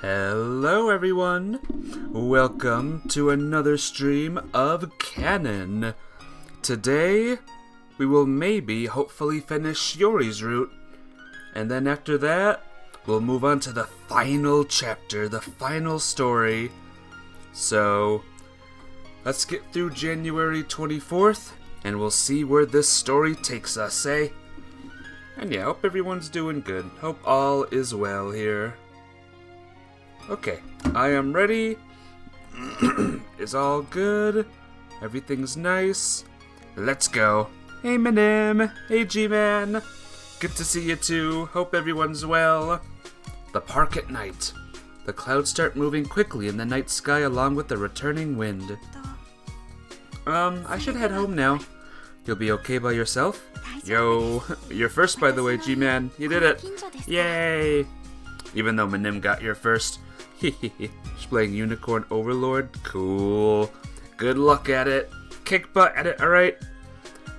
Hello everyone! Welcome to another stream of Kanon. Today, we will hopefully finish Shiori's route. And then after that, we'll move on to the final chapter, the final story. So, let's get through January 24th, and we'll see where this story takes us, eh? And yeah, hope everyone's doing good. Hope all is well here. Okay, I am ready. It's all good. Everything's nice. Let's go. Hey Minim. Hey G-Man. Good to see you too. Hope everyone's well. The park at night. The clouds start moving quickly in the night sky along with the returning wind. I should head home now. You'll be okay by yourself? Yo, you're first by the way, G-Man. You did it. Yay. Even though Minim got here first. She's playing Unicorn Overlord. Cool. Good luck at it. Kick butt at it, alright?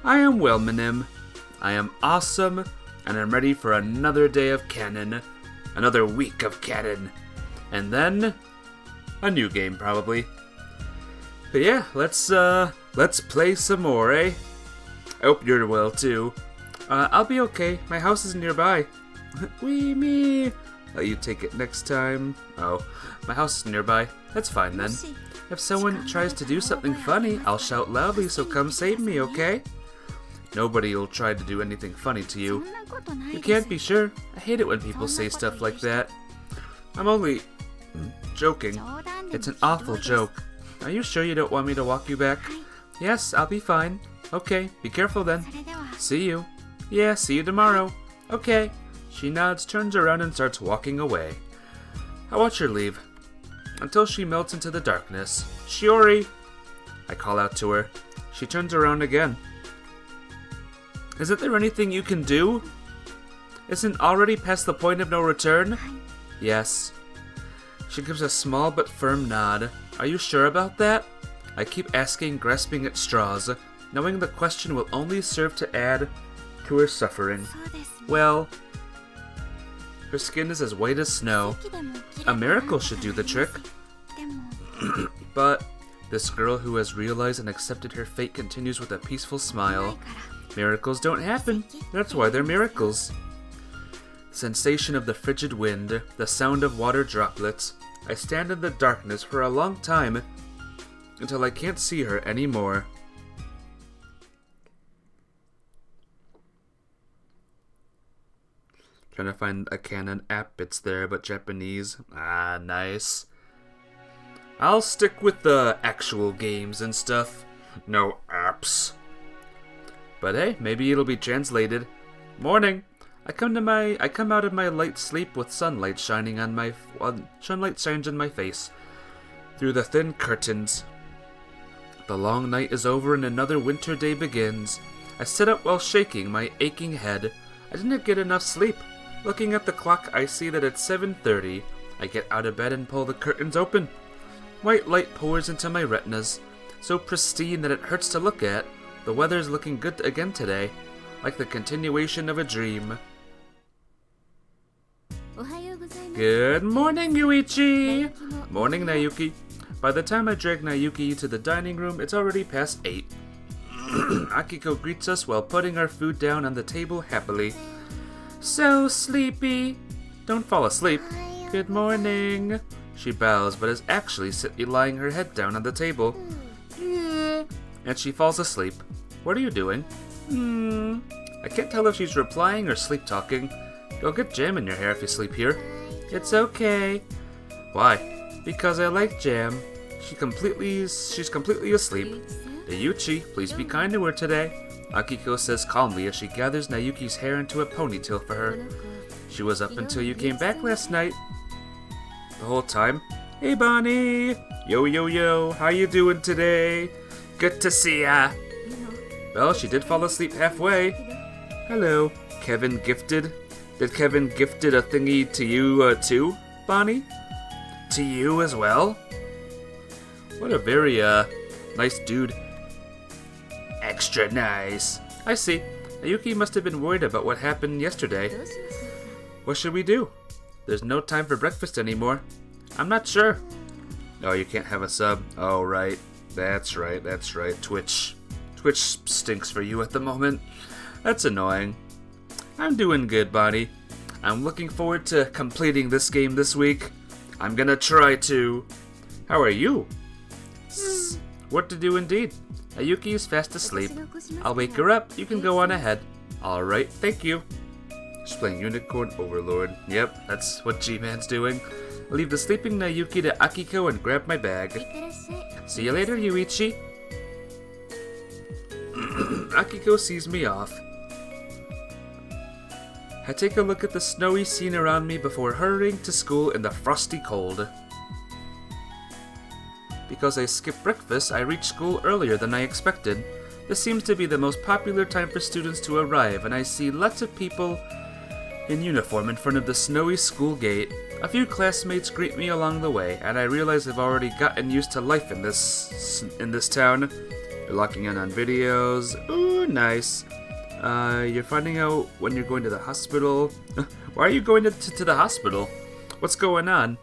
I am well, Minim. I am awesome, and I'm ready for another day of Kanon. Another week of Kanon. And then, a new game, probably. But yeah, let's play some more, eh? I hope you're well, too. I'll be okay. My house is nearby. Wee me. Let you take it next time. Oh, my house is nearby. That's fine then. If someone tries to do something funny, I'll shout loudly, so come save me, okay? Nobody will try to do anything funny to you. You can't be sure. I hate it when people say stuff like that. I'm only joking. It's an awful joke. Are you sure you don't want me to walk you back? Yes, I'll be fine. Okay, be careful then. See you. Yeah, see you tomorrow. Okay. She nods, turns around, and starts walking away. I watch her leave, until she melts into the darkness. Shiori! I call out to her. She turns around again. Isn't there anything you can do? Isn't already past the point of no return? Yes. She gives a small but firm nod. Are you sure about that? I keep asking, grasping at straws, knowing the question will only serve to add to her suffering. Well, her skin is as white as snow. A miracle should do the trick. But this girl who has realized and accepted her fate continues with a peaceful smile. Miracles don't happen. That's why they're miracles. Sensation of the frigid wind, the sound of water droplets. I stand in the darkness for a long time until I can't see her anymore. Trying to find a Kanon app, it's there, but Japanese. Ah, nice. I'll stick with the actual games and stuff. No apps. But hey, maybe it'll be translated. Morning. I come out of my light sleep with sunlight shining on my sunlight shines in my face through the thin curtains. The long night is over and another winter day begins. I sit up while shaking my aching head. I didn't get enough sleep. Looking at the clock, I see that it's 7:30. I get out of bed and pull the curtains open. White light pours into my retinas, so pristine that it hurts to look at. The weather's looking good again today, like the continuation of a dream. Good morning, Yuichi! Morning, Nayuki. By the time I drag Nayuki to the dining room, it's already past 8. Akiko greets us while putting our food down on the table happily. So sleepy. Don't fall asleep. Good morning. She bows, but is actually lying her head down on the table. And she falls asleep. What are you doing? I can't tell if she's replying or sleep talking. You'll get jam in your hair if you sleep here. It's okay. Why? Because I like jam. She's completely asleep. Yuichi, please be kind to her today. Akiko says calmly as she gathers Nayuki's hair into a ponytail for her. She was up until you came back last night. The whole time. Hey Bonnie! Yo yo yo, how you doing today? Good to see ya! Well, she did fall asleep halfway. Hello. Kevin gifted? Did Kevin gifted a thingy to you too, Bonnie? To you as well? What a very nice dude. Extra nice. I see. Nayuki must have been worried about what happened yesterday. What should we do? There's no time for breakfast anymore. I'm not sure. Oh, you can't have a sub. Oh, right. That's right. Twitch stinks for you at the moment. That's annoying. I'm doing good, Bonnie. I'm looking forward to completing this game this week. I'm gonna try to. How are you? What to do indeed. Ayuki is fast asleep. I'll wake her up. You can go on ahead. Alright, thank you. She's playing Unicorn Overlord. Yep, that's what G-Man's doing. I'll leave the sleeping Nayuki to Akiko and grab my bag. See you later, Yuichi. Akiko sees me off. I take a look at the snowy scene around me before hurrying to school in the frosty cold. Because I skipped breakfast, I reached school earlier than I expected. This seems to be the most popular time for students to arrive, and I see lots of people in uniform in front of the snowy school gate. A few classmates greet me along the way, and I realize I've already gotten used to life in this town. You're locking in on videos. Ooh, nice. You're finding out when you're going to the hospital. Why are you going to the hospital? What's going on?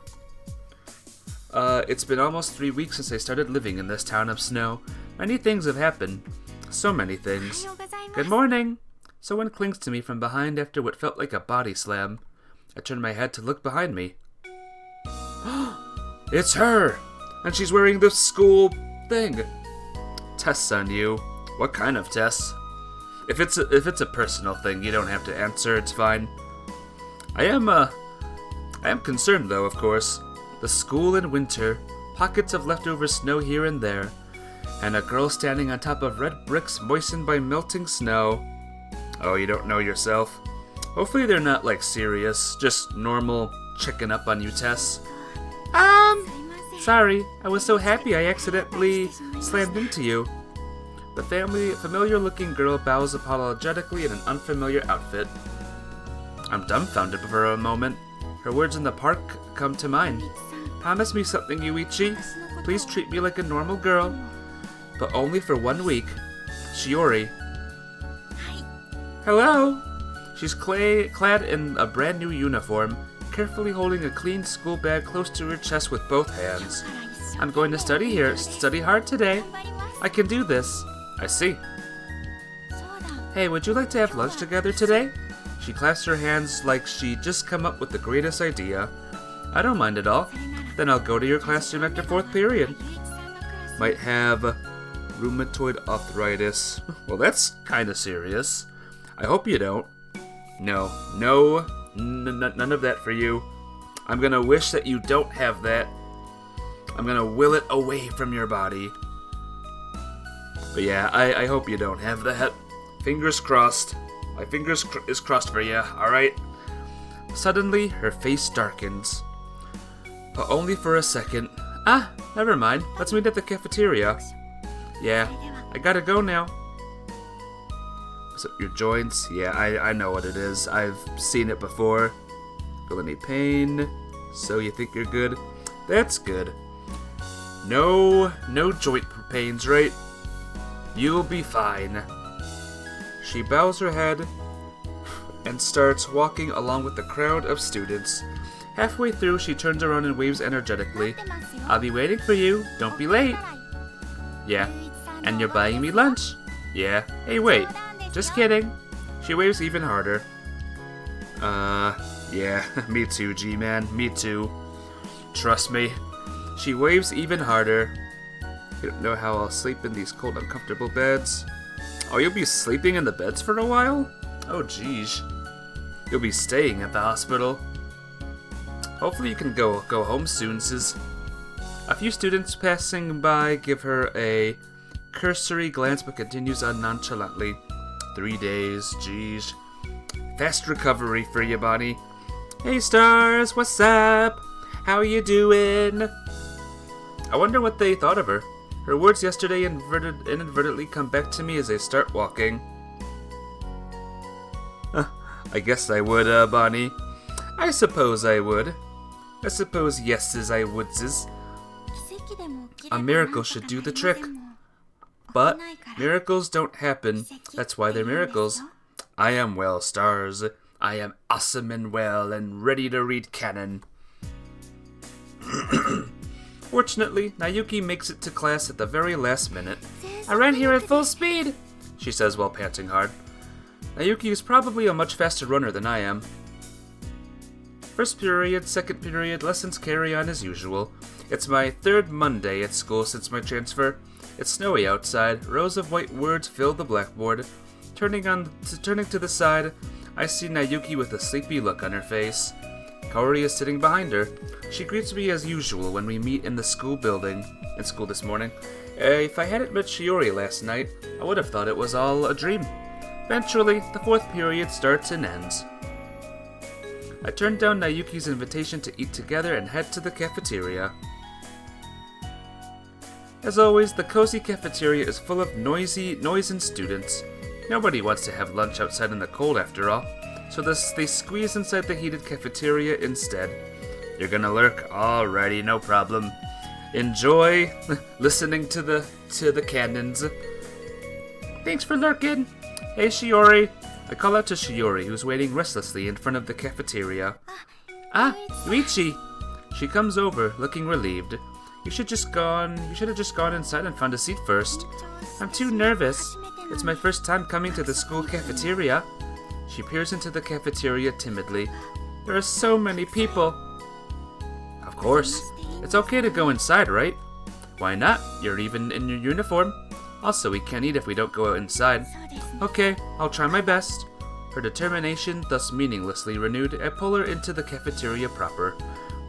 It's been almost 3 weeks since I started living in this town of snow. Many things have happened. So many things. Good morning. Someone clings to me from behind after what felt like a body slam. I turn my head to look behind me. It's her! And she's wearing the school thing. Tests on you. What kind of tests? If it's a personal thing, you don't have to answer, it's fine. I am concerned though, of course. The school in winter, pockets of leftover snow here and there, and a girl standing on top of red bricks moistened by melting snow. Oh, you don't know yourself? Hopefully they're not like serious, just normal checking up on you tests. Sorry, I was so happy I accidentally slammed into you. The familiar-looking girl bows apologetically in an unfamiliar outfit. I'm dumbfounded for a moment. Her words in the park come to mind. Promise me something, Yuichi. Please treat me like a normal girl. But only for 1 week. Shiori. Hello! She's clad in a brand new uniform, carefully holding a clean school bag close to her chest with both hands. I'm going to study here. Study hard today. I can do this. I see. Hey, would you like to have lunch together today? She clasps her hands like she'd just come up with the greatest idea. I don't mind at all. Then I'll go to your classroom after 4th period. Might have rheumatoid arthritis. Well, that's kinda serious. I hope you don't. No, none of that for you. I'm gonna wish that you don't have that. I'm gonna will it away from your body. But yeah, I hope you don't have that. Fingers crossed. My fingers is crossed for you, alright? Suddenly, her face darkens. But only for a second. Never mind. Let's meet at the cafeteria. Yeah, I gotta go now. So your joints? Yeah, I know what it is. I've seen it before. Feel any pain? So you think you're good? That's good. No joint pains, right? You'll be fine. She bows her head and starts walking along with the crowd of students. Halfway through, she turns around and waves energetically. I'll be waiting for you. Don't be late. Yeah. And you're buying me lunch? Yeah. Hey, wait. Just kidding. She waves even harder. Yeah. Me too, G-Man. Me too. Trust me. She waves even harder. You don't know how I'll sleep in these cold, uncomfortable beds. Oh, you'll be sleeping in the beds for a while? Oh, geez. You'll be staying at the hospital. Hopefully you can go home soon, sis. A few students passing by give her a cursory glance but continues on nonchalantly. 3 days, geez. Fast recovery for you, Bonnie. Hey, stars, what's up? How you doing? I wonder what they thought of her. Her words yesterday inadvertently come back to me as I start walking. I guess I would, Bonnie. I suppose I would. I suppose yeses I would-ses. A miracle should do the trick. But miracles don't happen. That's why they're miracles. I am well, stars. I am awesome and well and ready to read Kanon. Fortunately, Nayuki makes it to class at the very last minute. I ran here at full speed, she says while panting hard. Nayuki is probably a much faster runner than I am. First period, second period, lessons carry on as usual. It's my third Monday at school since my transfer. It's snowy outside. Rows of white words fill the blackboard. Turning to the side, I see Nayuki with a sleepy look on her face. Kaori is sitting behind her. She greets me as usual when we meet in the school building. In school this morning. If I hadn't met Shiori last night, I would have thought it was all a dream. Eventually, the fourth period starts and ends. I turn down Nayuki's invitation to eat together and head to the cafeteria. As always, the cozy cafeteria is full of noisy students. Nobody wants to have lunch outside in the cold after all, so they squeeze inside the heated cafeteria instead. You're gonna lurk? Alrighty, no problem. Enjoy listening to the Kanons. Thanks for lurking. Hey Shiori. I call out to Shiori, who's waiting restlessly in front of the cafeteria. Ah, Yuichi! She comes over, looking relieved. You should have just gone inside and found a seat first. I'm too nervous. It's my first time coming to the school cafeteria. She peers into the cafeteria timidly. There are so many people. Of course. It's okay to go inside, right? Why not? You're even in your uniform. Also, we can't eat if we don't go out inside. Okay, I'll try my best. Her determination thus meaninglessly renewed, I pull her into the cafeteria proper.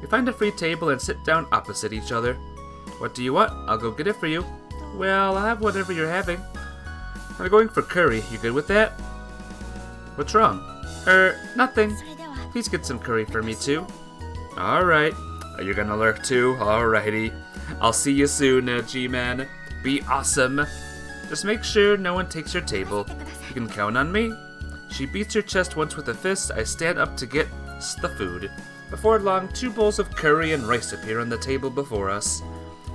We find a free table and sit down opposite each other. What do you want? I'll go get it for you. Well, I'll have whatever you're having. I'm going for curry. You good with that? What's wrong? Nothing. Please get some curry for me too. Alright. Are you gonna lurk too? Alrighty. I'll see you soon, G-Man. Be awesome. Just make sure no one takes your table. You can count on me. She beats her chest once with a fist. I stand up to get the food. Before long, 2 bowls of curry and rice appear on the table before us.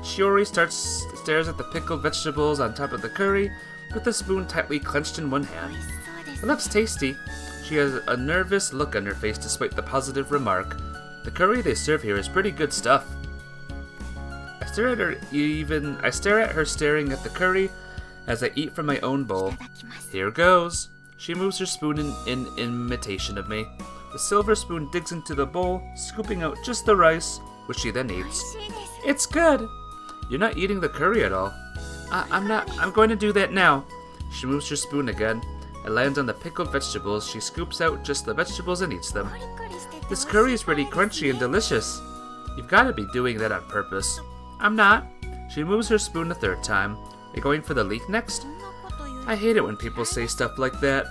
Shiori stares at the pickled vegetables on top of the curry, with the spoon tightly clenched in one hand. It looks tasty. She has a nervous look on her face despite the positive remark. The curry they serve here is pretty good stuff. I stare at her staring at the curry as I eat from my own bowl. Here goes. She moves her spoon in imitation of me. The silver spoon digs into the bowl, scooping out just the rice, which she then eats. It's good. You're not eating the curry at all. I'm not. I'm going to do that now. She moves her spoon again. It lands on the pickled vegetables. She scoops out just the vegetables and eats them. This curry is pretty crunchy and delicious. You've got to be doing that on purpose. I'm not. She moves her spoon a third time. Are you going for the leek next? I hate it when people say stuff like that.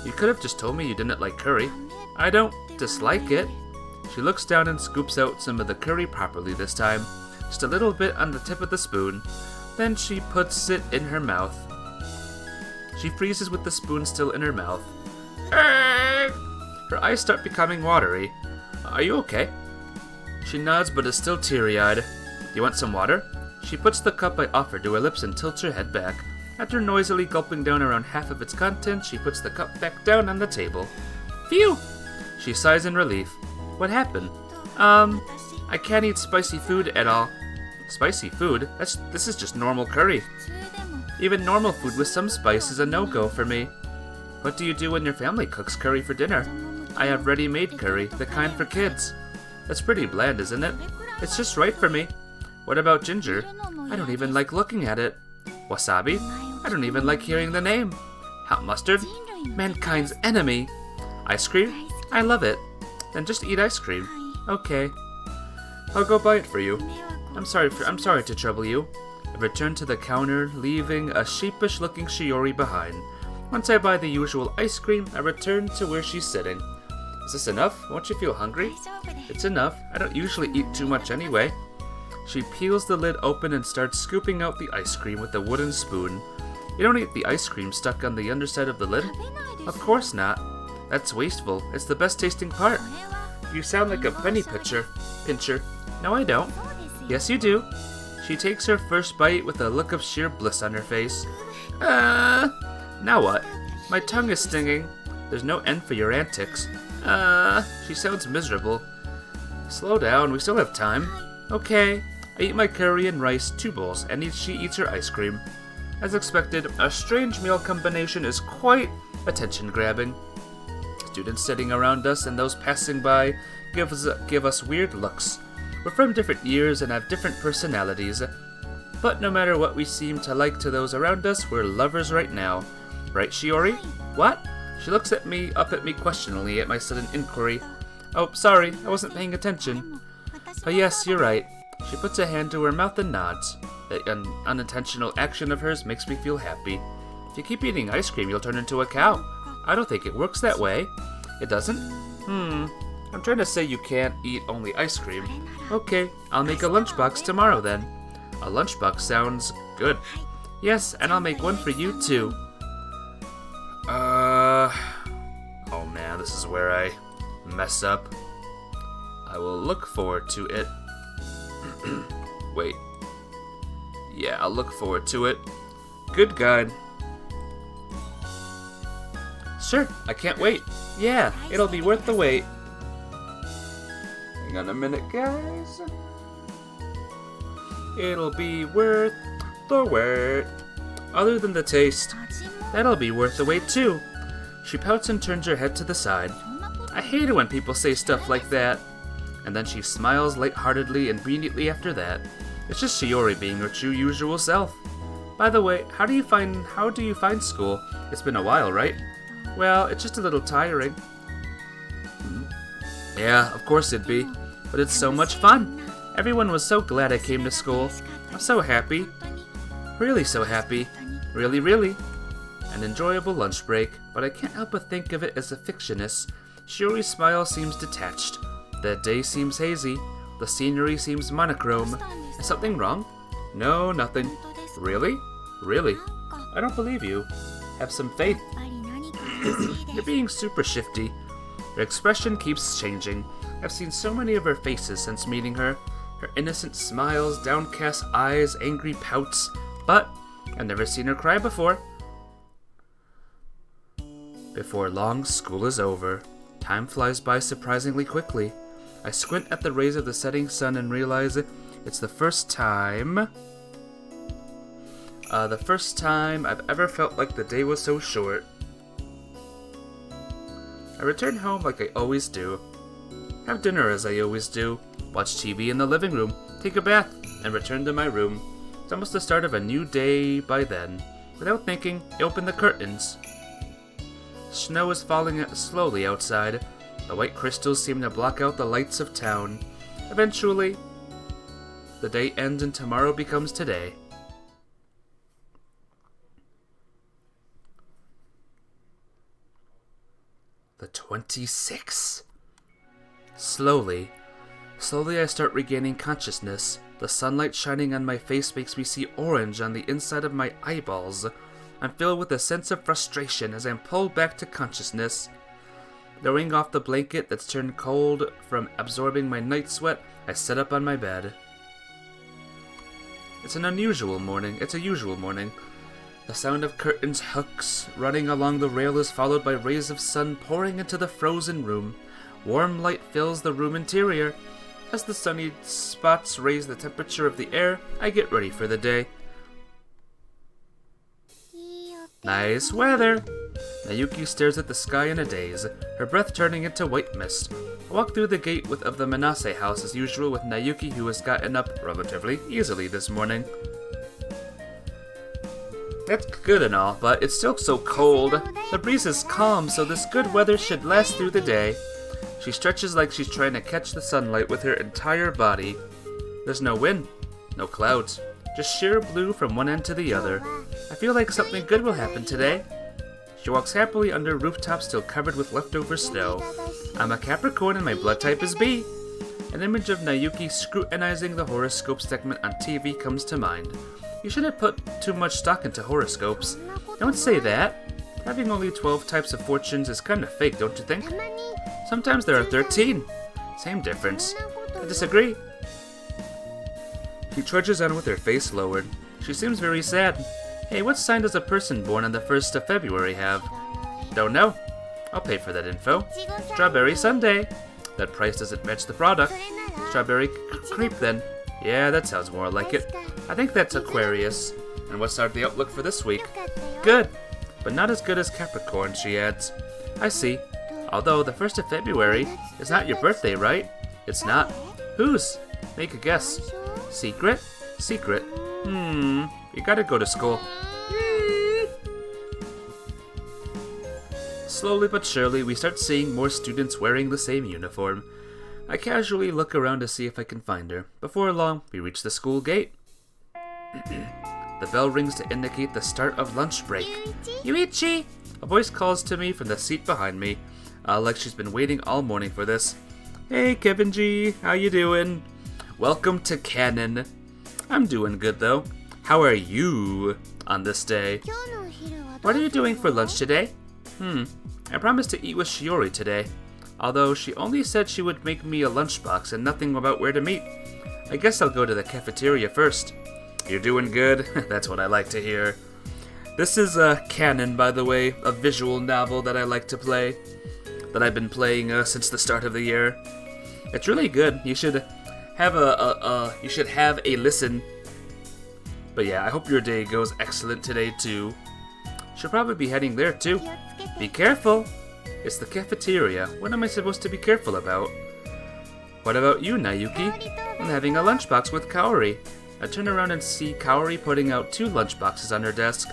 You could have just told me you didn't like curry. I don't dislike it. She looks down and scoops out some of the curry properly this time. Just a little bit on the tip of the spoon. Then she puts it in her mouth. She freezes with the spoon still in her mouth. Her eyes start becoming watery. Are you okay? She nods but is still teary-eyed. You want some water? She puts the cup I offer to her lips and tilts her head back. After noisily gulping down around half of its contents, she puts the cup back down on the table. Phew! She sighs in relief. What happened? I can't eat spicy food at all. Spicy food? This is just normal curry. Even normal food with some spice is a no-go for me. What do you do when your family cooks curry for dinner? I have ready-made curry, the kind for kids. That's pretty bland, isn't it? It's just right for me. What about ginger? I don't even like looking at it. Wasabi? I don't even like hearing the name. Hot mustard? Mankind's enemy. Ice cream? I love it. Then just eat ice cream. Okay. I'll go buy it for you. I'm sorry to trouble you. I return to the counter, leaving a sheepish-looking Shiori behind. Once I buy the usual ice cream, I return to where she's sitting. Is this enough? Won't you feel hungry? It's enough. I don't usually eat too much anyway. She peels the lid open and starts scooping out the ice cream with a wooden spoon. You don't eat the ice cream stuck on the underside of the lid? Of course not. That's wasteful. It's the best tasting part. You sound like a penny pincher. No, I don't. Yes, you do. She takes her first bite with a look of sheer bliss on her face. Now what? My tongue is stinging. There's no end for your antics. She sounds miserable. Slow down, we still have time. Okay. I eat my curry and rice, 2 bowls, and she eats her ice cream. As expected, our strange meal combination is quite attention-grabbing. Students sitting around us and those passing by give us weird looks. We're from different years and have different personalities. But no matter what we seem to like to those around us, we're lovers right now. Right, Shiori? What? She looks up at me questioningly at my sudden inquiry. Oh, sorry, I wasn't paying attention. But yes, you're right. She puts a hand to her mouth and nods. That unintentional action of hers makes me feel happy. If you keep eating ice cream, you'll turn into a cow. I don't think it works that way. It doesn't? I'm trying to say you can't eat only ice cream. Okay, I'll make a lunchbox tomorrow then. A lunchbox sounds good. Yes, and I'll make one for you too. Oh man, this is where I mess up. I will look forward to it. Wait. Yeah, I'll look forward to it. Good guide. Sure, I can't wait. Yeah, it'll be worth the wait. Hang on a minute, guys. It'll be worth the wait. Other than the taste, that'll be worth the wait too. She pouts and turns her head to the side. I hate it when people say stuff like that. And then she smiles lightheartedly and immediately after that. It's just Shiori being her true usual self. By the way, how do you find school? It's been a while, right? Well, it's just a little tiring. Yeah, of course it'd be. But it's so much fun. Everyone was so glad I came to school. I'm so happy. Really so happy. Really, really. An enjoyable lunch break, but I can't help but think of it as a fictionist. Shiori's smile seems detached. The day seems hazy. The scenery seems monochrome. Is something wrong? No, nothing. Really? Really? I don't believe you. Have some faith. You're being super shifty. Her expression keeps changing. I've seen so many of her faces since meeting her. Her innocent smiles, downcast eyes, angry pouts. But I've never seen her cry before. Before long, school is over. Time flies by surprisingly quickly. I squint at the rays of the setting sun and realize it's the first time I've ever felt like the day was so short. I return home like I always do. Have dinner as I always do. Watch TV in the living room. Take a bath and return to my room. It's almost the start of a new day by then. Without thinking, I open the curtains. Snow is falling slowly outside. The white crystals seem to block out the lights of town. Eventually, the day ends and tomorrow becomes today. The 26th. Slowly I start regaining consciousness. The sunlight shining on my face makes me see orange on the inside of my eyeballs. I'm filled with a sense of frustration as I'm pulled back to consciousness. Throwing off the blanket that's turned cold from absorbing my night sweat, I sit up on my bed. It's an unusual morning. It's a usual morning. The sound of curtains hooks running along the rail is followed by rays of sun pouring into the frozen room. Warm light fills the room interior. As the sunny spots raise the temperature of the air, I get ready for the day. Nice weather! Nayuki stares at the sky in a daze, her breath turning into white mist. I walk through the gate of the Manase house as usual with Nayuki, who has gotten up relatively easily this morning. That's good and all, but it's still so cold. The breeze is calm, so this good weather should last through the day. She stretches like she's trying to catch the sunlight with her entire body. There's no wind, no clouds, just sheer blue from one end to the other. I feel like something good will happen today. She walks happily under rooftops still covered with leftover snow. I'm a Capricorn and my blood type is B. An image of Nayuki scrutinizing the horoscope segment on TV comes to mind. You shouldn't put too much stock into horoscopes. Don't say that. Having only 12 types of fortunes is kind of fake, don't you think? Sometimes there are 13. Same difference. I disagree. She trudges on with her face lowered. She seems very sad. Hey, what sign does a person born on the 1st of February have? Don't know. I'll pay for that info. Strawberry sundae. That price doesn't match the product. Strawberry crepe then. Yeah, that sounds more like it. I think that's Aquarius. And what's the outlook for this week? Good, but not as good as Capricorn, she adds. I see. Although the 1st of February is not your birthday, right? It's not. Whose? Make a guess. Secret? Secret. You gotta go to school. Slowly but surely, we start seeing more students wearing the same uniform. I casually look around to see if I can find her. Before long, we reach the school gate. The bell rings to indicate the start of lunch break. Yuichi! A voice calls to me from the seat behind me, like she's been waiting all morning for this. Hey, Kevin G, how you doing? Welcome to Kanon. I'm doing good, though. How are you on this day? What are you doing for lunch today? I promised to eat with Shiori today, although she only said she would make me a lunchbox and nothing about where to meet. I guess I'll go to the cafeteria first. You're doing good? That's what I like to hear. This is Kanon, by the way, a visual novel that I like to play, that I've been playing since the start of the year. It's really good. You should have a listen. But yeah, I hope your day goes excellent today too. Should probably be heading there too. Be careful! It's the cafeteria. What am I supposed to be careful about? What about you, Nayuki? I'm having a lunchbox with Kaori. I turn around and see Kaori putting out 2 lunchboxes on her desk.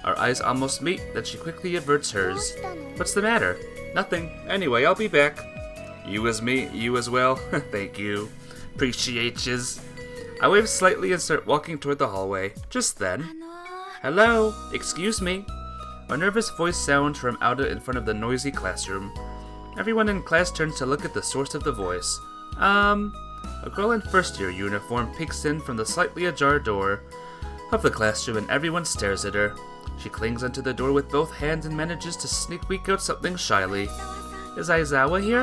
Our eyes almost meet, then she quickly averts hers. What's the matter? Nothing. Anyway, I'll be back. You as me, you as well. Thank you. Appreciate yous. I wave slightly and start walking toward the hallway. Just then... Hello? Excuse me? A nervous voice sounds from out in front of the noisy classroom. Everyone in class turns to look at the source of the voice. A girl in first-year uniform peeks in from the slightly ajar door of the classroom and everyone stares at her. She clings onto the door with both hands and manages to sneak out something shyly. Is Aizawa here?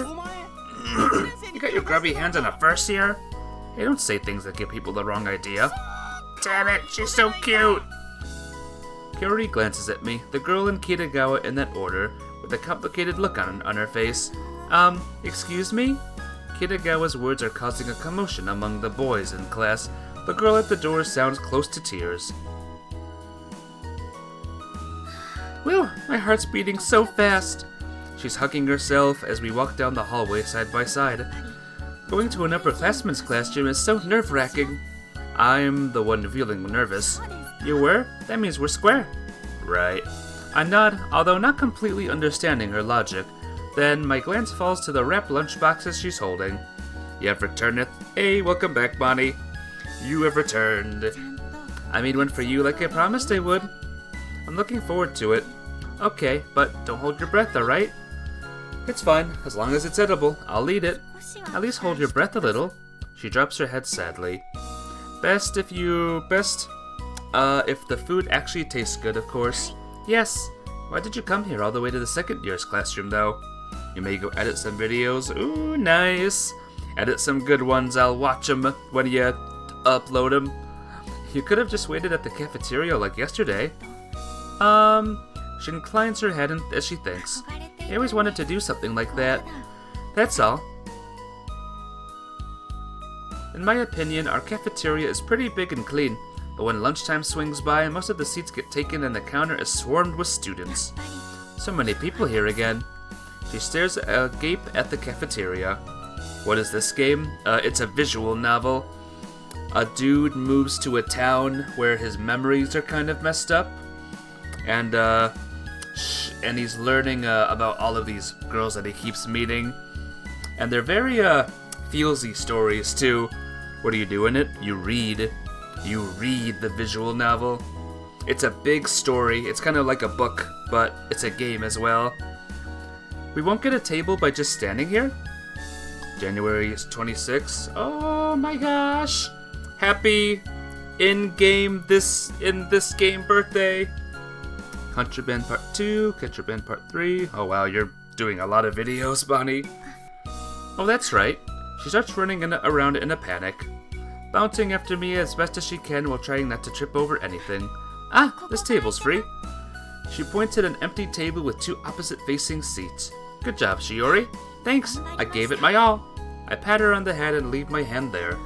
You got your grubby hands on a first year? Hey, don't say things that give people the wrong idea. Damn it, she's so cute! Kaori glances at me, the girl and Kitagawa in that order, with a complicated look on her face. Excuse me? Kitagawa's words are causing a commotion among the boys in class. The girl at the door sounds close to tears. Whew, my heart's beating so fast. She's hugging herself as we walk down the hallway side by side. Going to an upperclassman's classroom is so nerve-wracking. I'm the one feeling nervous. You were? That means we're square. Right. I nod, although not completely understanding her logic. Then my glance falls to the wrapped lunchboxes she's holding. You have returned. Hey, welcome back, Bonnie. You have returned. I made one for you like I promised I would. I'm looking forward to it. Okay, but don't hold your breath, alright? It's fine, as long as it's edible. I'll eat it. At least hold your breath a little. She drops her head sadly. Best if the food actually tastes good, of course. Yes. Why did you come here all the way to the second year's classroom, though? You may go edit some videos. Ooh, nice. Edit some good ones. I'll watch them when you upload them. You could have just waited at the cafeteria like yesterday. She inclines her head as she thinks. I always wanted to do something like that. That's all. In my opinion, our cafeteria is pretty big and clean, but when lunchtime swings by, most of the seats get taken and the counter is swarmed with students. So many people here again. She stares agape at the cafeteria. What is this game? It's a visual novel. A dude moves to a town where his memories are kind of messed up, and he's learning about all of these girls that he keeps meeting, and they're very feelsy stories too. What do you do in it? You read the visual novel. It's a big story. It's kind of like a book, but it's a game as well. We won't get a table by just standing here? January 26th. Oh my gosh! Happy in this game birthday. Contraband Part 2, Contraband Part 3. Oh wow, you're doing a lot of videos, Bonnie. Oh, that's right. She starts running around in a panic, bouncing after me as best as she can while trying not to trip over anything. Ah, this table's free. She points at an empty table with 2 opposite-facing seats. Good job, Shiori. Thanks, I gave it my all. I pat her on the head and leave my hand there.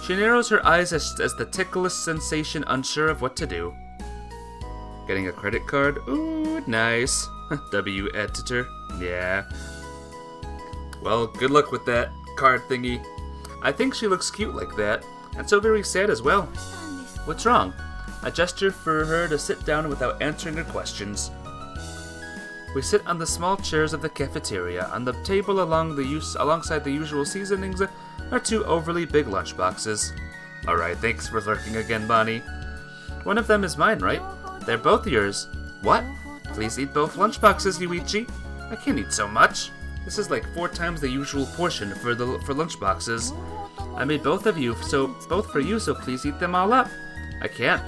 She narrows her eyes as the ticklish sensation, unsure of what to do. Getting a credit card? Ooh, nice. W editor. Yeah. Well, good luck with that card thingy. I think she looks cute like that, and so very sad as well. What's wrong? I gesture for her to sit down without answering her questions. We sit on the small chairs of the cafeteria. On the table alongside the usual seasonings are 2 overly big lunchboxes. Alright, thanks for lurking again, Bonnie. One of them is mine, right? They're both yours. What? Please eat both lunchboxes, Yuichi. I can't eat so much. This is like 4 times the usual portion for lunchboxes. I made both for you, so please eat them all up. I can't.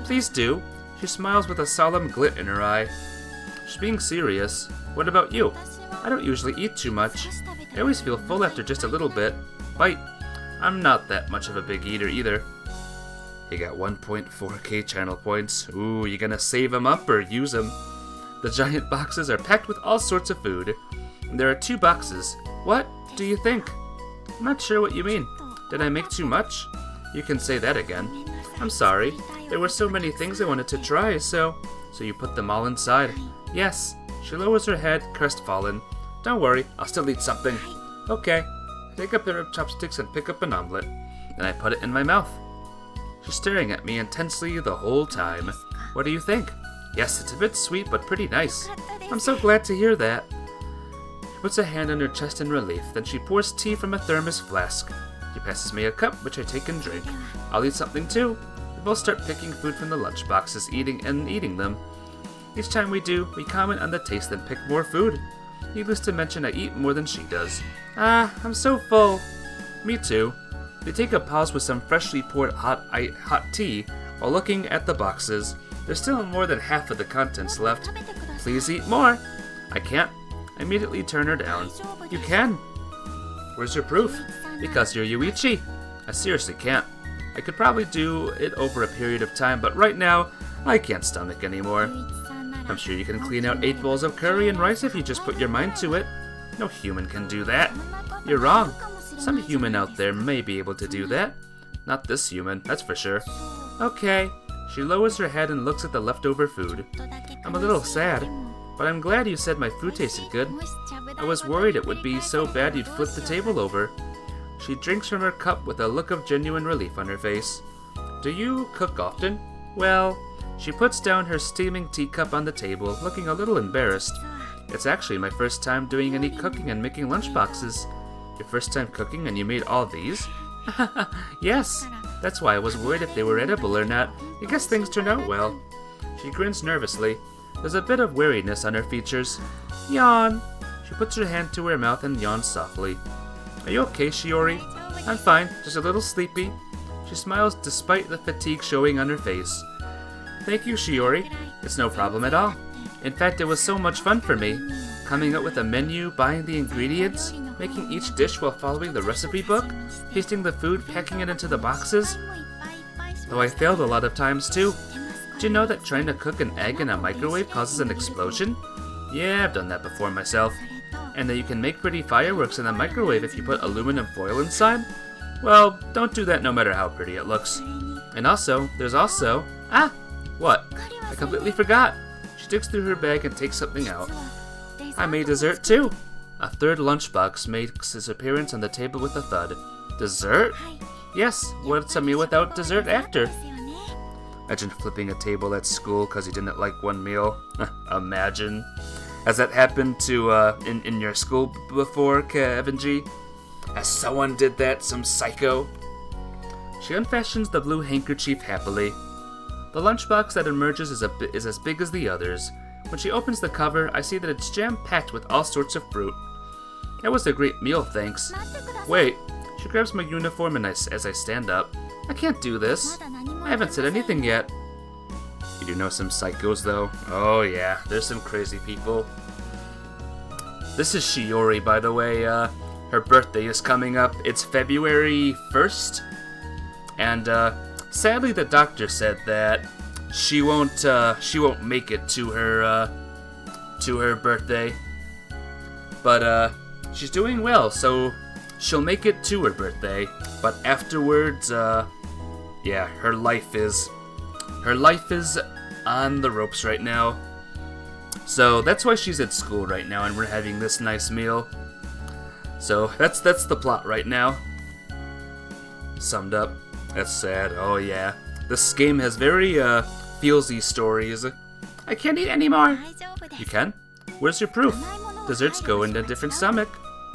Please do. She smiles with a solemn glint in her eye. She's being serious. What about you? I don't usually eat too much. I always feel full after just a little bit. Bite. I'm not that much of a big eater either. You got 1.4k channel points. Ooh, you gonna save them up or use them? The giant boxes are packed with all sorts of food. There are 2 boxes. What do you think? I'm not sure what you mean. Did I make too much? You can say that again. I'm sorry. There were so many things I wanted to try, so you put them all inside. Yes. She lowers her head, crestfallen. Don't worry, I'll still eat something. Okay. I take a pair of chopsticks and pick up an omelet. Then I put it in my mouth. She's staring at me intensely the whole time. What do you think? Yes, it's a bit sweet, but pretty nice. I'm so glad to hear that. She puts a hand on her chest in relief, then she pours tea from a thermos flask. She passes me a cup, which I take and drink. I'll eat something too. We both start picking food from the lunch boxes, eating them. Each time we do, we comment on the taste and pick more food. Needless to mention, I eat more than she does. I'm so full. Me too. We take a pause with some freshly poured hot tea while looking at the boxes. There's still more than half of the contents left. Please eat more. I can't. I immediately turn her down. You can. Where's your proof? Because you're Yuichi. I seriously can't. I could probably do it over a period of time, but right now, I can't stomach anymore. I'm sure you can clean out 8 bowls of curry and rice if you just put your mind to it. No human can do that. You're wrong. Some human out there may be able to do that. Not this human, that's for sure. Okay. She lowers her head and looks at the leftover food. I'm a little sad, but I'm glad you said my food tasted good. I was worried it would be so bad you'd flip the table over. She drinks from her cup with a look of genuine relief on her face. Do you cook often? Well, she puts down her steaming teacup on the table, looking a little embarrassed. It's actually my first time doing any cooking and making lunchboxes. Your first time cooking and you made all these? Yes, that's why I was worried if they were edible or not. I guess things turned out well. She grins nervously. There's a bit of weariness on her features. Yawn. She puts her hand to her mouth and yawns softly. Are you okay, Shiori? I'm fine, just a little sleepy. She smiles despite the fatigue showing on her face. Thank you, Shiori. It's no problem at all. In fact, it was so much fun for me. Coming up with a menu, buying the ingredients, making each dish while following the recipe book, tasting the food, packing it into the boxes. Though I failed a lot of times too. Did you know that trying to cook an egg in a microwave causes an explosion? Yeah, I've done that before myself. And that you can make pretty fireworks in a microwave if you put aluminum foil inside? Well, don't do that no matter how pretty it looks. And also, there's also... What? I completely forgot. She digs through her bag and takes something out. I made dessert too. A third lunchbox makes its appearance on the table with a thud. Dessert? Yes, what's a meal without dessert after? Imagine flipping a table at school because you didn't like one meal. Imagine. Has that happened to in your school before, Kevin G? As someone did that, some psycho? She unfastens the blue handkerchief happily. The lunchbox that emerges is as big as the others. When she opens the cover, I see that it's jam-packed with all sorts of fruit. That was a great meal, thanks. Wait, she grabs my uniform and as I stand up. I can't do this. I haven't said anything yet. You do know some psychos, though? Oh yeah, there's some crazy people. This is Shiori, by the way. Her birthday is coming up. It's February 1st. And sadly the doctor said that she won't make it to her birthday. But she's doing well, so She'll make it to her birthday, but afterwards, yeah, her life is on the ropes right now. So that's why she's at school right now, and we're having this nice meal. So that's the plot right now. Summed up. That's sad. Oh yeah. This game has very feelsy stories. I can't eat anymore. You can? Where's your proof? Desserts go into a different stomach.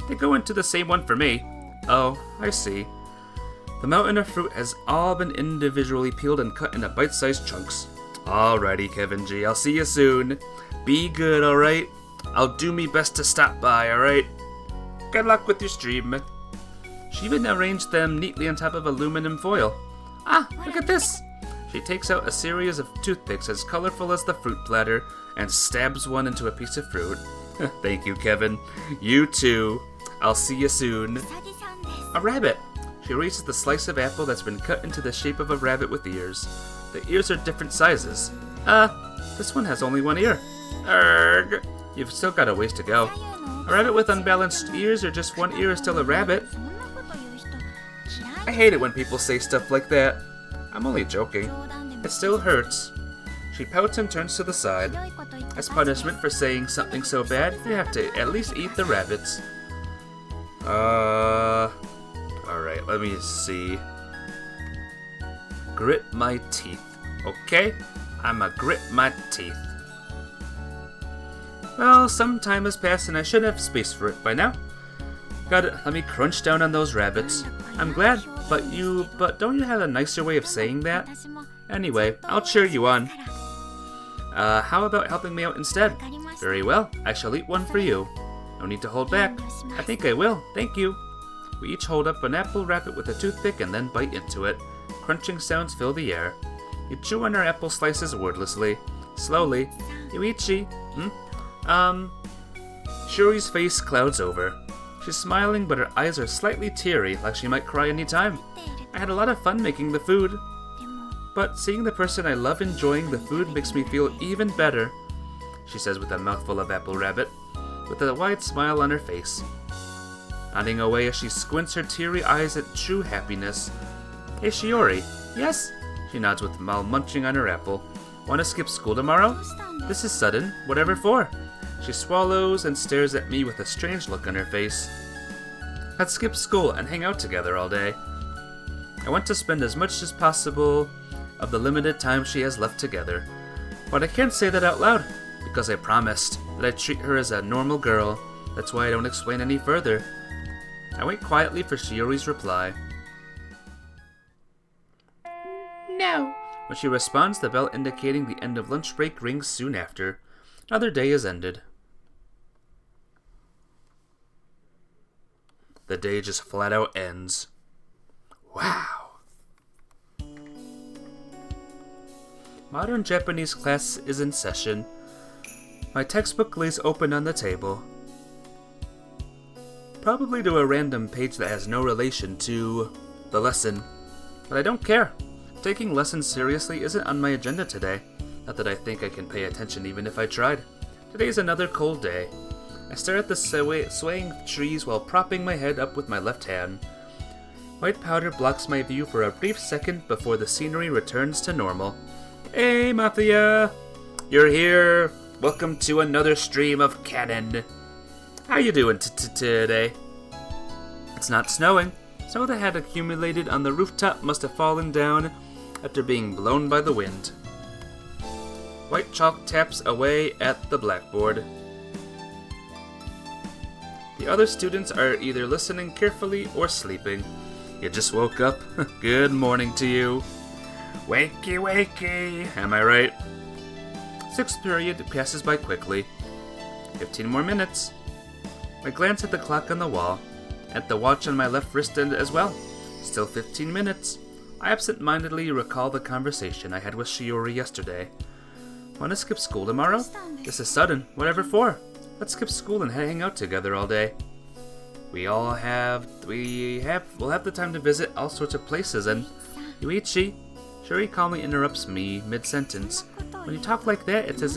They go into the same one for me. Oh, I see. The mountain of fruit has all been individually peeled and cut into bite-sized chunks. Alrighty, Kevin G. I'll see you soon. Be good, alright? I'll do me best to stop by, alright? Good luck with your stream. She even arranged them neatly on top of aluminum foil. Ah, look at this! She takes out a series of toothpicks as colorful as the fruit platter and stabs one into a piece of fruit. Thank you, Kevin. You too. I'll see you soon. A rabbit! She raises the slice of apple that's been cut into the shape of a rabbit with ears. The ears are different sizes. This one has only one ear. Erg! You've still got a ways to go. A rabbit with unbalanced ears or just one ear is still a rabbit. I hate it when people say stuff like that. I'm only joking. It still hurts. She pouts and turns to the side. As punishment for saying something so bad, you have to at least eat the rabbits. Alright, let me see. Grit my teeth. Okay? I'ma grit my teeth. Well, some time has passed and I should have space for it by now. Let me crunch down on those rabbits. I'm glad, but don't you have a nicer way of saying that? Anyway, I'll cheer you on. How about helping me out instead? Very well, I shall eat one for you. No need to hold back. I think I will, thank you. We each hold up an apple rabbit with a toothpick and then bite into it. Crunching sounds fill the air. You chew on our apple slices wordlessly. Slowly. Yuichi? Shiori's face clouds over. She's smiling, but her eyes are slightly teary, like she might cry any time. I had a lot of fun making the food. But seeing the person I love enjoying the food makes me feel even better, she says with a mouthful of apple rabbit, with a wide smile on her face. Nodding away as she squints her teary eyes at true happiness. Hey Shiori. Yes? She nods while munching on her apple. Wanna skip school tomorrow? This is sudden. Whatever for? She swallows and stares at me with a strange look on her face. Let's skip school and hang out together all day. I want to spend as much as possible of the limited time she has left together. But I can't say that out loud, because I promised that I'd treat her as a normal girl. That's why I don't explain any further. I wait quietly for Shiori's reply. No. When she responds, the bell indicating the end of lunch break rings soon after. Another day is ended. The day just flat out ends. Wow. Modern Japanese class is in session. My textbook lays open on the table. Probably to a random page that has no relation to the lesson. But I don't care. Taking lessons seriously isn't on my agenda today. Not that I think I can pay attention even if I tried. Today's another cold day. I stare at the swaying trees while propping my head up with my left hand. White powder blocks my view for a brief second before the scenery returns to normal. Hey, Mafia! You're here! Welcome to another stream of Kanon. How you doing today? It's not snowing. Snow that had accumulated on the rooftop must have fallen down after being blown by the wind. White chalk taps away at the blackboard. The other students are either listening carefully or sleeping. You just woke up? Good morning to you. Wakey, wakey. Am I right? Sixth period passes by quickly. 15 more minutes. I glance at the clock on the wall, at the watch on my left wrist as well. Still 15 minutes. I absent-mindedly recall the conversation I had with Shiori yesterday. Wanna skip school tomorrow? This is sudden. Whatever for? Let's skip school and hang out together all day. We'll have the time to visit all sorts of places and... Yuichi! Shiori calmly interrupts me mid-sentence. When you talk like that, it's as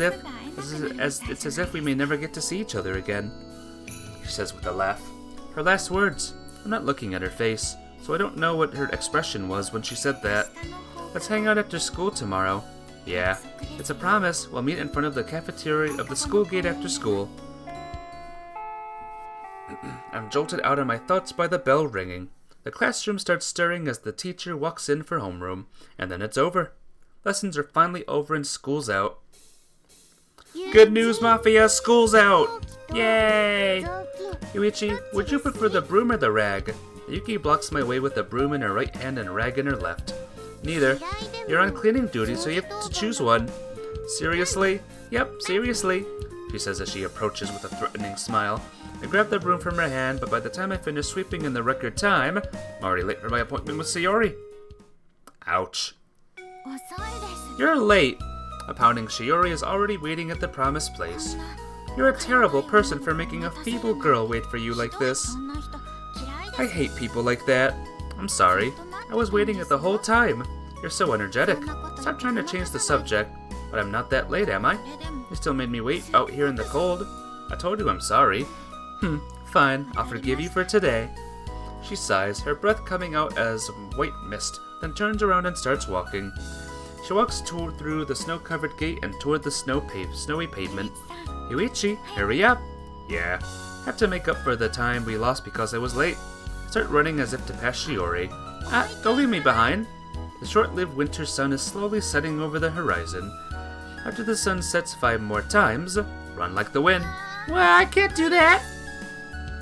if we may never get to see each other again. She says with a laugh. Her last words. I'm not looking at her face, so I don't know what her expression was when she said that. Let's hang out after school tomorrow. Yeah, it's a promise. We'll meet in front of the cafeteria of the school gate after school. I'm jolted out of my thoughts by the bell ringing. The classroom starts stirring as the teacher walks in for homeroom, and then it's over. Lessons are finally over and school's out. Good news, Mafia! School's out! Yay! Yuichi, would you prefer the broom or the rag? Yuki blocks my way with the broom in her right hand and rag in her left. Neither. You're on cleaning duty, so you have to choose one. Seriously? Yep, seriously, she says as she approaches with a threatening smile. I grab the broom from her hand, but by the time I finish sweeping in the record time, I'm already late for my appointment with Shiori. Ouch. You're late. A pounding Shiori is already waiting at the promised place. You're a terrible person for making a feeble girl wait for you like this. I hate people like that. I'm sorry. I was waiting it the whole time. You're so energetic. Stop trying to change the subject. But I'm not that late, am I? You still made me wait out here in the cold. I told you I'm sorry. Fine. I'll forgive you for today. She sighs, her breath coming out as white mist, then turns around and starts walking. She walks through the snow-covered gate and toward the snowy pavement. Yuichi, hurry up. Yeah. Have to make up for the time we lost because I was late. Start running as if to pass Shiori. Don't leave me behind. The short-lived winter sun is slowly setting over the horizon. After the sun sets 5 more times, run like the wind. Well, I can't do that.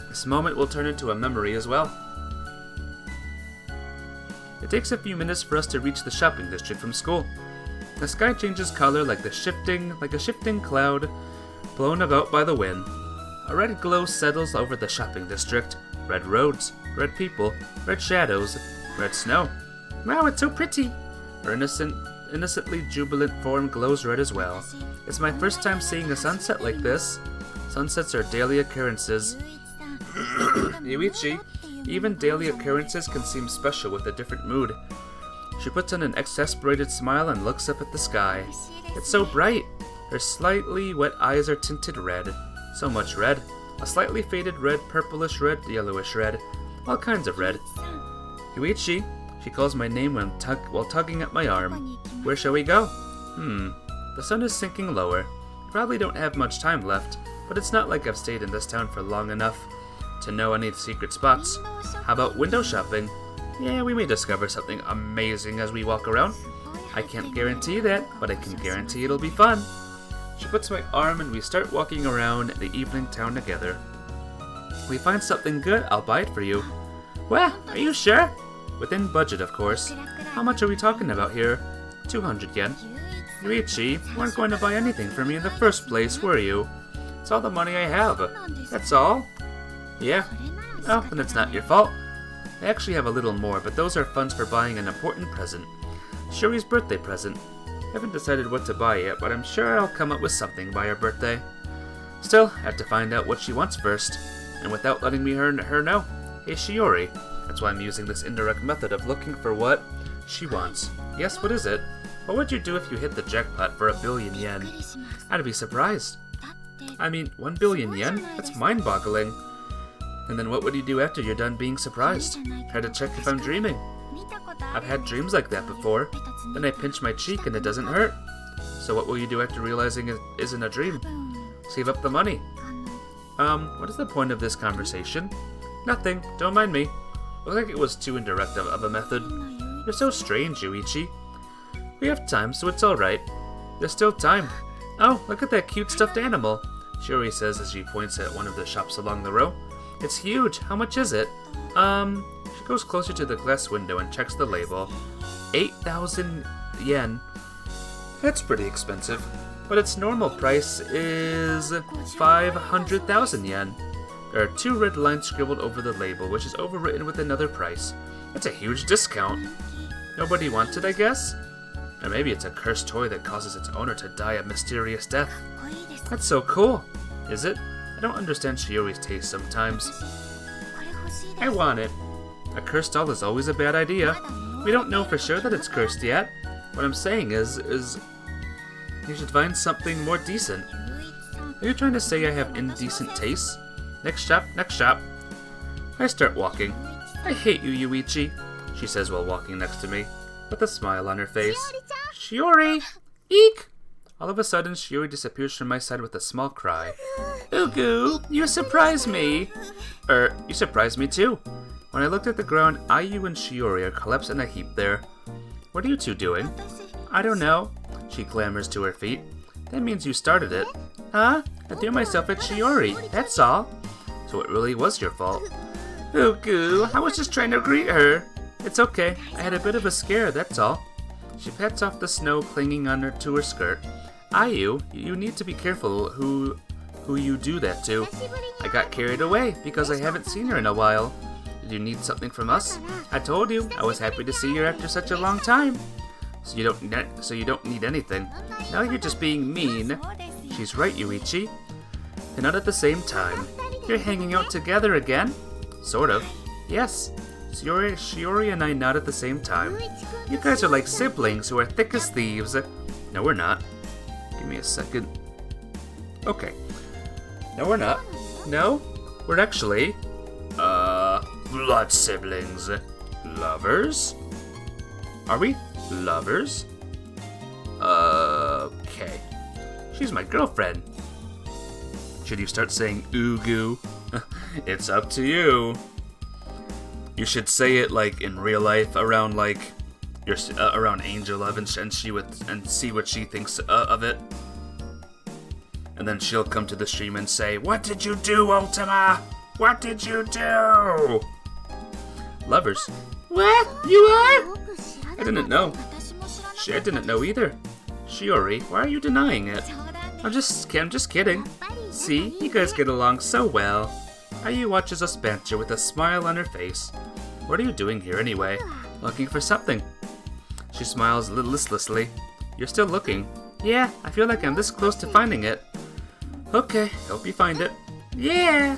This moment will turn into a memory as well. It takes a few minutes for us to reach the shopping district from school. The sky changes color like a shifting cloud blown about by the wind. A red glow settles over the shopping district. Red roads, red people, red shadows, red snow. Wow, it's so pretty! Her innocently jubilant form glows red as well. It's my first time seeing a sunset like this. Sunsets are daily occurrences. Yuichi, even daily occurrences can seem special with a different mood. She puts on an exasperated smile and looks up at the sky. It's so bright! Her slightly wet eyes are tinted red. So much red. A slightly faded red, purplish red, yellowish red. All kinds of red. Yuichi, she calls my name while tugging at my arm. Where shall we go? The sun is sinking lower. Probably don't have much time left, but it's not like I've stayed in this town for long enough to know any secret spots. How about window shopping? Yeah, we may discover something amazing as we walk around. I can't guarantee that, but I can guarantee it'll be fun. She puts my arm and we start walking around the evening town together. If we find something good, I'll buy it for you. Well, are you sure? Within budget, of course. How much are we talking about here? 200 yen. Yuichi, you weren't going to buy anything for me in the first place, were you? It's all the money I have. That's all? Yeah. Oh, then it's not your fault. I actually have a little more, but those are funds for buying an important present. Shiori's birthday present. Haven't decided what to buy yet, but I'm sure I'll come up with something by her birthday. Still, I have to find out what she wants first, and without letting her know. Hey Shiori. That's why I'm using this indirect method of looking for what she wants. Yes, what is it? What would you do if you hit the jackpot for 1 billion yen? I'd be surprised. I mean, 1 billion yen? That's mind-boggling. And then what would you do after you're done being surprised? Try to check if I'm dreaming. I've had dreams like that before. Then I pinch my cheek and it doesn't hurt. So what will you do after realizing it isn't a dream? Save up the money. What is the point of this conversation? Nothing, don't mind me. Looks like it was too indirect of a method. You're so strange, Yuichi. We have time, so it's alright. There's still time. Oh, look at that cute stuffed animal, Shiori says as she points at one of the shops along the row. It's huge. How much is it? She goes closer to the glass window and checks the label. 8,000 yen. That's pretty expensive. But its normal price is 500,000 yen. There are 2 red lines scribbled over the label, which is overwritten with another price. That's a huge discount. Nobody wants it, I guess? Or maybe it's a cursed toy that causes its owner to die a mysterious death. That's so cool. Is it? I don't understand Shiori's taste sometimes. I want it. A cursed doll is always a bad idea. We don't know for sure that it's cursed yet. What I'm saying is you should find something more decent. Are you trying to say I have indecent tastes? Next shop, next shop. I start walking. I hate you, Yuichi, she says while walking next to me, with a smile on her face. Shiori! Eek! All of a sudden, Shiori disappears from my side with a small cry. Ugu, you surprised me! You surprised me too. When I looked at the ground, Ayu and Shiori are collapsed in a heap there. What are you two doing? I don't know. She clambers to her feet. That means you started it. Huh? I threw myself at Shiori, that's all. So it really was your fault. Ugu, I was just trying to greet her. It's okay, I had a bit of a scare, that's all. She pats off the snow clinging on her to her skirt. Ayu, you need to be careful who you do that to. I got carried away because I haven't seen her in a while. Did you need something from us? I told you, I was happy to see you after such a long time. So you don't need anything. Now you're just being mean. She's right, Yuichi. And not at the same time. You're hanging out together again? Sort of. Yes. Shiori and I nod at the same time. You guys are like siblings who are thick as thieves. No, we're not. Give me a second. Okay. No, we're not. No? We're actually... blood siblings. Lovers? Are we lovers? Okay. She's my girlfriend. Should you start saying Ugu? It's up to you. You should say it like in real life around like around Angel Love and see what she thinks of it. And then she'll come to the stream and say, "What did you do, Ultima? What did you do?" Lovers. What? You are? I didn't know. I didn't know either. Shiori, why are you denying it? I'm just kidding. See, you guys get along so well. Ayu watches us banter with a smile on her face. What are you doing here anyway? Looking for something. She smiles listlessly. You're still looking. Yeah, I feel like I'm this close to finding it. Okay, hope you find it. Yeah!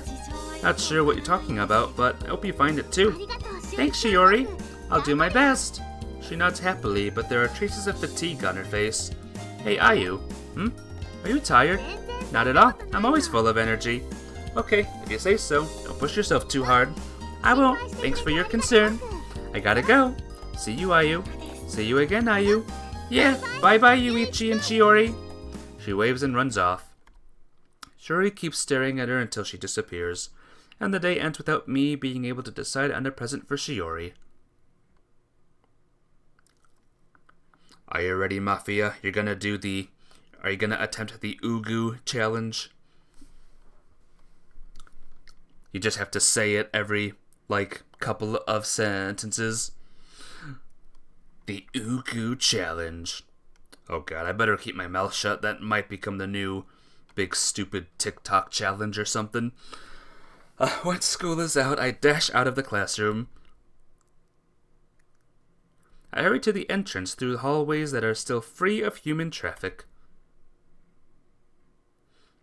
Not sure what you're talking about, but I hope you find it too. Thanks, Shiori. I'll do my best. She nods happily, but there are traces of fatigue on her face. Hey, Ayu. Are you tired? Not at all. I'm always full of energy. Okay, if you say so. Don't push yourself too hard. I won't. Thanks for your concern. I gotta go. See you, Ayu. See you again, Ayu. Yeah, bye-bye, Yuichi and Shiori. She waves and runs off. Shiori keeps staring at her until she disappears, and the day ends without me being able to decide on a present for Shiori. Are you ready, Mafia? Are you gonna attempt the Ugu challenge? You just have to say it every, couple of sentences. The Ugu challenge. Oh god, I better keep my mouth shut. That might become the new big stupid TikTok challenge or something. When school is out, I dash out of the classroom. I hurry to the entrance through hallways that are still free of human traffic.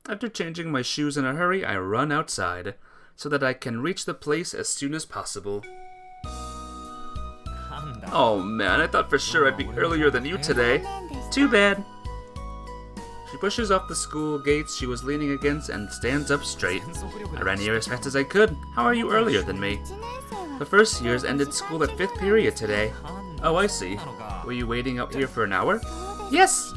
After changing my shoes in a hurry, I run outside, so that I can reach the place as soon as possible. Oh man, I thought for sure I'd be earlier than you today. Too bad. She pushes off the school gates she was leaning against and stands up straight. I ran here as fast as I could. How are you earlier than me? The first years ended school at 5th period today. Oh, I see. Were you waiting out here for an hour? Yes!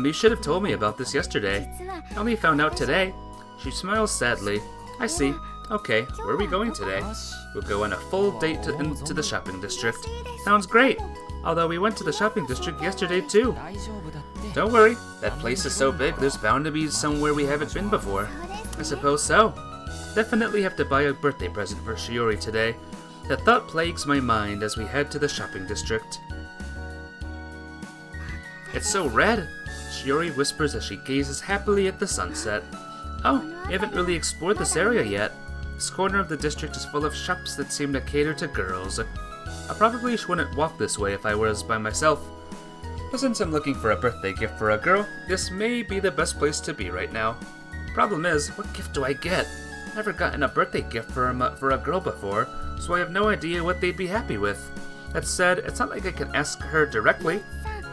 You should have told me about this yesterday. I only found out today. She smiles sadly. I see. Okay, where are we going today? We'll go on a full date into the shopping district. Sounds great! Although we went to the shopping district yesterday too. Don't worry, that place is so big there's bound to be somewhere we haven't been before. I suppose so. Definitely have to buy a birthday present for Shiori today. That thought plagues my mind as we head to the shopping district. It's so red! Shiori whispers as she gazes happily at the sunset. Oh, you haven't really explored this area yet. This corner of the district is full of shops that seem to cater to girls. I probably wouldn't walk this way if I was by myself. But since I'm looking for a birthday gift for a girl, this may be the best place to be right now. Problem is, what gift do I get? Never gotten a birthday gift for a girl before, so I have no idea what they'd be happy with. That said, it's not like I can ask her directly.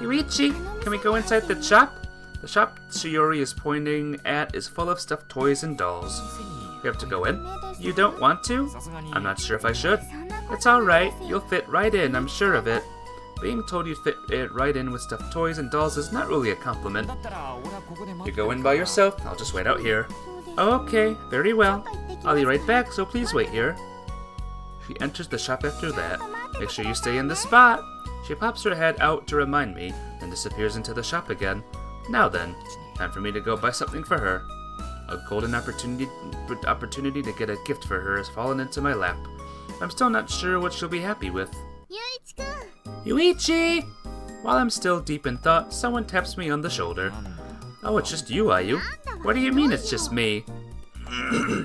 Yuichi, can we go inside the shop? The shop Shiori is pointing at is full of stuffed toys and dolls. We have to go in? You don't want to? I'm not sure if I should. It's alright, you'll fit right in, I'm sure of it. Being told you'd fit it right in with stuffed toys and dolls is not really a compliment. You go in by yourself, I'll just wait out here. Okay, very well. I'll be right back, so please wait here. She enters the shop after that. Make sure you stay in the spot. She pops her head out to remind me, then disappears into the shop again. Now then, time for me to go buy something for her. A golden opportunity to get a gift for her has fallen into my lap. I'm still not sure what she'll be happy with. Yuichi! While I'm still deep in thought, someone taps me on the shoulder. Oh, it's just you, Ayu. What do you mean it's just me?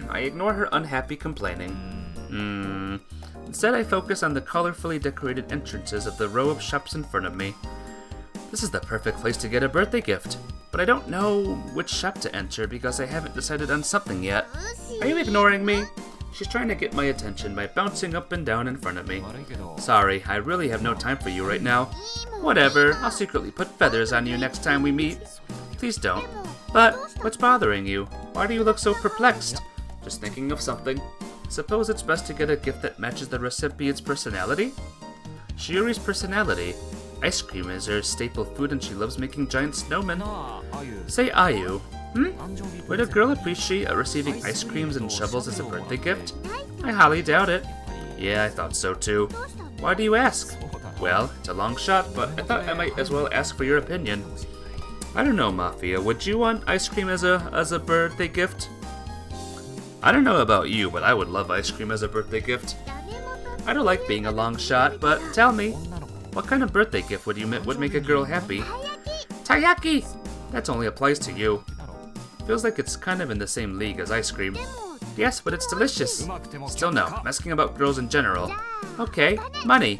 I ignore her unhappy complaining. Instead, I focus on the colorfully decorated entrances of the row of shops in front of me. This is the perfect place to get a birthday gift, but I don't know which shop to enter because I haven't decided on something yet. Are you ignoring me? She's trying to get my attention by bouncing up and down in front of me. Sorry, I really have no time for you right now. Whatever, I'll secretly put feathers on you next time we meet. Please don't. But, what's bothering you? Why do you look so perplexed? Just thinking of something. Suppose it's best to get a gift that matches the recipient's personality? Shiori's personality. Ice cream is her staple food and she loves making giant snowmen. Say Ayu. Would a girl appreciate receiving ice creams and shovels as a birthday gift? I highly doubt it. Yeah, I thought so too. Why do you ask? Well, it's a long shot, but I thought I might as well ask for your opinion. I don't know, Mafia. Would you want ice cream as a birthday gift? I don't know about you, but I would love ice cream as a birthday gift. I don't like being a long shot, but tell me, what kind of birthday gift would make a girl happy? Taiyaki! That only applies to you. Feels like it's kind of in the same league as ice cream. Yes, but it's delicious. Still no, I'm asking about girls in general. Okay, money.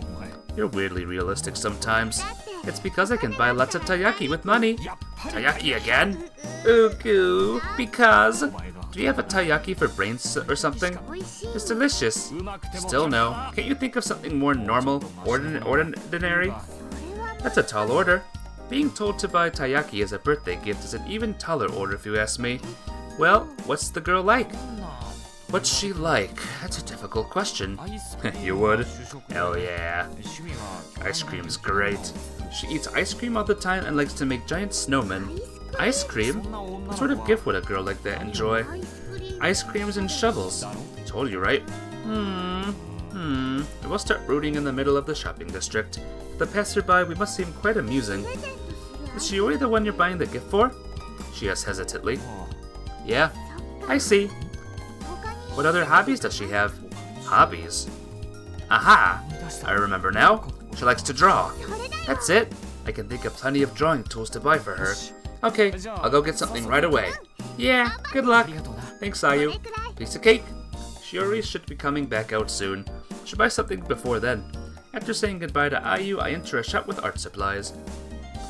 You're weirdly realistic sometimes. It's because I can buy lots of taiyaki with money. Taiyaki again? Ooh, because... Do you have a taiyaki for brains or something? It's delicious. Still no. Can't you think of something more normal, ordinary? That's a tall order. Being told to buy taiyaki as a birthday gift is an even taller order if you ask me. Well, what's the girl like? What's she like? That's a difficult question. You would? Hell yeah. Ice cream's great. She eats ice cream all the time and likes to make giant snowmen. Ice cream? What sort of gift would a girl like that enjoy? Ice creams and shovels. Told you, right? I will start rooting in the middle of the shopping district. To the passerby, we must seem quite amusing. Is Shiori the one you're buying the gift for? She asks hesitantly. Yeah, I see. What other hobbies does she have? Hobbies? Aha! I remember now. She likes to draw. That's it. I can think of plenty of drawing tools to buy for her. Okay, I'll go get something right away. Yeah, good luck. Thanks, Ayu. Piece of cake. Shiori should be coming back out soon. Should buy something before then. After saying goodbye to Ayu, I enter a shop with art supplies.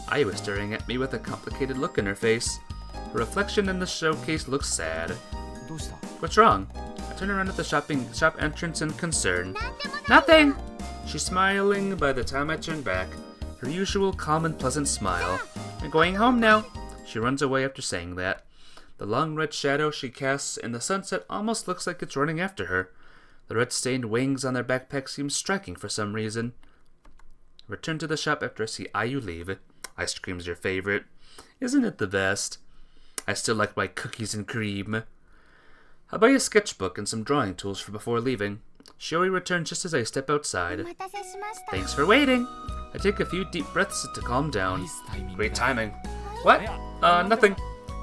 Ayu is staring at me with a complicated look in her face. Her reflection in the showcase looks sad. What's wrong? I turn around at the shop entrance in concern. Nothing! She's smiling by the time I turn back. Her usual calm and pleasant smile. I'm going home now. She runs away after saying that. The long red shadow she casts in the sunset almost looks like it's running after her. The red-stained wings on their backpack seem striking for some reason. I return to the shop after I see Ayu leave. Ice cream's your favorite. Isn't it the best? I still like my cookies and cream. I buy a sketchbook and some drawing tools for before leaving. Shiori returns just as I step outside. Thanks for waiting. I take a few deep breaths to calm down. Great timing. What? Nothing.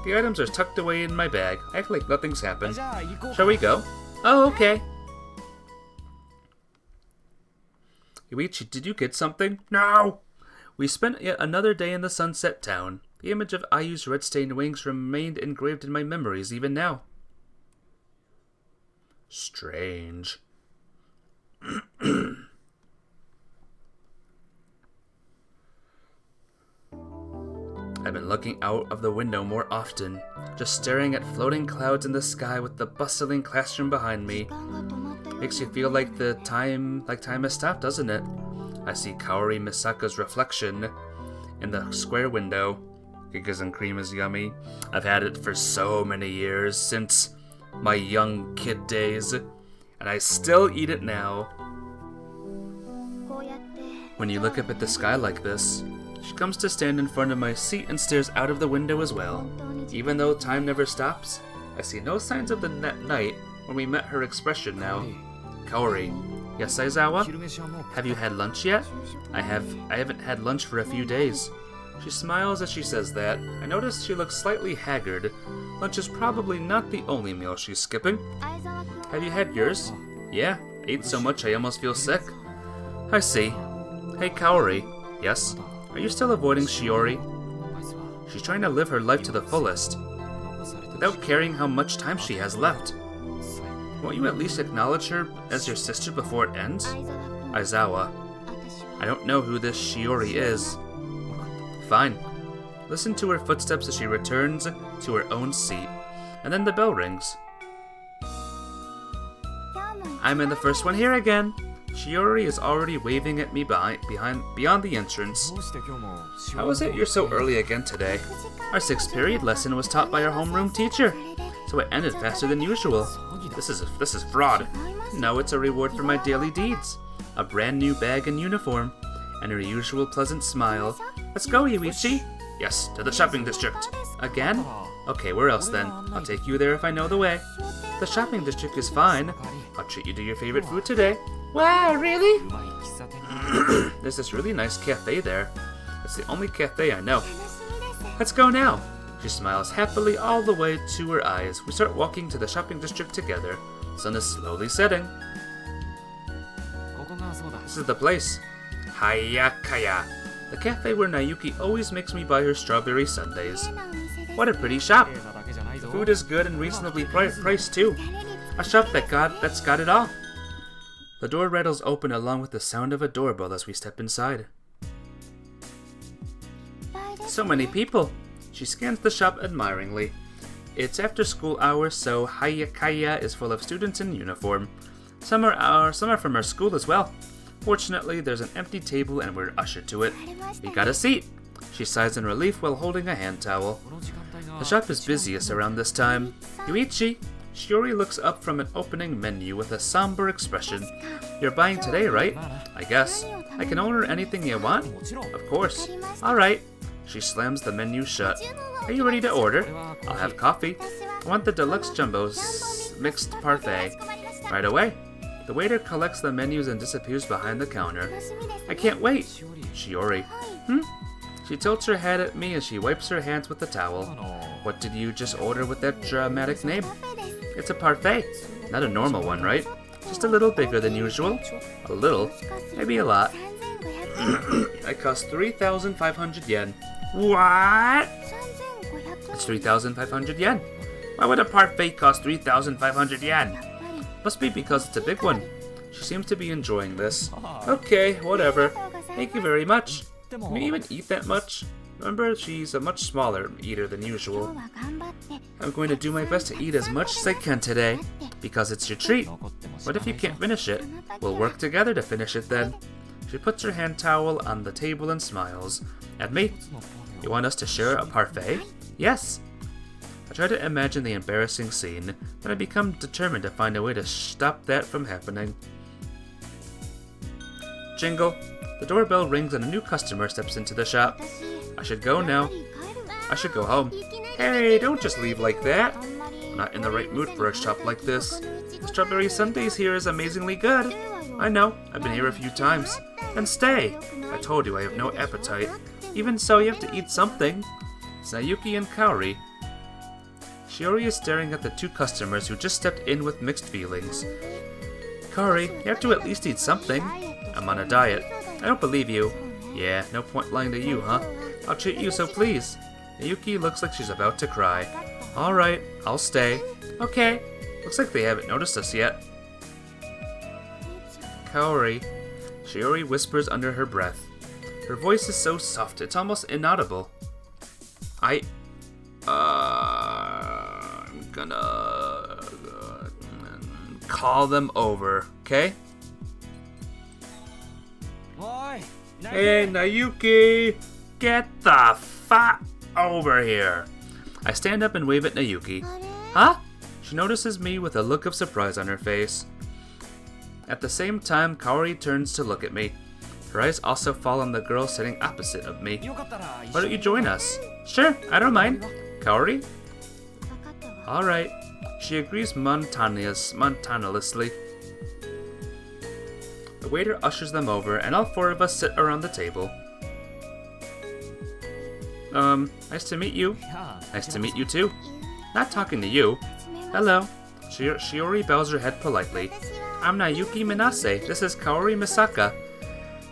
The items are tucked away in my bag. I act like nothing's happened. Shall we go? Oh, okay. Yuichi, did you get something? No! We spent yet another day in the Sunset Town. The image of Ayu's red-stained wings remained engraved in my memories even now. Strange. I've been looking out of the window more often, just staring at floating clouds in the sky with the bustling classroom behind me. Makes you feel like time has stopped, doesn't it? I see Kaori Misaka's reflection in the square window. Cookies and cream is yummy. I've had it for so many years, since my young kid days, and I still eat it now. When you look up at the sky like this, she comes to stand in front of my seat and stares out of the window as well. Even though time never stops, I see no signs of the night when we met her expression now. Kaori. Yes, Aizawa? Have you had lunch yet? I haven't had lunch for a few days. She smiles as she says that. I notice she looks slightly haggard. Lunch is probably not the only meal she's skipping. Have you had yours? Yeah, ate so much I almost feel sick. I see. Hey Kaori. Yes? Are you still avoiding Shiori? She's trying to live her life to the fullest, without caring how much time she has left. Won't you at least acknowledge her as your sister before it ends? Aizawa. I don't know who this Shiori is. Fine. Listen to her footsteps as she returns to her own seat, and then the bell rings. I'm in the first one here again. Shiori is already waving at me beyond the entrance. How is it you're so early again today? Our 6th period lesson was taught by our homeroom teacher, so it ended faster than usual. This is fraud. No, it's a reward for my daily deeds. A brand new bag and uniform, and her usual pleasant smile. Let's go, Yuichi. Yes, to the shopping district. Again? Okay, where else then? I'll take you there if I know the way. The shopping district is fine. I'll treat you to your favorite food today. Wow, really? There's this really nice cafe there. It's the only cafe I know. Let's go now. She smiles happily all the way to her eyes. We start walking to the shopping district together. Sun is slowly setting. This is the place. Hayakaya. The cafe where Nayuki always makes me buy her strawberry sundaes. What a pretty shop. The food is good and reasonably priced too. A shop that's got it all. The door rattles open along with the sound of a doorbell as we step inside. So many people. She scans the shop admiringly. It's after school hours, so Hayakaya is full of students in uniform. Some are from our school as well. Fortunately, there's an empty table and we're ushered to it. We got a seat. She sighs in relief while holding a hand towel. The shop is busiest around this time. Yuichi. Shiori looks up from an opening menu with a somber expression. You're buying today, right? I guess. I can order anything you want? Of course. Alright. She slams the menu shut. Are you ready to order? I'll have coffee. I want the deluxe jumbo mixed parfait. Right away. The waiter collects the menus and disappears behind the counter. I can't wait. Shiori. She tilts her head at me as she wipes her hands with the towel. What did you just order with that dramatic name? It's a parfait. Not a normal one, right? Just a little bigger than usual. A little. Maybe a lot. It costs 3,500 yen. What? It's 3,500 yen. Why would a parfait cost 3,500 yen? Must be because it's a big one. She seems to be enjoying this. Okay, whatever. Thank you very much. Can you even eat that much? Remember, she's a much smaller eater than usual. I'm going to do my best to eat as much as I can today, because it's your treat. What if you can't finish it? We'll work together to finish it then. She puts her hand towel on the table and smiles. At me? You want us to share a parfait? Yes. I try to imagine the embarrassing scene, but I become determined to find a way to stop that from happening. Jingle. The doorbell rings and a new customer steps into the shop. I should go now. I should go home. Hey, don't just leave like that. I'm not in the right mood for a shop like this. The strawberry sundaes here is amazingly good. I know, I've been here a few times. And stay. I told you I have no appetite. Even so, you have to eat something. It's Nayuki and Kaori. Shiori is staring at the two customers who just stepped in with mixed feelings. Kaori, you have to at least eat something. I'm on a diet. I don't believe you. Yeah, no point lying to you, huh? I'll treat you, so please. Nayuki looks like she's about to cry. Alright, I'll stay. Okay. Looks like they haven't noticed us yet. Kaori. Shiori whispers under her breath. Her voice is so soft, it's almost inaudible. I'm gonna call them over, okay? Hey, Nayuki! Get the fuck over here! I stand up and wave at Nayuki. Huh? She notices me with a look of surprise on her face. At the same time, Kaori turns to look at me. Her eyes also fall on the girl sitting opposite of me. Why don't you join us? Sure, I don't mind. Kaori? Alright. She agrees monotonously. The waiter ushers them over, and all four of us sit around the table. Nice to meet you. Nice to meet you too. Not talking to you. Hello. Shiori bows her head politely. I'm Nayuki Minase. This is Kaori Misaka.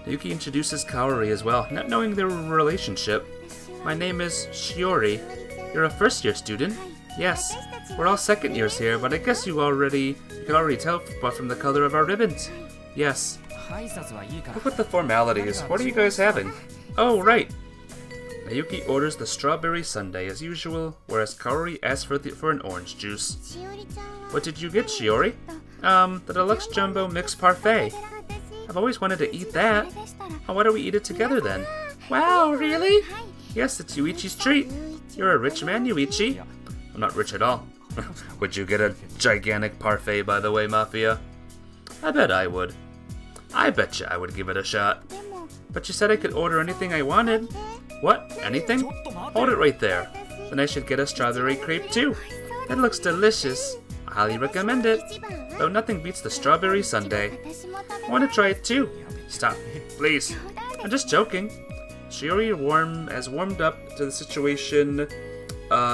Nayuki introduces Kaori as well, not knowing their relationship. My name is Shiori. You're a first-year student? Yes. We're all second years here, but I guess you can already tell from the color of our ribbons. Yes. Look at the formalities. What are you guys having? Oh, right. Nayuki orders the strawberry sundae as usual, whereas Kaori asks for an orange juice. What did you get, Shiori? The deluxe jumbo mixed parfait. I've always wanted to eat that. Oh, why don't we eat it together then? Wow, really? Yes, it's Yuichi's treat. You're a rich man, Yuichi. I'm not rich at all. Would you get a gigantic parfait, by the way, Mafia? I bet I would. I betcha I would give it a shot. But you said I could order anything I wanted. What? Anything? Hold it right there. Then I should get a strawberry crepe too. That looks delicious. I highly recommend it. Though nothing beats the strawberry sundae. I want to try it too. Stop, please. I'm just joking. Shiori has warmed up to the situation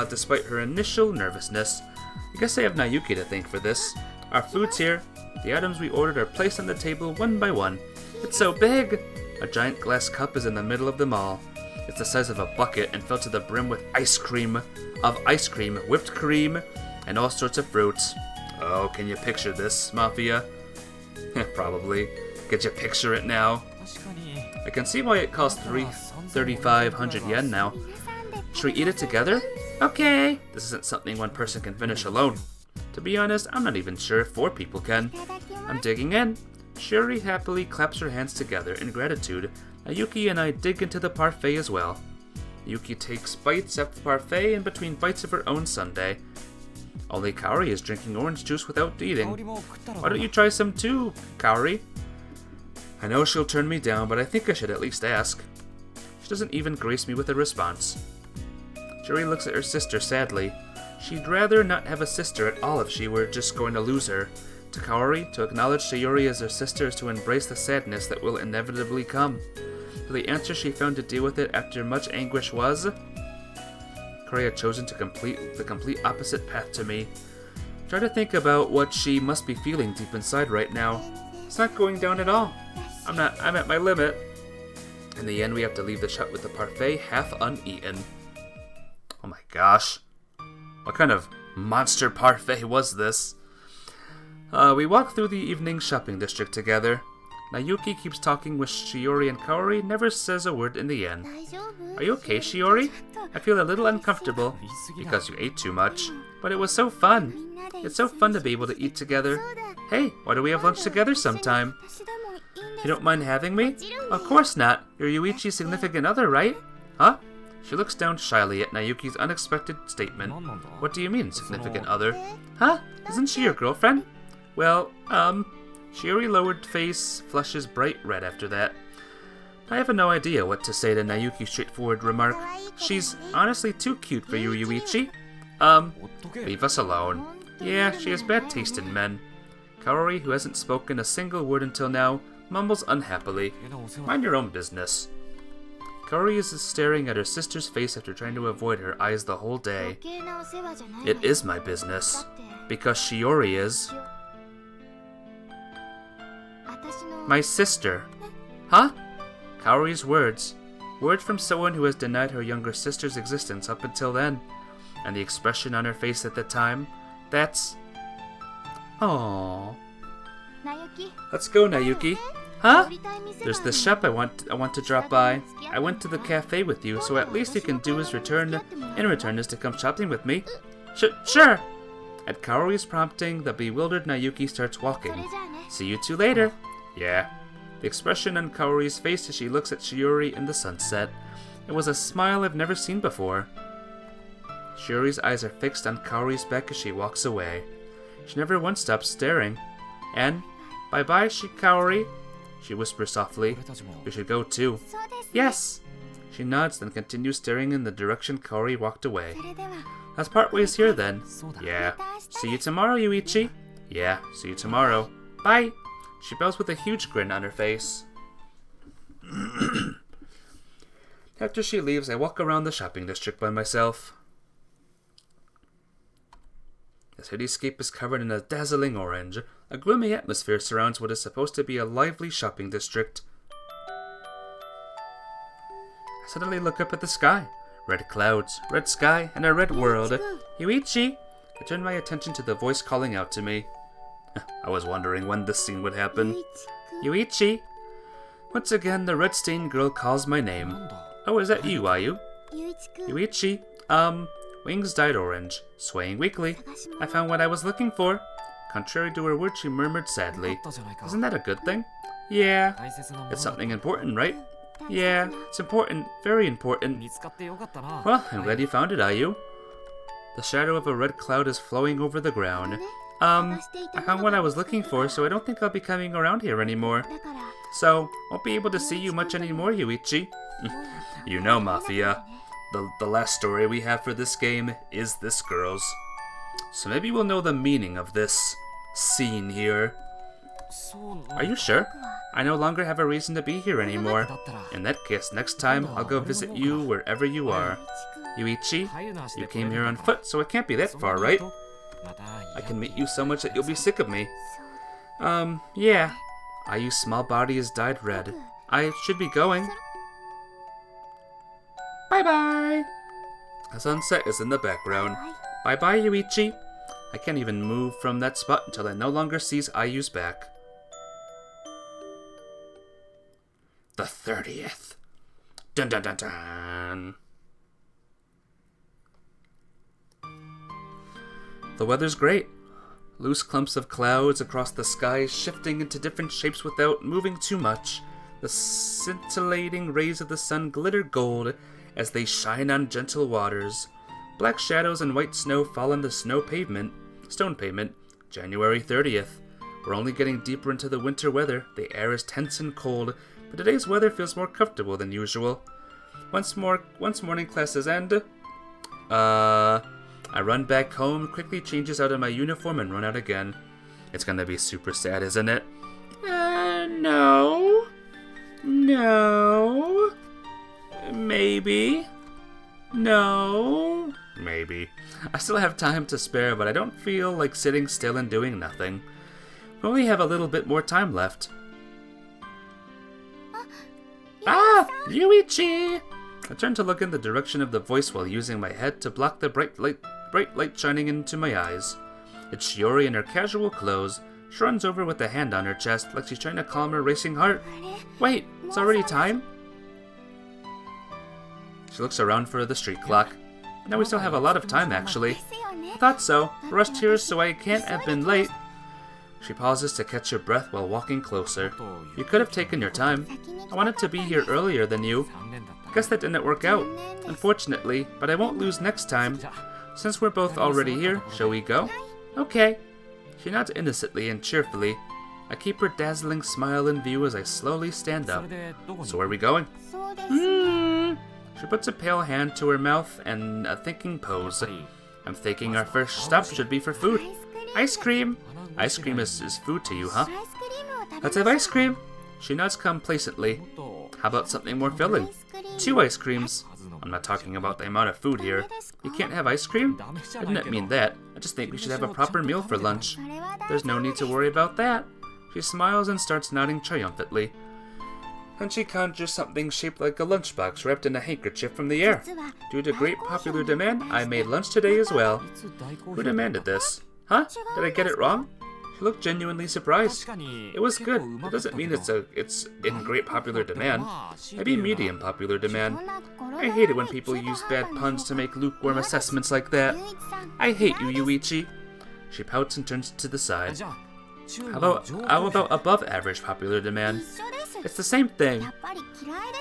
despite her initial nervousness. I guess I have Nayuki to thank for this. Our food's here. The items we ordered are placed on the table one by one. It's so big! A giant glass cup is in the middle of them all. It's the size of a bucket and filled to the brim with ice cream, whipped cream, and all sorts of fruits. Oh, can you picture this, Mafia? Probably. Could you picture it now? I can see why it costs 3,500 yen now. Should we eat it together? Okay! This isn't something one person can finish alone. To be honest, I'm not even sure if 4 people can. I'm digging in. Shiori happily claps her hands together in gratitude. Nayuki and I dig into the parfait as well. Nayuki takes bites of the parfait in between bites of her own sundae. Only Kaori is drinking orange juice without eating. Why don't you try some too, Kaori? I know she'll turn me down, but I think I should at least ask. She doesn't even grace me with a response. Shiori looks at her sister sadly. She'd rather not have a sister at all if she were just going to lose her. To Kaori, to acknowledge Shiori as her sister is to embrace the sadness that will inevitably come. So the answer she found to deal with it after much anguish was... Kaori had chosen to complete the complete opposite path to me. Try to think about what she must be feeling deep inside right now. It's not going down at all. I'm at my limit. In the end, we have to leave the shop with the parfait half uneaten. Oh my gosh. What kind of monster parfait was this? We walk through the evening shopping district together. Nayuki keeps talking with Shiori and Kaori, never says a word in the end. Are you okay, Shiori? I feel a little uncomfortable because you ate too much, but it was so fun. It's so fun to be able to eat together. Hey, why don't we have lunch together sometime? You don't mind having me? Of course not. You're Yuichi's significant other, right? Huh? She looks down shyly at Nayuki's unexpected statement. What do you mean, significant other? Huh? Isn't she your girlfriend? Well, Shiori lowered face flushes bright red after that. I have no idea what to say to Nayuki's straightforward remark. She's honestly too cute for you, Yuichi. Leave us alone. Yeah, she has bad taste in men. Kaori, who hasn't spoken a single word until now, mumbles unhappily. Mind your own business. Kaori is staring at her sister's face after trying to avoid her eyes the whole day. It is my business. Because Shiori is... my sister. Huh? Kaori's words. Words from someone who has denied her younger sister's existence up until then. And the expression on her face at the time. That's... aww. Let's go, Nayuki. Huh? There's this shop I want to drop by. I went to the cafe with you, so at least you can do is in return is to come shopping with me. Sure! At Kaori's prompting, the bewildered Nayuki starts walking. See you two later. Yeah. The expression on Kaori's face as she looks at Shiori in the sunset. It was a smile I've never seen before. Shiori's eyes are fixed on Kaori's back as she walks away. She never once stops staring. And, bye-bye, Kaori, she whispers softly. We should go too. Yes! She nods, then continues staring in the direction Kaori walked away. Let's part ways here then. Yeah. See you tomorrow, Yuichi. Yeah, see you tomorrow. Bye! She bows with a huge grin on her face. After she leaves, I walk around the shopping district by myself. The cityscape is covered in a dazzling orange. A gloomy atmosphere surrounds what is supposed to be a lively shopping district. I suddenly look up at the sky. Red clouds, red sky, and a red world. Yuichi! I turn my attention to the voice calling out to me. I was wondering when this scene would happen. Yuichi! Once again, the red-stained girl calls my name. Oh, is that you, Ayu? Yuichi, wings dyed orange, swaying weakly. I found what I was looking for. Contrary to her words, she murmured sadly. Isn't that a good thing? Yeah. It's something important, right? Yeah, it's important, very important. Well, I'm glad you found it, Ayu. The shadow of a red cloud is flowing over the ground. I found what I was looking for, so I don't think I'll be coming around here anymore. So, won't be able to see you much anymore, Yuichi. You know, Mafia, the last story we have for this game is this girl's. So maybe we'll know the meaning of this scene here. Are you sure? I no longer have a reason to be here anymore. In that case, next time, I'll go visit you wherever you are. Yuichi, you came here on foot, so it can't be that far, right? I can meet you so much that you'll be sick of me. Yeah. Ayu's small body is dyed red. I should be going. Bye-bye! A sunset is in the background. Bye-bye, Yuichi. I can't even move from that spot until I no longer sees Ayu's back. The 30th. Dun dun dun dun. The weather's great. Loose clumps of clouds across the sky shifting into different shapes without moving too much. The scintillating rays of the sun glitter gold as they shine on gentle waters. Black shadows and white snow fall on the stone pavement. January 30th. We're only getting deeper into the winter weather. The air is tense and cold, but today's weather feels more comfortable than usual. Once morning classes end, I run back home, quickly changes out of my uniform, and run out again. It's gonna be super sad, isn't it? No. No. Maybe. No. Maybe. I still have time to spare, but I don't feel like sitting still and doing nothing. We only have a little bit more time left. Ah! Yuichi! I turn to look in the direction of the voice while using my head to block the bright light shining into my eyes. It's Shiori in her casual clothes. She runs over with a hand on her chest like she's trying to calm her racing heart. Wait, it's already time? She looks around for the street clock. Now we still have a lot of time, actually. I thought so. Rushed here so I can't have been late. She pauses to catch her breath while walking closer. You could have taken your time. I wanted to be here earlier than you. Guess that didn't work out, unfortunately, but I won't lose next time. Since we're both already here, shall we go? Okay. She nods innocently and cheerfully. I keep her dazzling smile in view as I slowly stand up. So where are we going? She puts a pale hand to her mouth and a thinking pose. I'm thinking our first stop should be for food. Ice cream! Ice cream is food to you, huh? Let's have ice cream! She nods complacently. How about something more filling? 2 ice creams. I'm not talking about the amount of food here. You can't have ice cream? I didn't mean that. I just think we should have a proper meal for lunch. There's no need to worry about that. She smiles and starts nodding triumphantly. Then she conjures something shaped like a lunchbox wrapped in a handkerchief from the air. Due to great popular demand, I made lunch today as well. Who demanded this? Huh? Did I get it wrong? She looked genuinely surprised. It was good. It doesn't mean it's in great popular demand. Maybe medium popular demand. I hate it when people use bad puns to make lukewarm assessments like that. I hate you, Yuichi. She pouts and turns to the side. How about above average popular demand? It's the same thing.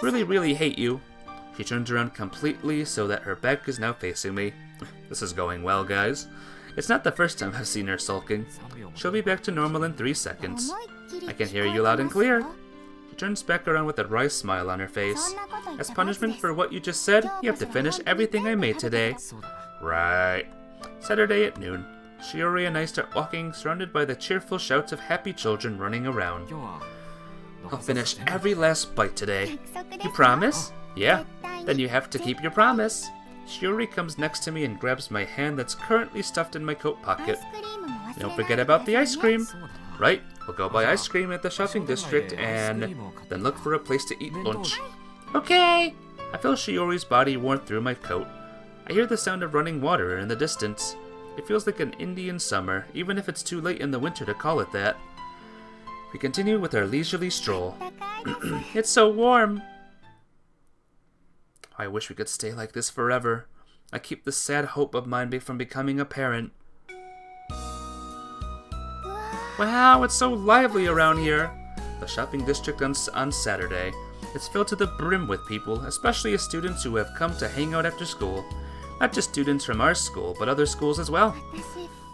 Really, really hate you. She turns around completely so that her back is now facing me. This is going well, guys. It's not the first time I've seen her sulking. She'll be back to normal in 3 seconds. I can hear you loud and clear. She turns back around with a wry smile on her face. As punishment for what you just said, you have to finish everything I made today. Right. Saturday at noon. Shiori and I start walking, surrounded by the cheerful shouts of happy children running around. I'll finish every last bite today. You promise? Yeah. Then you have to keep your promise. Shiori comes next to me and grabs my hand that's currently stuffed in my coat pocket. Don't forget about the ice cream. Right, we'll go buy ice cream at the shopping district and then look for a place to eat lunch. Okay! I feel Shiori's body warm through my coat. I hear the sound of running water in the distance. It feels like an Indian summer, even if it's too late in the winter to call it that. We continue with our leisurely stroll. It's so warm! I wish we could stay like this forever. I keep this sad hope of mine from becoming a parent. Wow, it's so lively around here! The shopping district on Saturday. It's filled to the brim with people, especially students who have come to hang out after school. Not just students from our school, but other schools as well.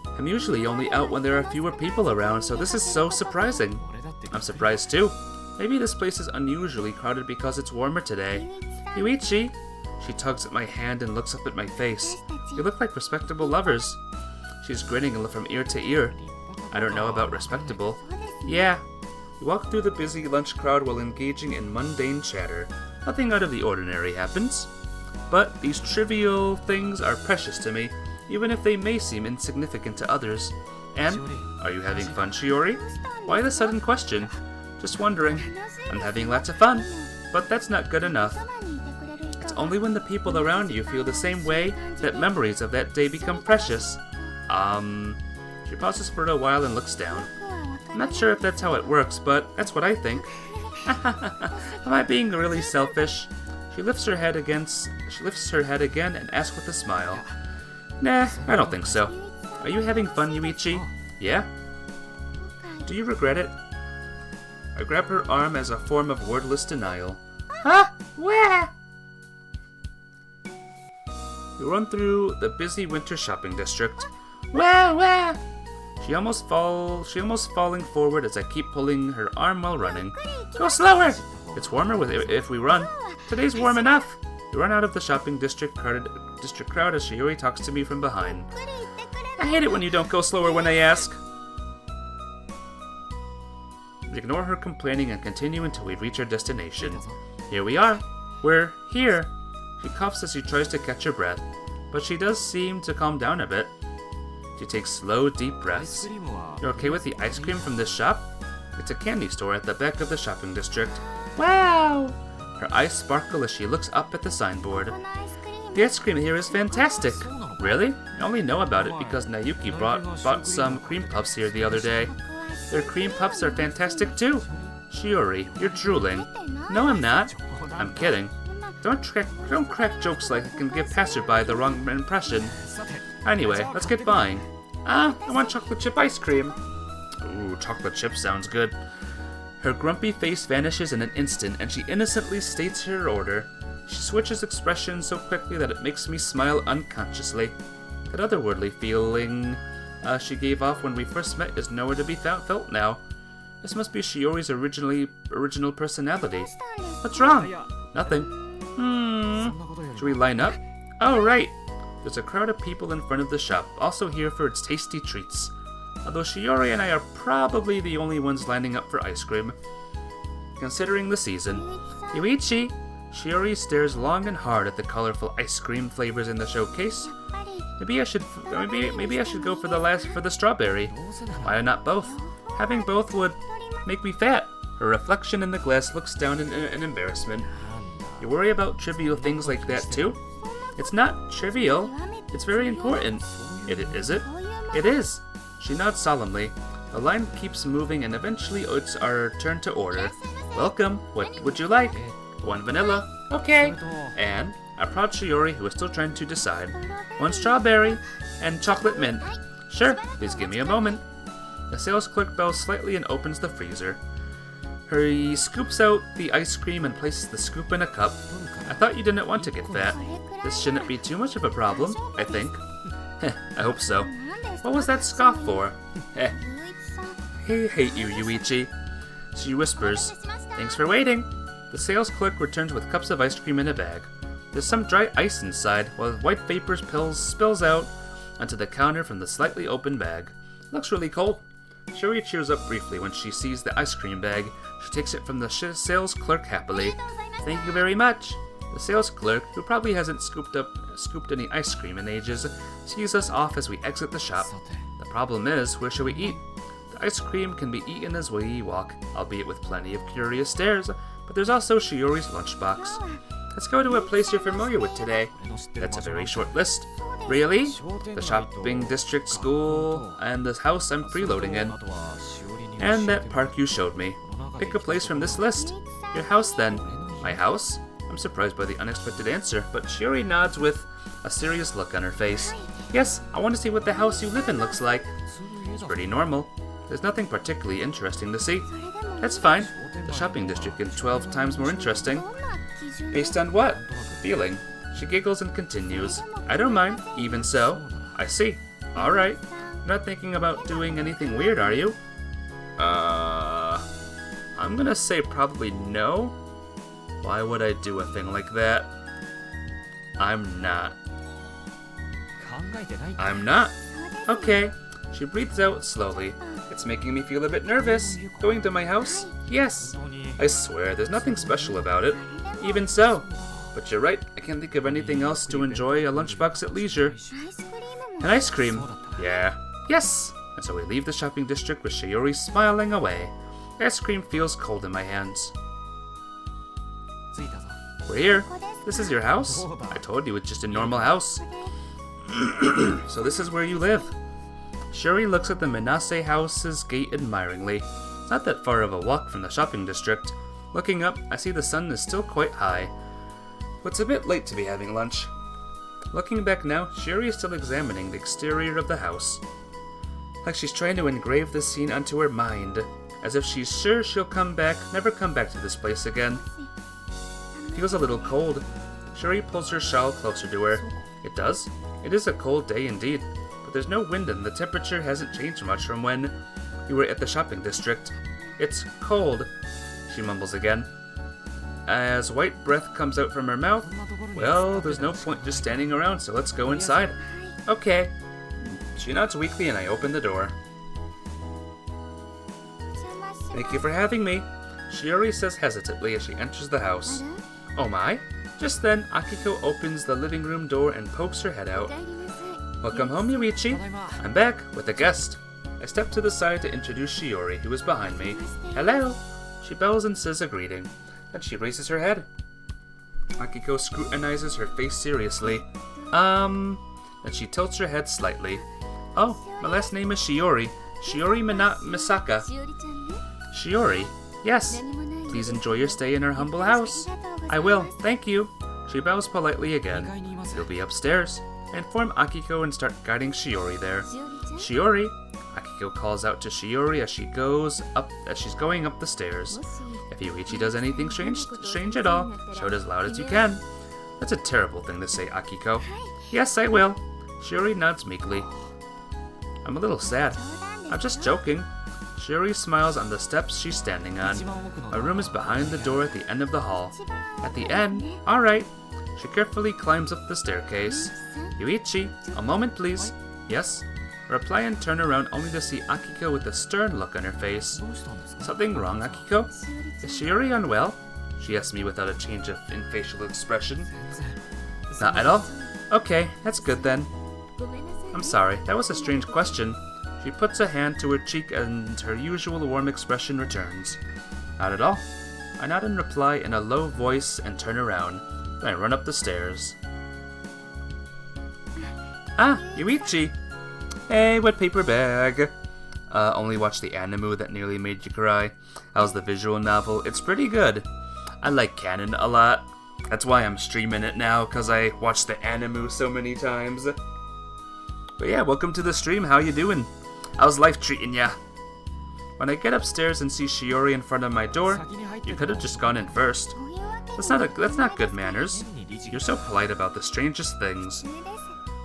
I'm usually only out when there are fewer people around, so this is so surprising. I'm surprised too. Maybe this place is unusually crowded because it's warmer today. Yuichi! She tugs at my hand and looks up at my face. You look like respectable lovers. She's grinning from ear to ear. I don't know about respectable. Yeah. We walk through the busy lunch crowd while engaging in mundane chatter. Nothing out of the ordinary happens. But these trivial things are precious to me, even if they may seem insignificant to others. And, are you having fun, Shiori? Why the sudden question? Just wondering. I'm having lots of fun, but that's not good enough. It's only when the people around you feel the same way that memories of that day become precious. She pauses for a while and looks down. I'm not sure if that's how it works, but that's what I think. Am I being really selfish? She lifts her head again and asks with a smile. Nah, I don't think so. Are you having fun, Yuichi? Yeah? Do you regret it? I grab her arm as a form of wordless denial. Huh? Where? We run through the busy winter shopping district. Where? She almost falling forward as I keep pulling her arm while running. Go slower! It's warmer if we run. Today's warm enough. We run out of the shopping district crowd as Shiori talks to me from behind. I hate it when you don't go slower when I ask. We ignore her complaining and continue until we reach our destination. Here we are. We're here. She coughs as she tries to catch her breath, but she does seem to calm down a bit. She takes slow, deep breaths. You're okay with the ice cream from this shop? It's a candy store at the back of the shopping district. Wow! Her eyes sparkle as she looks up at the signboard. The ice cream here is fantastic. Really? I only know about it because Nayuki bought some cream puffs here the other day. Their cream puffs are fantastic too. Shiori, you're drooling. No, I'm not. I'm kidding. Don't crack jokes like it can give passerby the wrong impression. Anyway, let's get buying. I want chocolate chip ice cream. Ooh, chocolate chip sounds good. Her grumpy face vanishes in an instant and she innocently states her order. She switches expressions so quickly that it makes me smile unconsciously. That otherworldly feeling she gave off when we first met is nowhere to be felt now. This must be Shiori's original personality. What's wrong? Nothing. Should we line up? Oh, right. There's a crowd of people in front of the shop, also here for its tasty treats. Although Shiori and I are probably the only ones lining up for ice cream. Considering the season. Yuichi! Shiori stares long and hard at the colorful ice cream flavors in the showcase. Maybe I should go for the strawberry. Why not both? Having both would make me fat. Her reflection in the glass looks down in embarrassment. You worry about trivial things like that too? It's not trivial. It's very important. Is it? It is. She nods solemnly. The line keeps moving and eventually it's our turn to order. Welcome. What would you like? One vanilla. Okay. And a proud Shiori who is still trying to decide. One strawberry and chocolate mint. Sure, please give me a moment. The sales clerk bows slightly and opens the freezer. He scoops out the ice cream and places the scoop in a cup. I thought you didn't want to get fat. This shouldn't be too much of a problem, I think. Heh, I hope so. What was that scoff for? Heh. I hate you, Yuichi. She whispers, "Thanks for waiting." The sales clerk returns with cups of ice cream in a bag. There's some dry ice inside, while white vapor spills out onto the counter from the slightly open bag. Looks really cold. Shiori cheers up briefly when she sees the ice cream bag. She takes it from the sales clerk happily. "Thank you very much." The sales clerk, who probably hasn't scooped any ice cream in ages, sees us off as we exit the shop. The problem is, where shall we eat? The ice cream can be eaten as we walk, albeit with plenty of curious stares, but there's also Shiori's lunchbox. Let's go to a place you're familiar with today. That's a very short list. Really? The shopping district, school, and the house I'm freeloading in. And that park you showed me. Pick a place from this list. Your house, then. My house? I'm surprised by the unexpected answer, but Shiori nods with a serious look on her face. Yes, I want to see what the house you live in looks like. It's pretty normal. There's nothing particularly interesting to see. That's fine. The shopping district is 12 times more interesting. Based on what? Feeling. She giggles and continues. I don't mind. Even so. I see. Alright. You're not thinking about doing anything weird, are you? I'm gonna say probably no. Why would I do a thing like that? I'm not. I'm not. Okay. She breathes out slowly. It's making me feel a bit nervous. Going to my house? Yes. I swear, there's nothing special about it. Even so. But you're right, I can't think of anything else to enjoy a lunchbox at leisure. An ice cream? Yeah. Yes! And so we leave the shopping district with Shiori smiling away. Ice cream feels cold in my hands. We're here. This is your house? I told you it's just a normal house. So this is where you live. Shiori looks at the Minase house's gate admiringly. It's not that far of a walk from the shopping district. Looking up, I see the sun is still quite high. But it's a bit late to be having lunch. Looking back now, Shiori is still examining the exterior of the house. Like she's trying to engrave the scene onto her mind, as if she's sure she'll never come back to this place again. Feels a little cold. Shiori pulls her shawl closer to her. It does. It is a cold day indeed, but there's no wind and the temperature hasn't changed much from when we were at the shopping district. It's cold, she mumbles again. As white breath comes out from her mouth, well, there's no point just standing around, so let's go inside. Okay. She nods weakly and I open the door. Thank you for having me, Shiori says hesitantly as she enters the house. Oh my? Just then, Akiko opens the living room door and pokes her head out. Welcome home, Yuichi. I'm back with a guest. I step to the side to introduce Shiori, who is behind me. Hello. She bows and says a greeting. Then she raises her head. Akiko scrutinizes her face seriously. Then she tilts her head slightly. Oh, my last name is Shiori. Shiori Misaka. Shiori? Yes. Please enjoy your stay in our humble house. I will, thank you. She bows politely again. You'll be upstairs. I inform Akiko and start guiding Shiori there. Shiori? Akiko calls out to Shiori as she's going up the stairs. If Yuichi does anything strange at all, shout as loud as you can. That's a terrible thing to say, Akiko. Yes, I will. Shiori nods meekly. I'm a little sad. I'm just joking. Shiori smiles on the steps she's standing on. My room is behind the door at the end of the hall. At the end? Alright. She carefully climbs up the staircase. Yuichi, a moment please. Yes? I reply and turn around only to see Akiko with a stern look on her face. Something wrong, Akiko? Is Shiori unwell? She asks me without a change in facial expression. Not at all? Okay, that's good then. I'm sorry, that was a strange question. She puts a hand to her cheek and her usual warm expression returns. Not at all. I nod in reply in a low voice and turn around. Then I run up the stairs. Ah, Yuichi! Hey, wet paper bag. Only watched the anime that nearly made you cry. How's the visual novel? It's pretty good. I like Kanon a lot. That's why I'm streaming it now, cause I watched the anime so many times. But yeah, welcome to the stream. How you doing? How's life treating ya? When I get upstairs and see Shiori in front of my door, you could have just gone in first. That's not good manners. You're so polite about the strangest things.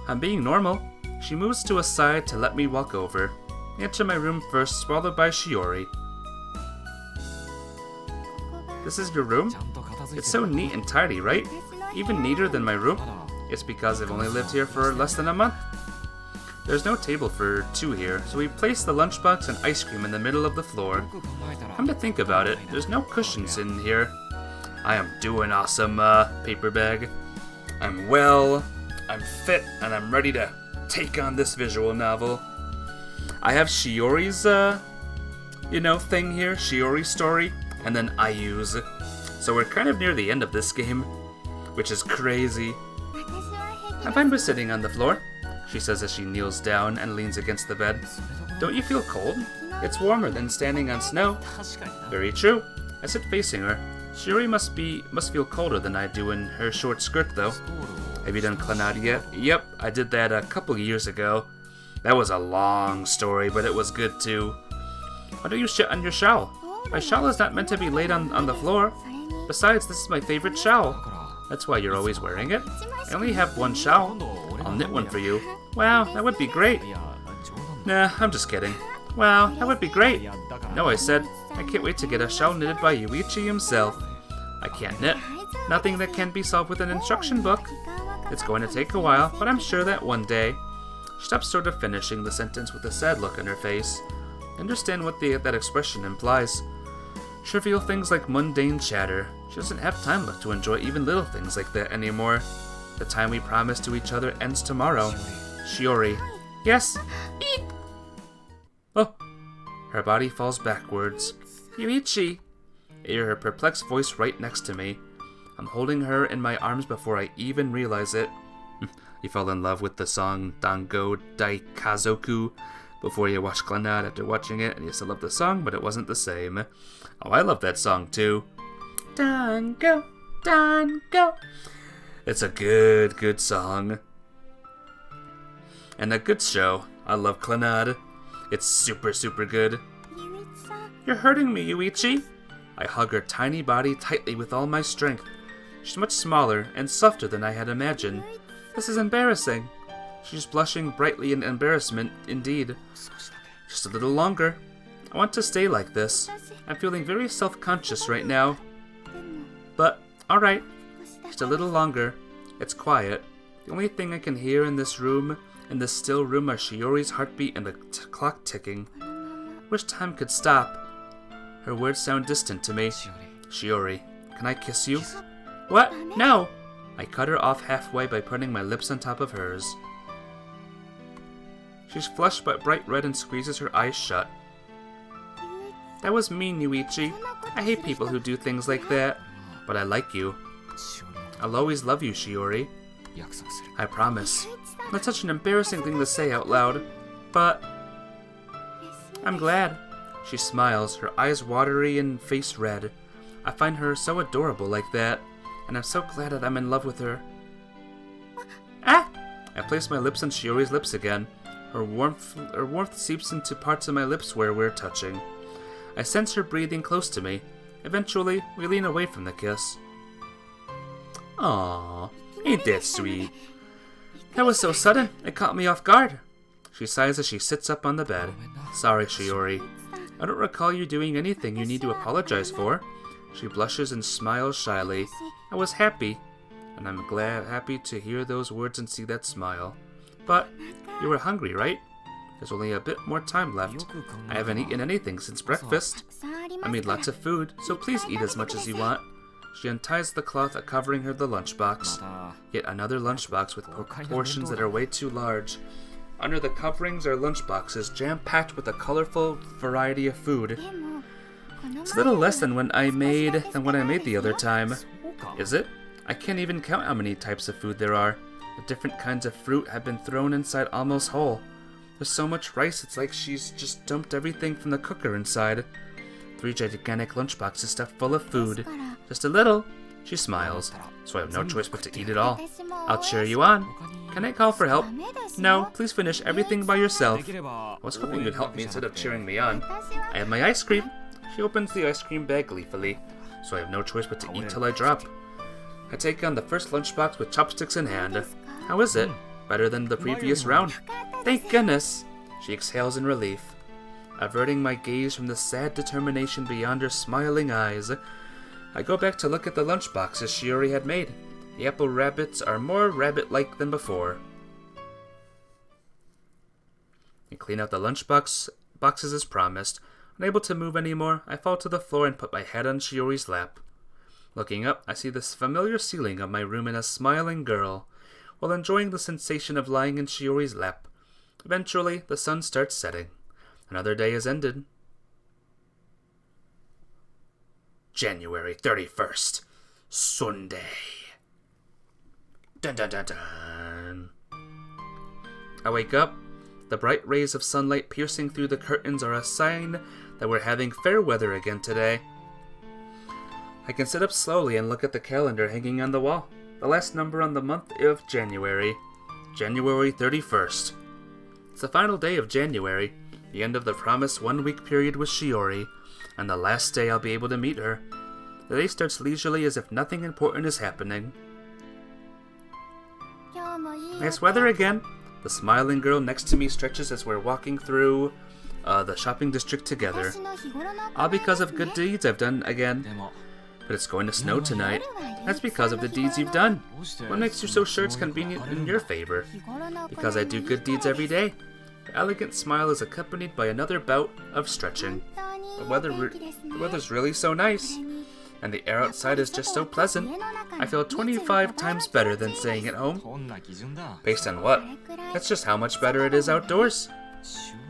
I'm being normal. She moves to a side to let me walk over. I enter my room first, followed by Shiori. This is your room? It's so neat and tidy, right? Even neater than my room? It's because I've only lived here for less than a month. There's no table for two here, so we place the lunchbox and ice cream in the middle of the floor. Come to think about it, there's no cushions in here. I am doing awesome, paper bag. I'm well, I'm fit, and I'm ready to take on this visual novel. I have Shiori's, thing here, Shiori's story, and then Ayu's. So we're kind of near the end of this game, which is crazy. I'm fine with sitting on the floor, she says as she kneels down and leans against the bed. Don't you feel cold? It's warmer than standing on snow. Very true. I sit facing her. Shiori must feel colder than I do in her short skirt, though. Have you done Clannad yet? Yep, I did that a couple years ago. That was a long story, but it was good too. Why don't you shit on your shawl? My shawl is not meant to be laid on the floor. Besides, this is my favorite shawl. That's why you're always wearing it. I only have one shawl. I'll knit one for you. Wow, that would be great. Nah, I'm just kidding. Wow, that would be great. No, I said, I can't wait to get a shawl knitted by Yuichi himself. I can't knit. Nothing that can be solved with an instruction book. It's going to take a while, but I'm sure that one day. She stops sort of finishing the sentence with a sad look on her face. I understand what that expression implies. Trivial things like mundane chatter. She doesn't have time left to enjoy even little things like that anymore. The time we promised to each other ends tomorrow. Shiori. Yes? Eek! Oh. Her body falls backwards. Yuichi. I hear her perplexed voice right next to me. I'm holding her in my arms before I even realize it. You fell in love with the song Dango Daikazoku before you watched Clannad after watching it, and you still love the song, but it wasn't the same. Oh, I love that song too. Dango, Dango. It's a good song. And a good show. I love Clannad. It's super good. You're hurting me, Yuichi. I hug her tiny body tightly with all my strength. She's much smaller and softer than I had imagined. This is embarrassing. She's blushing brightly in embarrassment indeed. Just a little longer. I want to stay like this. I'm feeling very self-conscious right now. But, alright. Just a little longer. It's quiet. The only thing I can hear in this still room, are Shiori's heartbeat and the clock ticking. Wish time could stop. Her words sound distant to me. Shiori, can I kiss you? What? No! I cut her off halfway by putting my lips on top of hers. She's flushed but bright red and squeezes her eyes shut. That was mean, Yuichi. I hate people who do things like that. But I like you. I'll always love you, Shiori. I promise. That's such an embarrassing thing to say out loud. But I'm glad. She smiles, her eyes watery and face red. I find her so adorable like that, and I'm so glad that I'm in love with her. Ah! I place my lips on Shiori's lips again. Her warmth seeps into parts of my lips where we're touching. I sense her breathing close to me. Eventually, we lean away from the kiss. Aww, ain't that sweet? That was so sudden, it caught me off guard. She sighs as she sits up on the bed. Sorry, Shiori. I don't recall you doing anything you need to apologize for. She blushes and smiles shyly. I was happy, and I'm happy to hear those words and see that smile. But you were hungry, right? There's only a bit more time left. I haven't eaten anything since breakfast. I made lots of food, so please eat as much as you want. She unties the cloth covering her the lunchbox. Yet another lunchbox with portions that are way too large. Under the coverings are lunchboxes jam-packed with a colorful variety of food. It's a little less than what I made the other time. Is it? I can't even count how many types of food there are. The different kinds of fruit have been thrown inside almost whole. There's so much rice, it's like she's just dumped everything from the cooker inside. 3 gigantic lunchboxes stuffed full of food. Just a little. She smiles, so I have no choice but to eat it all. I'll cheer you on. Can I call for help? No, please finish everything by yourself. I was hoping you'd help me instead of cheering me on. I have my ice cream. She opens the ice cream bag gleefully, so I have no choice but to eat till I drop. I take on the first lunchbox with chopsticks in hand. How is it? Better than the previous round. Thank goodness! She exhales in relief. Averting my gaze from the sad determination beyond her smiling eyes, I go back to look at the lunchboxes Shiori had made. The apple rabbits are more rabbit-like than before. I clean out the boxes as promised. Unable to move anymore, I fall to the floor and put my head on Shiori's lap. Looking up, I see this familiar ceiling of my room and a smiling girl, while enjoying the sensation of lying in Shiori's lap. Eventually, the sun starts setting. Another day has ended. January 31st. Sunday. Dun dun dun dun. I wake up. The bright rays of sunlight piercing through the curtains are a sign that we're having fair weather again today. I can sit up slowly and look at the calendar hanging on the wall. The last number on the month of January. January 31st. It's the final day of January, the end of the promised 1-week period with Shiori, and the last day I'll be able to meet her. The day starts leisurely as if nothing important is happening. Nice weather again. The smiling girl next to me stretches as we're walking through the shopping district together. All because of good deeds I've done again. But it's going to snow tonight. That's because of the deeds you've done. What makes you so sure it's convenient in your favor? Because I do good deeds every day. Her elegant smile is accompanied by another bout of stretching. The weather's really so nice. And the air outside is just so pleasant. I feel 25 times better than staying at home. Based on what? That's just how much better it is outdoors.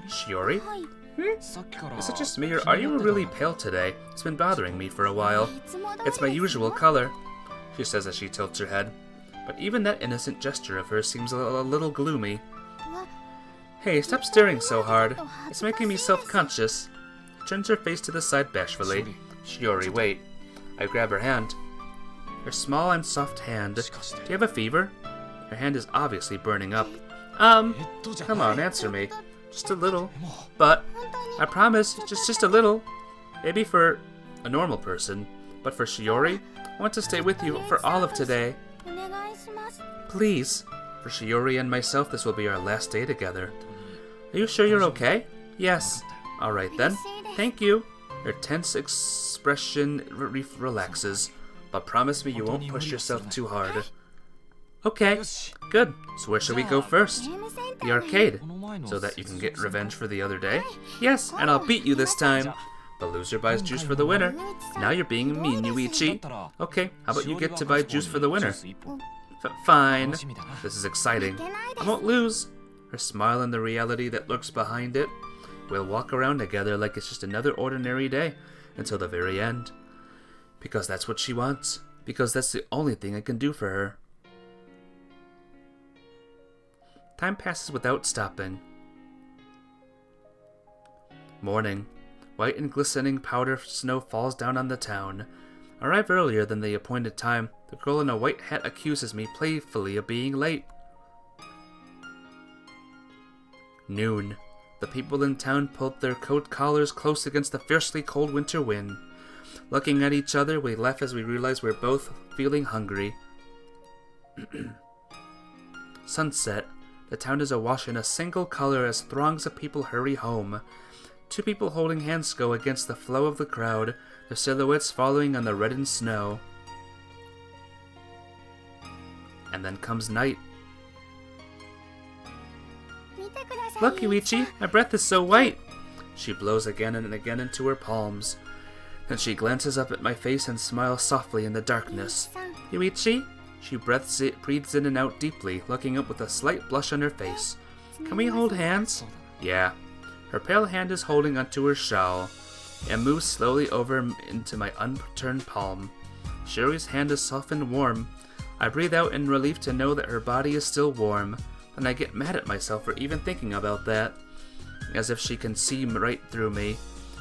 Shiori? Is it just me, or are you really pale today? It's been bothering me for a while. It's my usual color, she says as she tilts her head. But even that innocent gesture of hers seems a little gloomy. Hey, stop staring so hard. It's making me self-conscious. She turns her face to the side bashfully. Shiori, wait. I grab her hand. Her small and soft hand. Do you have a fever? Her hand is obviously burning up. Come on, answer me. Just a little. But, I promise, just a little. Maybe for a normal person. But for Shiori, I want to stay with you for all of today. Please. For Shiori and myself, this will be our last day together. Are you sure you're okay? Yes. Alright then. Thank you. Her tense expression relaxes. But promise me you won't push yourself too hard. Okay. Good. So where should we go first? The arcade. So that you can get revenge for the other day? Yes, and I'll beat you this time. The loser buys juice for the winner. Now you're being mean, Yuichi. Okay, how about you get to buy juice for the winner? Fine. This is exciting. I won't lose. Her smile and the reality that lurks behind it. We'll walk around together like it's just another ordinary day until the very end. Because that's what she wants. Because that's the only thing I can do for her. Time passes without stopping. Morning. White and glistening powder snow falls down on the town. I arrive earlier than the appointed time. The girl in a white hat accuses me playfully of being late. Noon. The people in town pulled their coat collars close against the fiercely cold winter wind. Looking at each other, we laugh as we realize we're both feeling hungry. Sunset. The town is awash in a single color as throngs of people hurry home. 2 people holding hands go against the flow of the crowd, their silhouettes following on the reddened snow. And then comes night. Look, Yuichi, my breath is so white. She blows again and again into her palms. Then she glances up at my face and smiles softly in the darkness. Yuichi? She breathes in and out deeply, looking up with a slight blush on her face. Can we hold hands? Yeah. Her pale hand is holding onto her shawl, and moves slowly over into my upturned palm. Shiori's hand is soft and warm. I breathe out in relief to know that her body is still warm, and I get mad at myself for even thinking about that. As if she can see right through me.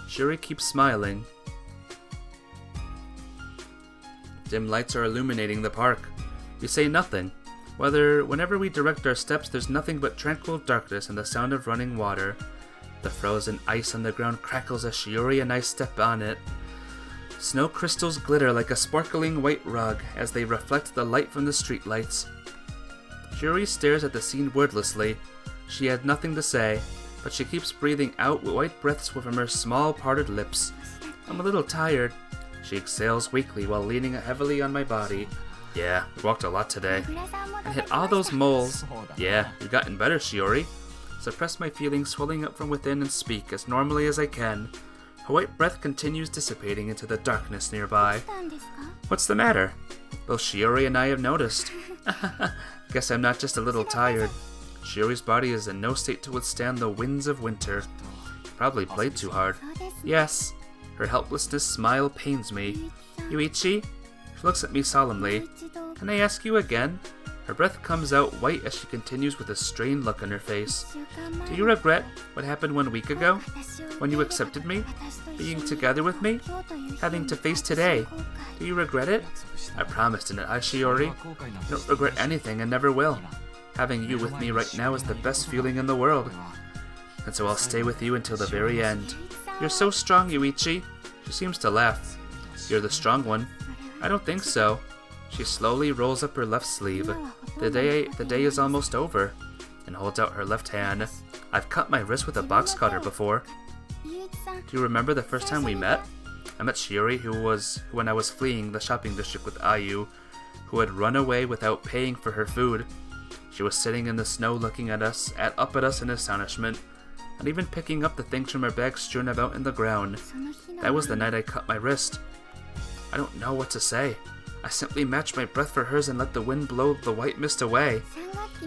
Shiori keeps smiling. Dim lights are illuminating the park. We say nothing. Whenever we direct our steps, there's nothing but tranquil darkness and the sound of running water. The frozen ice on the ground crackles as Shiori and I step on it. Snow crystals glitter like a sparkling white rug as they reflect the light from the streetlights. Shiori stares at the scene wordlessly. She had nothing to say, but she keeps breathing out white breaths from her small parted lips. I'm a little tired. She exhales weakly while leaning heavily on my body. Yeah, we walked a lot today. And hit all those moles. Yeah, you've gotten better, Shiori. Suppress my feelings swelling up from within and speak as normally as I can. Her white breath continues dissipating into the darkness nearby. What's the matter? Both Shiori and I have noticed. Guess I'm not just a little tired. Shiori's body is in no state to withstand the winds of winter. Probably played too hard. Yes. Her helplessness smile pains me. Yuichi? She looks at me solemnly. Can I ask you again? Her breath comes out white as she continues with a strained look on her face. Do you regret what happened 1 week ago? When you accepted me? Being together with me? Having to face today? Do you regret it? I promised, didn't I, Shiori? I don't regret anything and never will. Having you with me right now is the best feeling in the world. And so I'll stay with you until the very end. You're so strong, Yuichi. She seems to laugh. You're the strong one. I don't think so. She slowly rolls up her left sleeve. The day is almost over, and holds out her left hand. I've cut my wrist with a box cutter before. Do you remember the first time we met? I met Shiori, when I was fleeing the shopping district with Ayu, who had run away without paying for her food. She was sitting in the snow looking up at us in astonishment, and even picking up the things from her bag strewn about in the ground. That was the night I cut my wrist. I don't know what to say. I simply matched my breath for hers and let the wind blow the white mist away.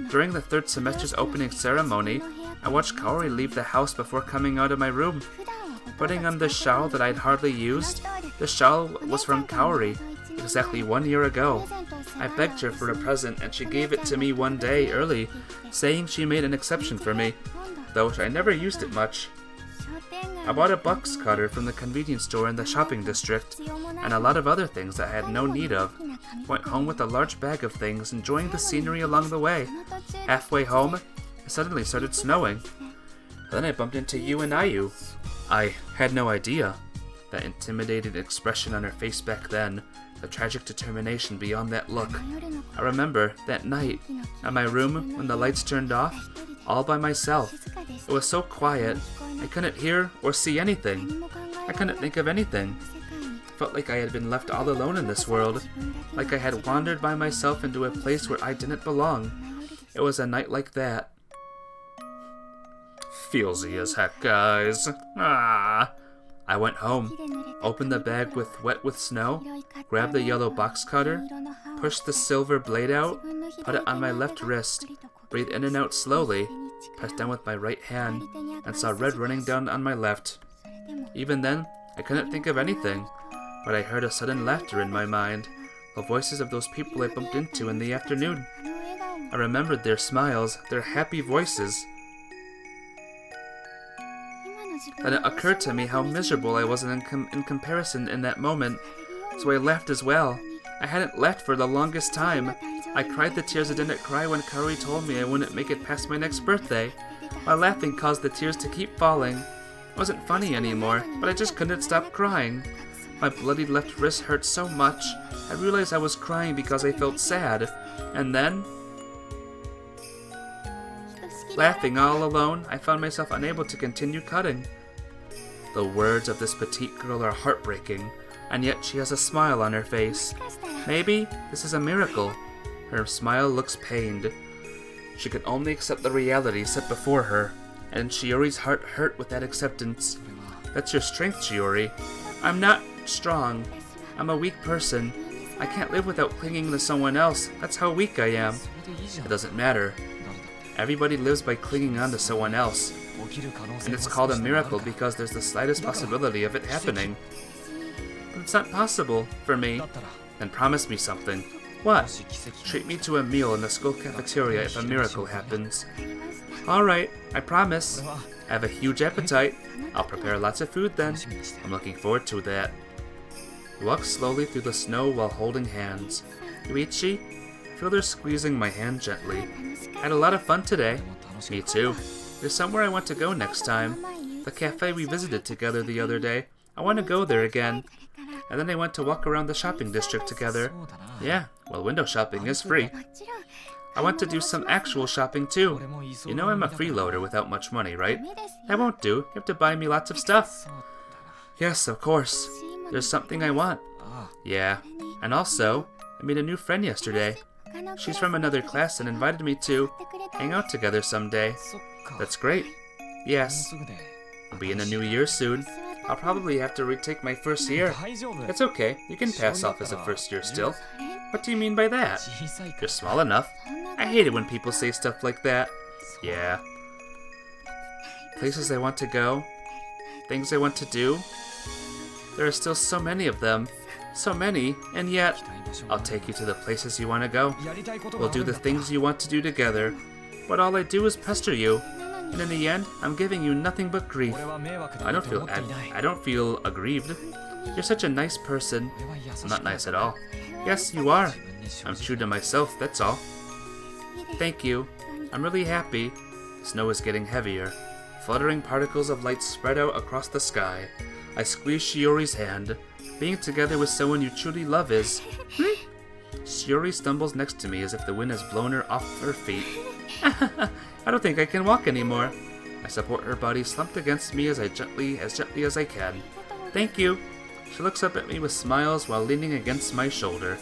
During the third semester's opening ceremony, I watched Kaori leave the house before coming out of my room. Putting on the shawl that I'd hardly used, the shawl was from Kaori, exactly 1 year ago. I begged her for a present and she gave it to me one day early, saying she made an exception for me, though I never used it much. I bought a box cutter from the convenience store in the shopping district, and a lot of other things that I had no need of. Went home with a large bag of things, enjoying the scenery along the way. Halfway home, it suddenly started snowing. Then I bumped into you and Ayu. I had no idea. That intimidated expression on her face back then, the tragic determination beyond that look. I remember that night, at my room when the lights turned off, all by myself. It was so quiet, I couldn't hear or see anything. I couldn't think of anything. Felt like I had been left all alone in this world, like I had wandered by myself into a place where I didn't belong. It was a night like that. Feelsy as heck, guys. I went home, opened the bag wet with snow, grabbed the yellow box cutter, pushed the silver blade out, put it on my left wrist, breathed in and out slowly, pressed down with my right hand, and saw red running down on my left. Even then, I couldn't think of anything, but I heard a sudden laughter in my mind, the voices of those people I bumped into in the afternoon. I remembered their smiles, their happy voices. Then it occurred to me how miserable I was in comparison in that moment, so I laughed as well. I hadn't laughed for the longest time. I cried the tears I didn't cry when Kaori told me I wouldn't make it past my next birthday. My laughing caused the tears to keep falling. It wasn't funny anymore, but I just couldn't stop crying. My bloodied left wrist hurt so much, I realized I was crying because I felt sad. And then, laughing all alone, I found myself unable to continue cutting. The words of this petite girl are heartbreaking, and yet she has a smile on her face. Maybe this is a miracle. Her smile looks pained. She can only accept the reality set before her, and Shiori's heart hurt with that acceptance. That's your strength, Shiori. I'm not strong. I'm a weak person. I can't live without clinging to someone else. That's how weak I am. It doesn't matter. Everybody lives by clinging on to someone else. And it's called a miracle because there's the slightest possibility of it happening. But it's not possible for me. Then promise me something. What? Treat me to a meal in the school cafeteria if a miracle happens. Alright, I promise. I have a huge appetite. I'll prepare lots of food then. I'm looking forward to that. We walk slowly through the snow while holding hands. Yuichi, feel her squeezing my hand gently. Had a lot of fun today. Me too. There's somewhere I want to go next time. The cafe we visited together the other day. I want to go there again. And then I went to walk around the shopping district together. Yeah, well, window shopping is free. I want to do some actual shopping too. You know I'm a freeloader without much money, right? That won't do. You have to buy me lots of stuff. Yes, of course. There's something I want. Yeah. And also, I made a new friend yesterday. She's from another class and invited me to hang out together someday. That's great. Yes. I'll be in a new year soon. I'll probably have to retake my first year. It's okay. You can pass off as a first year still. What do you mean by that? You're small enough. I hate it when people say stuff like that. Yeah. Places I want to go. Things I want to do. There are still so many of them. So many, and yet, I'll take you to the places you want to go. We'll do the things you want to do together. But all I do is pester you. And in the end, I'm giving you nothing but grief. I don't feel aggrieved. You're such a nice person. I'm not nice at all. Yes, you are. I'm true to myself, that's all. Thank you. I'm really happy. Snow is getting heavier. Fluttering particles of light spread out across the sky. I squeeze Shiori's hand. Being together with someone you truly love is... Shiori stumbles next to me as if the wind has blown her off her feet. I don't think I can walk anymore. I support her body slumped against me as gently as I can. Thank you. She looks up at me with smiles while leaning against my shoulder.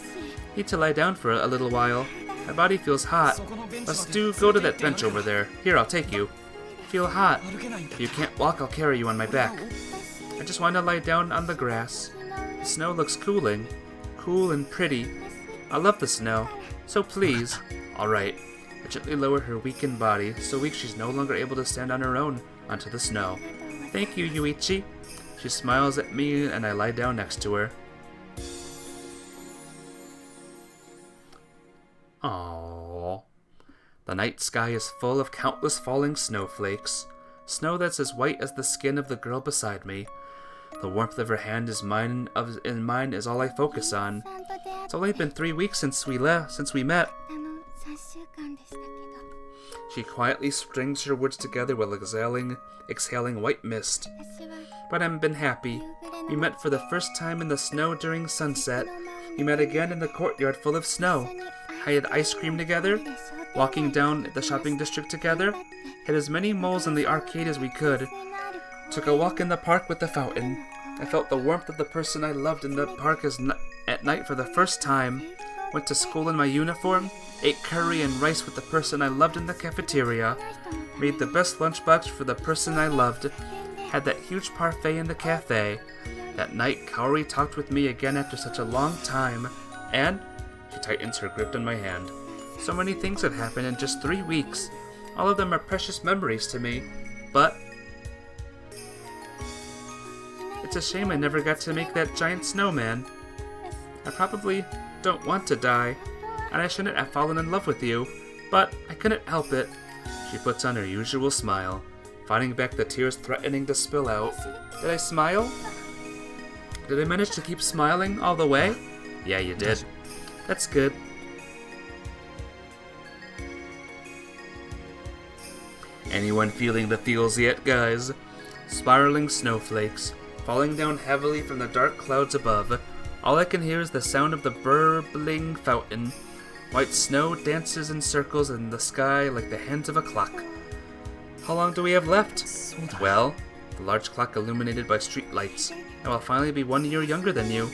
Need to lie down for a little while. My body feels hot. Let's go to that bench over there. Here, I'll take you. Feel hot. If you can't walk, I'll carry you on my back. I just want to lie down on the grass. The snow looks cooling. Cool and pretty. I love the snow. So please. Alright. I gently lower her weakened body, so weak she's no longer able to stand on her own, onto the snow. Thank you, Yuichi. She smiles at me and I lie down next to her. Aww. The night sky is full of countless falling snowflakes. Snow that's as white as the skin of the girl beside me. The warmth of her hand is mine is all I focus on. It's only been 3 weeks since we met. She quietly strings her words together while exhaling white mist. But I've been happy. We met for the first time in the snow during sunset. We met again in the courtyard full of snow. Had ice cream together, walking down the shopping district together, hit as many moles in the arcade as we could. Took a walk in the park with the fountain. I felt the warmth of the person I loved in the park at night for the first time. Went to school in my uniform, ate curry and rice with the person I loved in the cafeteria, made the best lunchbox for the person I loved, had that huge parfait in the cafe. That night, Kaori talked with me again after such a long time, and she tightens her grip on my hand. So many things have happened in just 3 weeks. All of them are precious memories to me, but it's a shame I never got to make that giant snowman. I probably don't want to die, and I shouldn't have fallen in love with you, but I couldn't help it. She puts on her usual smile, fighting back the tears threatening to spill out. Did I smile? Did I manage to keep smiling all the way? Yeah, you did. That's good. Anyone feeling the feels yet, guys? Spiraling snowflakes, falling down heavily from the dark clouds above. All I can hear is the sound of the burbling fountain. White snow dances in circles in the sky like the hands of a clock. How long do we have left? Well, the large clock illuminated by street lights. I will finally be 1 year younger than you.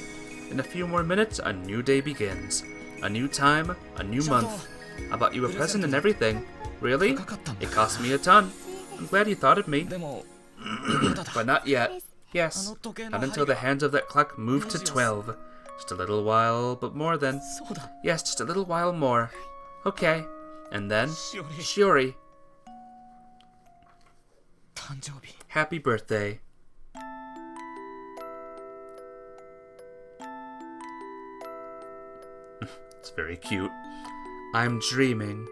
In a few more minutes, a new day begins. A new time, a new month. I bought you a present and everything. Really? It cost me a ton. I'm glad you thought of me. But not yet. Yes, not until the hands of that clock move to 12. Just a little while, but more than... Yes, just a little while more. Okay. And then, Shiori. Happy birthday. It's very cute. I'm dreaming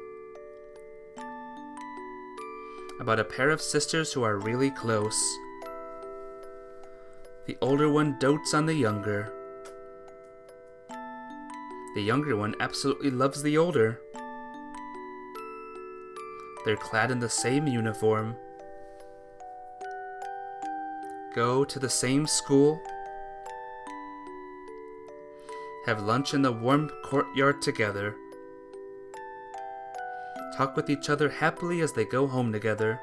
about a pair of sisters who are really close. The older one dotes on the younger. The younger one absolutely loves the older. They're clad in the same uniform, go to the same school, have lunch in the warm courtyard together, talk with each other happily as they go home together.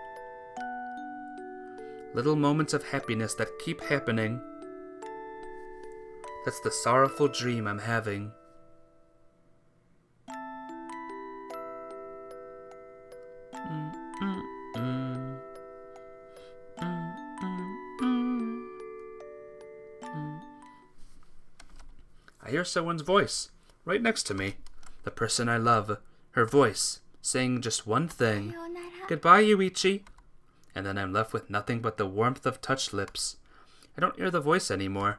Little moments of happiness that keep happening. That's the sorrowful dream I'm having. I hear someone's voice, right next to me. The person I love, her voice, saying just one thing. Goodbye, Yuichi. And then I'm left with nothing but the warmth of touched lips. I don't hear the voice anymore.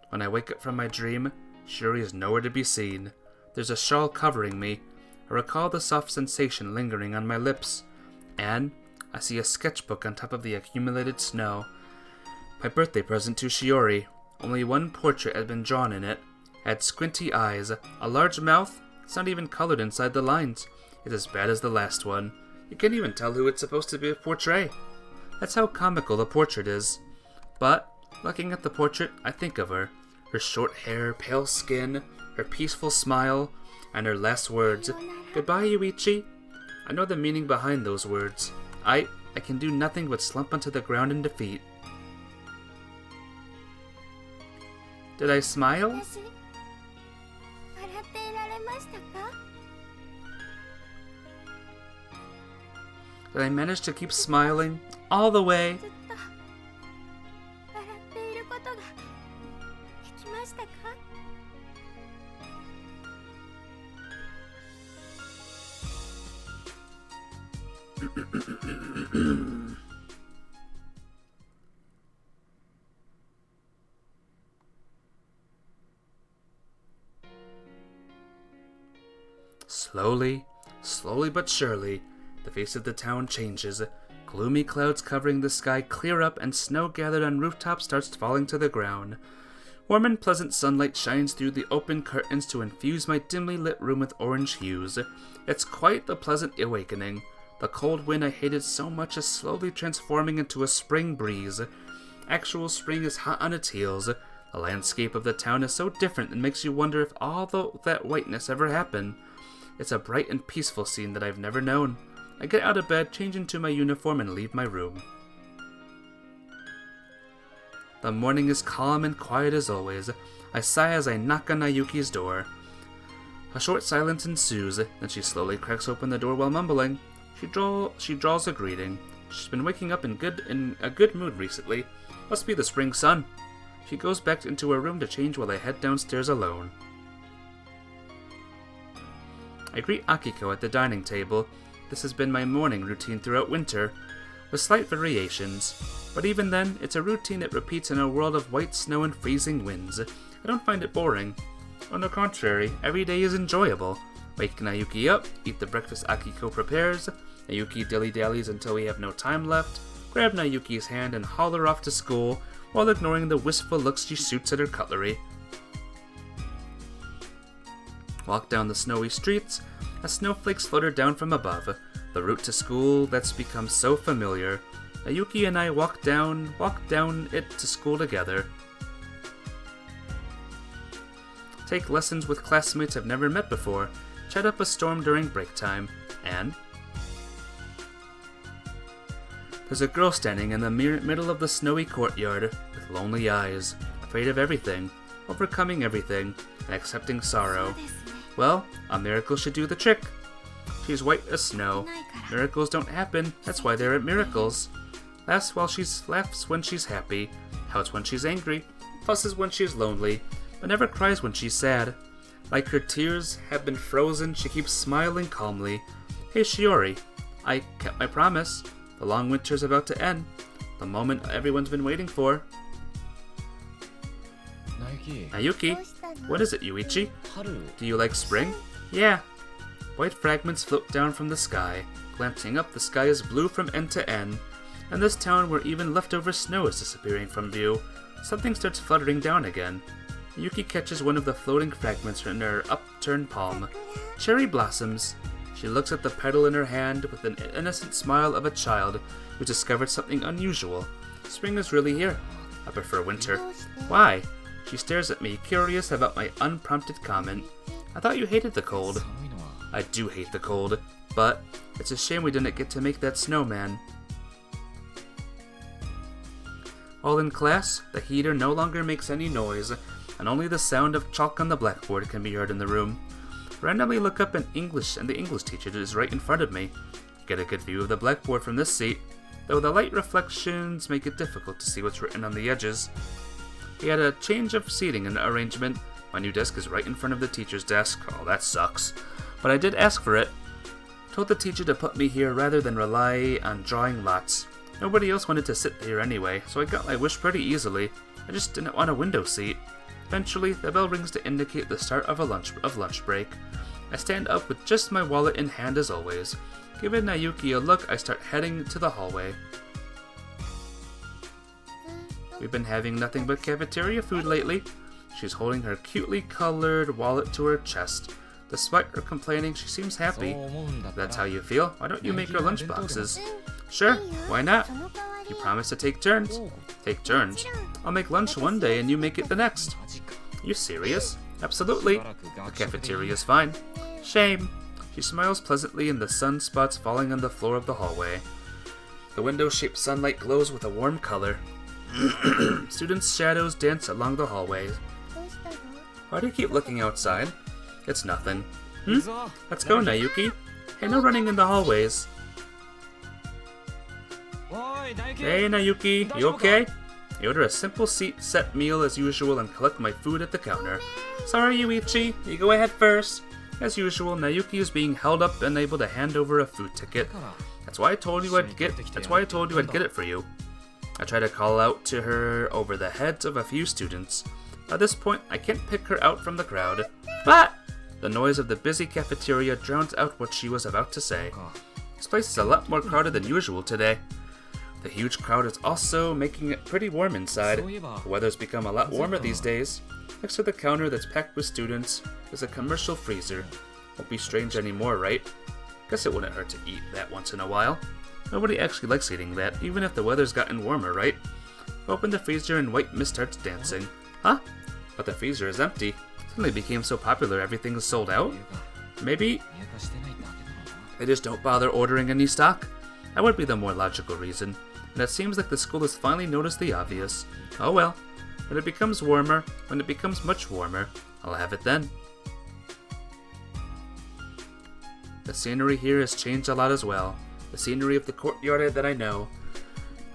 When I wake up from my dream, Shiori is nowhere to be seen. There's a shawl covering me. I recall the soft sensation lingering on my lips. And I see a sketchbook on top of the accumulated snow. My birthday present to Shiori. Only one portrait had been drawn in it. It had squinty eyes, a large mouth. It's not even colored inside the lines. It's as bad as the last one. You can't even tell who it's supposed to be a portrait. That's how comical the portrait is. But, looking at the portrait, I think of her. Her short hair, pale skin, her peaceful smile, and her last words, "Goodbye, Yuichi." I know the meaning behind those words. I can do nothing but slump onto the ground in defeat. Did I smile? Did I manage to keep smiling all the way? Slowly but surely, the face of the town changes. Gloomy clouds covering the sky clear up and snow gathered on rooftops starts falling to the ground. Warm and pleasant sunlight shines through the open curtains to infuse my dimly lit room with orange hues. It's quite the pleasant awakening. The cold wind I hated so much is slowly transforming into a spring breeze. Actual spring is hot on its heels. The landscape of the town is so different it makes you wonder if all that whiteness ever happened. It's a bright and peaceful scene that I've never known. I get out of bed, change into my uniform, and leave my room. The morning is calm and quiet as always. I sigh as I knock on Nayuki's door. A short silence ensues, then she slowly cracks open the door while mumbling. She draws a greeting. She's been waking up in a good mood recently. Must be the spring sun. She goes back into her room to change while I head downstairs alone. I greet Akiko at the dining table. This has been my morning routine throughout winter, with slight variations. But even then, it's a routine that repeats in a world of white snow and freezing winds. I don't find it boring. On the contrary, every day is enjoyable. Wake Nayuki up, eat the breakfast Akiko prepares. Nayuki dilly-dallies until we have no time left. Grab Nayuki's hand and haul her off to school, while ignoring the wistful looks she shoots at her cutlery. Walk down the snowy streets as snowflakes flutter down from above. The route to school that's become so familiar. Nayuki and I walk down it to school together. Take lessons with classmates I've never met before. Chat up a storm during break time. And there's a girl standing in the middle of the snowy courtyard with lonely eyes, afraid of everything, overcoming everything, and accepting sorrow. Well, a miracle should do the trick. She's white as snow. Miracles don't happen, that's why there are miracles. Laughs when she's happy, pouts when she's angry, fusses when she's lonely, but never cries when she's sad. Like her tears have been frozen, she keeps smiling calmly. Hey Shiori, I kept my promise. The long winter's about to end. The moment everyone's been waiting for. Nayuki, what is it, Yuichi? Do you like spring? Yeah. White fragments float down from the sky. Glancing up, the sky is blue from end to end. In this town where even leftover snow is disappearing from view, something starts fluttering down again. Yuki catches one of the floating fragments in her upturned palm. Cherry blossoms. She looks at the petal in her hand with an innocent smile of a child who discovered something unusual. Spring is really here. I prefer winter. Why? She stares at me, curious about my unprompted comment. I thought you hated the cold. I do hate the cold, but it's a shame we didn't get to make that snowman. While in class, the heater no longer makes any noise, and only the sound of chalk on the blackboard can be heard in the room. Randomly look up in English, and the English teacher is right in front of me. Get a good view of the blackboard from this seat, though the light reflections make it difficult to see what's written on the edges. We had a change of seating and arrangement. My new desk is right in front of the teacher's desk. Oh, that sucks. But I did ask for it. Told the teacher to put me here rather than rely on drawing lots. Nobody else wanted to sit here anyway, so I got my wish pretty easily. I just didn't want a window seat. Eventually, the bell rings to indicate the start of lunch break. I stand up with just my wallet in hand as always. Giving Nayuki a look, I start heading to the hallway. We've been having nothing but cafeteria food lately. She's holding her cutely colored wallet to her chest. Despite her complaining, she seems happy. If that's how you feel, why don't you make her lunch boxes? Sure, why not? You promise to take turns. Take turns? I'll make lunch one day and you make it the next. You serious? Absolutely. The cafeteria is fine. Shame. She smiles pleasantly and the sunspots falling on the floor of the hallway. The window-shaped sunlight glows with a warm color. Students' shadows dance along the hallways. Why do you keep looking outside? It's nothing. Let's go, Nayuki. Hey, no running in the hallways. Hey, Nayuki, you okay? I order a simple set meal as usual and collect my food at the counter. Sorry, Yuichi. You go ahead first. As usual, Nayuki is being held up, unable to hand over a food ticket. That's why I told you I'd get it for you. I try to call out to her over the heads of a few students. At this point, I can't pick her out from the crowd. But the noise of the busy cafeteria drowns out what she was about to say. This place is a lot more crowded than usual today. The huge crowd is also making it pretty warm inside. The weather's become a lot warmer these days. Next to the counter that's packed with students is a commercial freezer. Won't be strange anymore, right? Guess it wouldn't hurt to eat that once in a while. Nobody actually likes eating that, even if the weather's gotten warmer, right? Open the freezer and white mist starts dancing. Huh? But the freezer is empty. Suddenly became so popular everything is sold out? Maybe they just don't bother ordering any stock? That would be the more logical reason. And it seems like the school has finally noticed the obvious. Oh well. When it becomes much warmer, I'll have it then. The scenery here has changed a lot as well. The scenery of the courtyard that I know,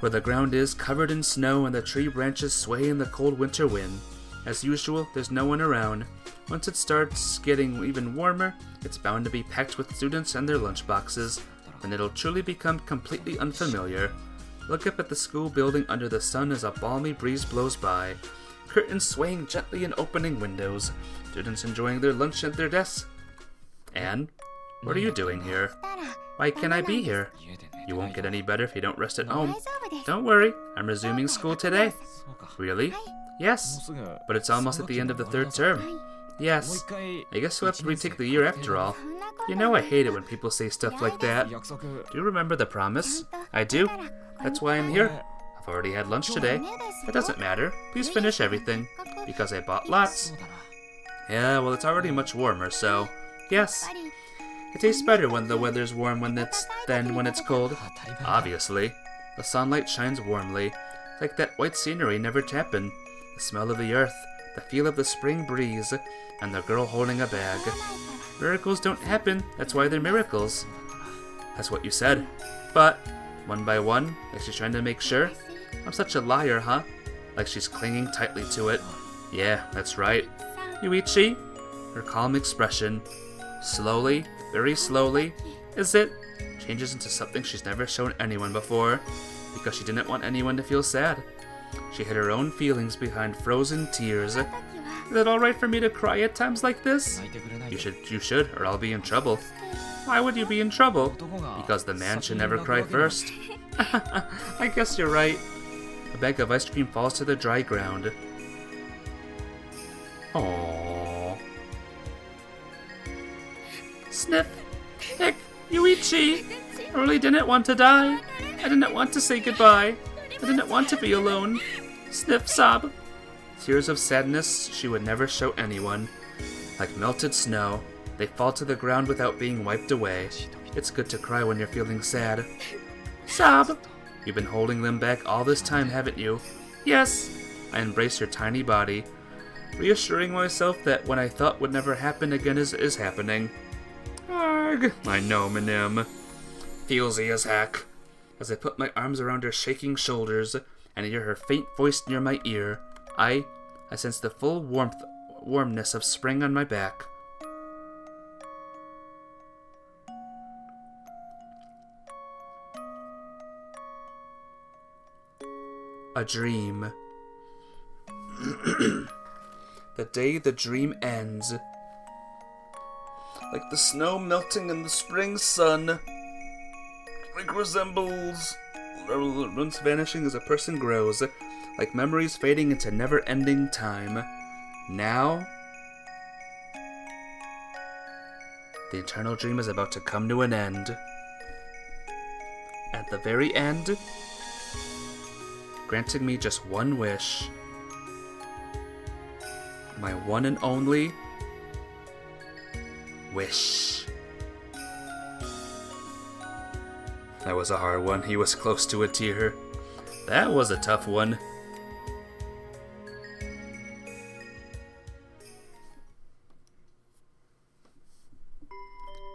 where the ground is covered in snow and the tree branches sway in the cold winter wind. As usual, there's no one around. Once it starts getting even warmer, it's bound to be packed with students and their lunchboxes, and it'll truly become completely unfamiliar. Look up at the school building under the sun as a balmy breeze blows by. Curtains swaying gently in opening windows. Students enjoying their lunch at their desks. Anne, what are you doing here? Why can't I be here? You won't get any better if you don't rest at home. Don't worry, I'm resuming school today. Really? Yes, but it's almost at the end of the third term. Yes, I guess we'll have to retake the year after all. You know I hate it when people say stuff like that. Do you remember the promise? I do. That's why I'm here. I've already had lunch today. It doesn't matter. Please finish everything. Because I bought lots. Yeah, well it's already much warmer, so... Yes. It tastes better when the weather's warm than when it's cold. Obviously. The sunlight shines warmly. Like that white scenery never happened. The smell of the earth, the feel of the spring breeze, and the girl holding a bag. Miracles don't happen, that's why they're miracles. That's what you said. But, one by one, like she's trying to make sure. I'm such a liar, huh? Like she's clinging tightly to it. Yeah, that's right. Yuichi? Her calm expression. Slowly, very slowly, is it? Changes into something she's never shown anyone before. Because she didn't want anyone to feel sad. She hid her own feelings behind frozen tears. Is it alright for me to cry at times like this? You should, or I'll be in trouble. Why would you be in trouble? Because the man should never cry first. I guess you're right. A bag of ice cream falls to the dry ground. Aww. Sniff. Hick. Yuichi. I really didn't want to die. I didn't want to say goodbye. I didn't want to be alone. Sniff, sob. Tears of sadness she would never show anyone. Like melted snow, they fall to the ground without being wiped away. It's good to cry when you're feeling sad. Sob. You've been holding them back all this time, haven't you? Yes. I embrace your tiny body, reassuring myself that what I thought would never happen again is happening. Arg. I know, Minim. Feelsy as heck. As I put my arms around her shaking shoulders and hear her faint voice near my ear, I sense the full warmness of spring on my back. A dream. The day the dream ends. Like the snow melting in the spring sun. Like resembles once vanishing as a person grows. Like memories fading into never-ending time. Now, the eternal dream is about to come to an end. At the very end, granting me just one wish. My one and only wish. That was a hard one. He was close to a tear. That was a tough one.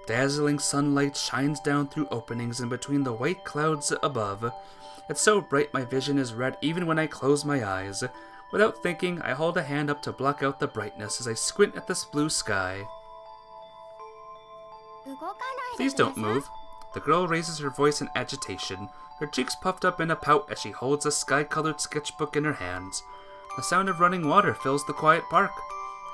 Dazzling sunlight shines down through openings in between the white clouds above. It's so bright my vision is red even when I close my eyes. Without thinking, I hold a hand up to block out the brightness as I squint at this blue sky. Please don't move. The girl raises her voice in agitation, her cheeks puffed up in a pout as she holds a sky-colored sketchbook in her hands. The sound of running water fills the quiet park.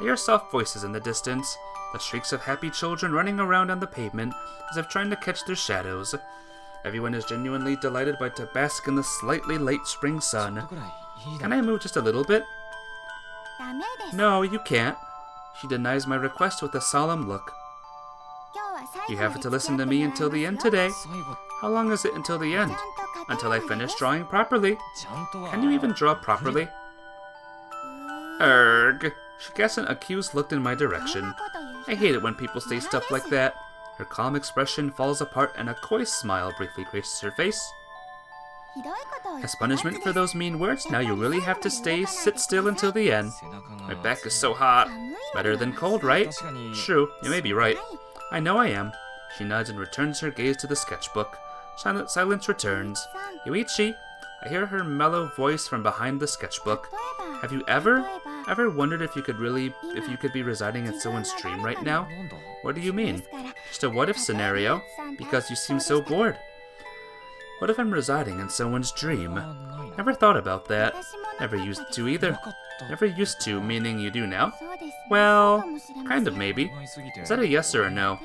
I hear soft voices in the distance, the shrieks of happy children running around on the pavement as if trying to catch their shadows. Everyone is genuinely delighted to bask in the slightly late spring sun. Can I move just a little bit? No, you can't. She denies my request with a solemn look. You have to listen to me until the end today. How long is it until the end? Until I finish drawing properly. Can you even draw properly? Erg. She casts an accused look in my direction. I hate it when people say stuff like that. Her calm expression falls apart and a coy smile briefly graces her face. As punishment for those mean words, now you really have to sit still until the end. My back is so hot. Better than cold, right? True, you may be right. I know I am. She nods and returns her gaze to the sketchbook. Silence returns. Yuichi, I hear her mellow voice from behind the sketchbook. Have you ever wondered if you could be residing in someone's dream right now? What do you mean? Just a what if scenario? Because you seem so bored. What if I'm residing in someone's dream? Never thought about that. Never used to either. Never used to, meaning you do now? Well, kind of maybe. Is that a yes or a no?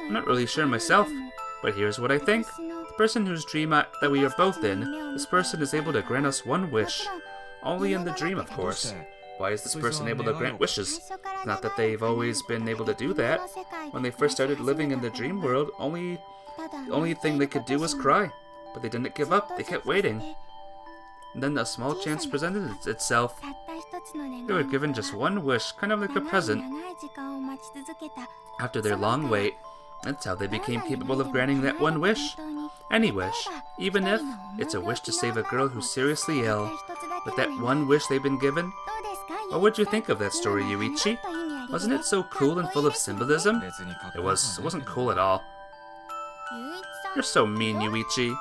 I'm not really sure myself, but here's what I think. The person whose dream that we are both in, this person is able to grant us one wish. Only in the dream, of course. Why is this person able to grant wishes? Not that they've always been able to do that. When they first started living in the dream world, the only thing they could do was cry. But they didn't give up, they kept waiting. And then a small chance presented itself. They were given just one wish, kind of like a present. After their long wait, that's how they became capable of granting that one wish. Any wish, even if it's a wish to save a girl who's seriously ill. With that one wish they've been given? What would you think of that story, Yuichi? Wasn't it so cool and full of symbolism? It wasn't cool at all. You're so mean, Yuichi.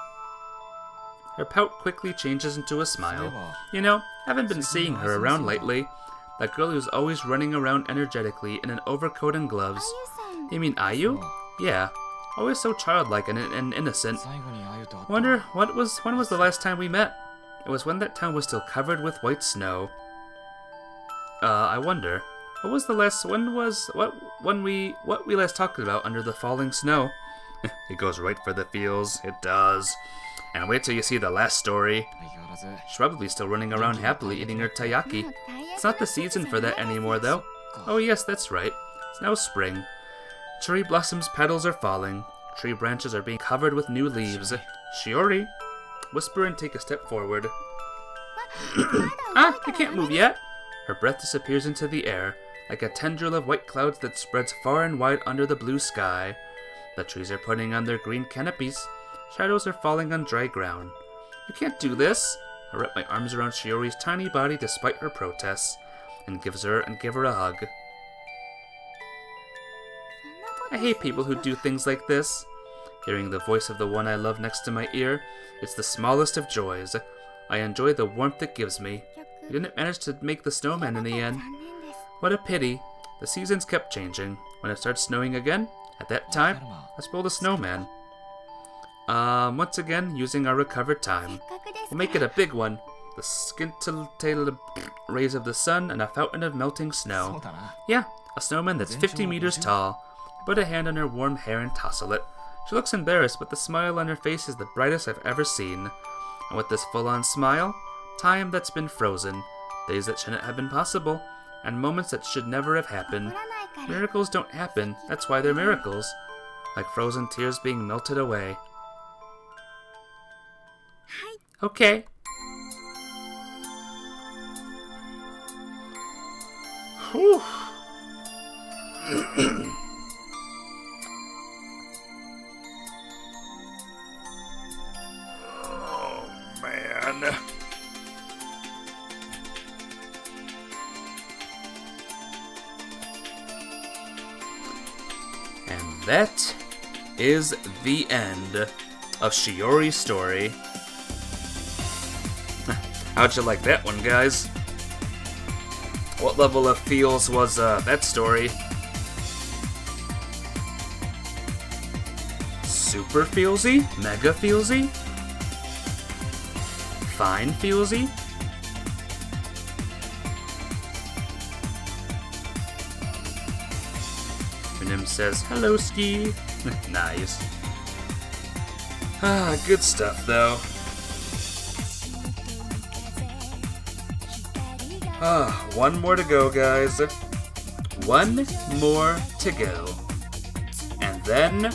Her pout quickly changes into a smile. You know, haven't been seeing her around lately. That girl who's always running around energetically in an overcoat and gloves. You mean Ayu? Yeah. Always so childlike and innocent. Wonder, when was the last time we met? It was when that town was still covered with white snow. I wonder, what we last talked about under the falling snow? It goes right for the feels, it does. And wait till you see the last story. She's probably still running around happily eating her taiyaki. It's not the season for that anymore though. Oh yes, that's right. It's now spring. Cherry blossoms' petals are falling. Tree branches are being covered with new leaves. Shiori, whisper and take a step forward. Ah, you can't move yet. Her breath disappears into the air, like a tendril of white clouds that spreads far and wide under the blue sky. The trees are putting on their green canopies. Shadows are falling on dry ground. You can't do this. I wrap my arms around Shiori's tiny body despite her protests, and give her a hug. I hate people who do things like this. Hearing the voice of the one I love next to my ear, it's the smallest of joys. I enjoy the warmth it gives me. We didn't manage to make the snowman in the end. What a pity. The seasons kept changing. When it starts snowing again, at that time, let's build a snowman. Once again, using our recovered time. We'll make it a big one. The scintillating rays of the sun and a fountain of melting snow. Yeah, a snowman that's 50 meters tall. I put a hand on her warm hair and tousle it. She looks embarrassed, but the smile on her face is the brightest I've ever seen. And with this full-on smile, time that's been frozen, days that shouldn't have been possible, and moments that should never have happened. Miracles don't happen, that's why they're miracles. Like frozen tears being melted away. Okay. Whew. Oh, man. And that is the end of Shiori's story. How'd you like that one, guys? What level of feels was that story? Super feelsy? Mega feelsy? Fine feelsy? Minim says, hello, Ski. Nice. Ah, good stuff, though. One more to go, guys. One more to go. And then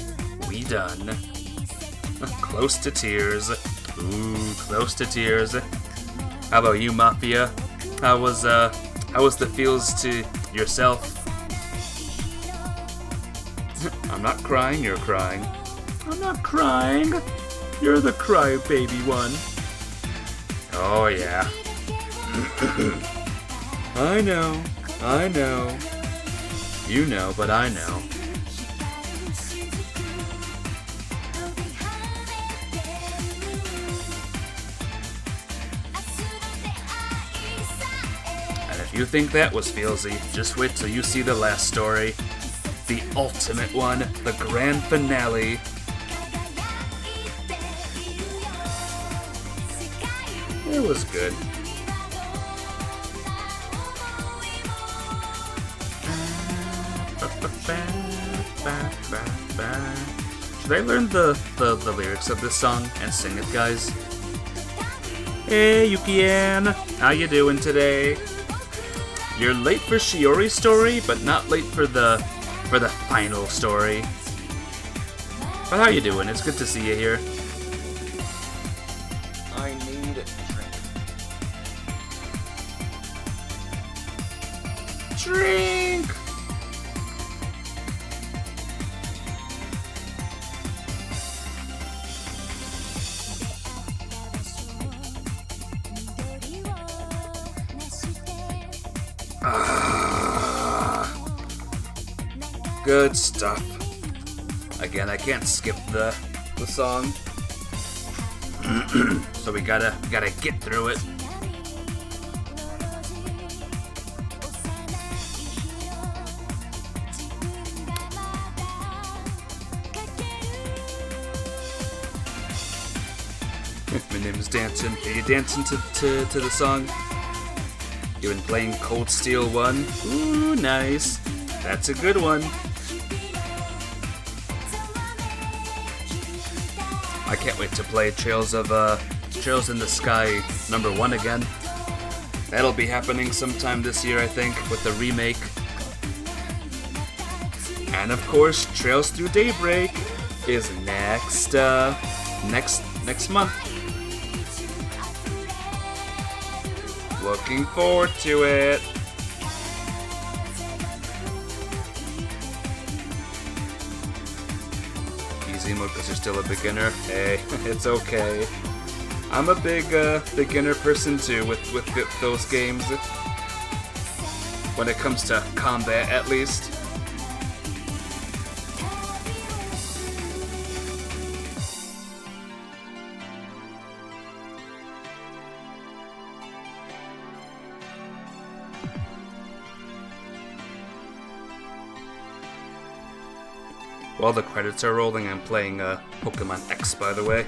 we done. Close to tears. Ooh, close to tears. How about you, Mafia? How was the feels to yourself? I'm not crying, you're crying. I'm not crying. You're the crybaby one. Oh, yeah. I know. You know, but I know. And if you think that was feelsy, just wait till you see the last story. The ultimate one, the grand finale. It was good. Should I learn the lyrics of this song and sing it, guys? Hey, Yuki-an! How you doing today? You're late for Shiori's story, but not late for the final story. But how you doing? It's good to see you here. I need a drink. Drink! Good stuff. Again, I can't skip the song. So we gotta get through it. My name's dancing. Are you dancing to the song? You been playing Cold Steel 1? Ooh, nice. That's a good one. I can't wait to play Trails in the Sky #1 again. That'll be happening sometime this year, I think, with the remake. And of course, Trails Through Daybreak is next month. Looking forward to it. Easy mode because you're still a beginner. Hey, it's okay. I'm a big beginner person too with those games. When it comes to combat, at least. While the credits are rolling, I'm playing Pokemon X, by the way.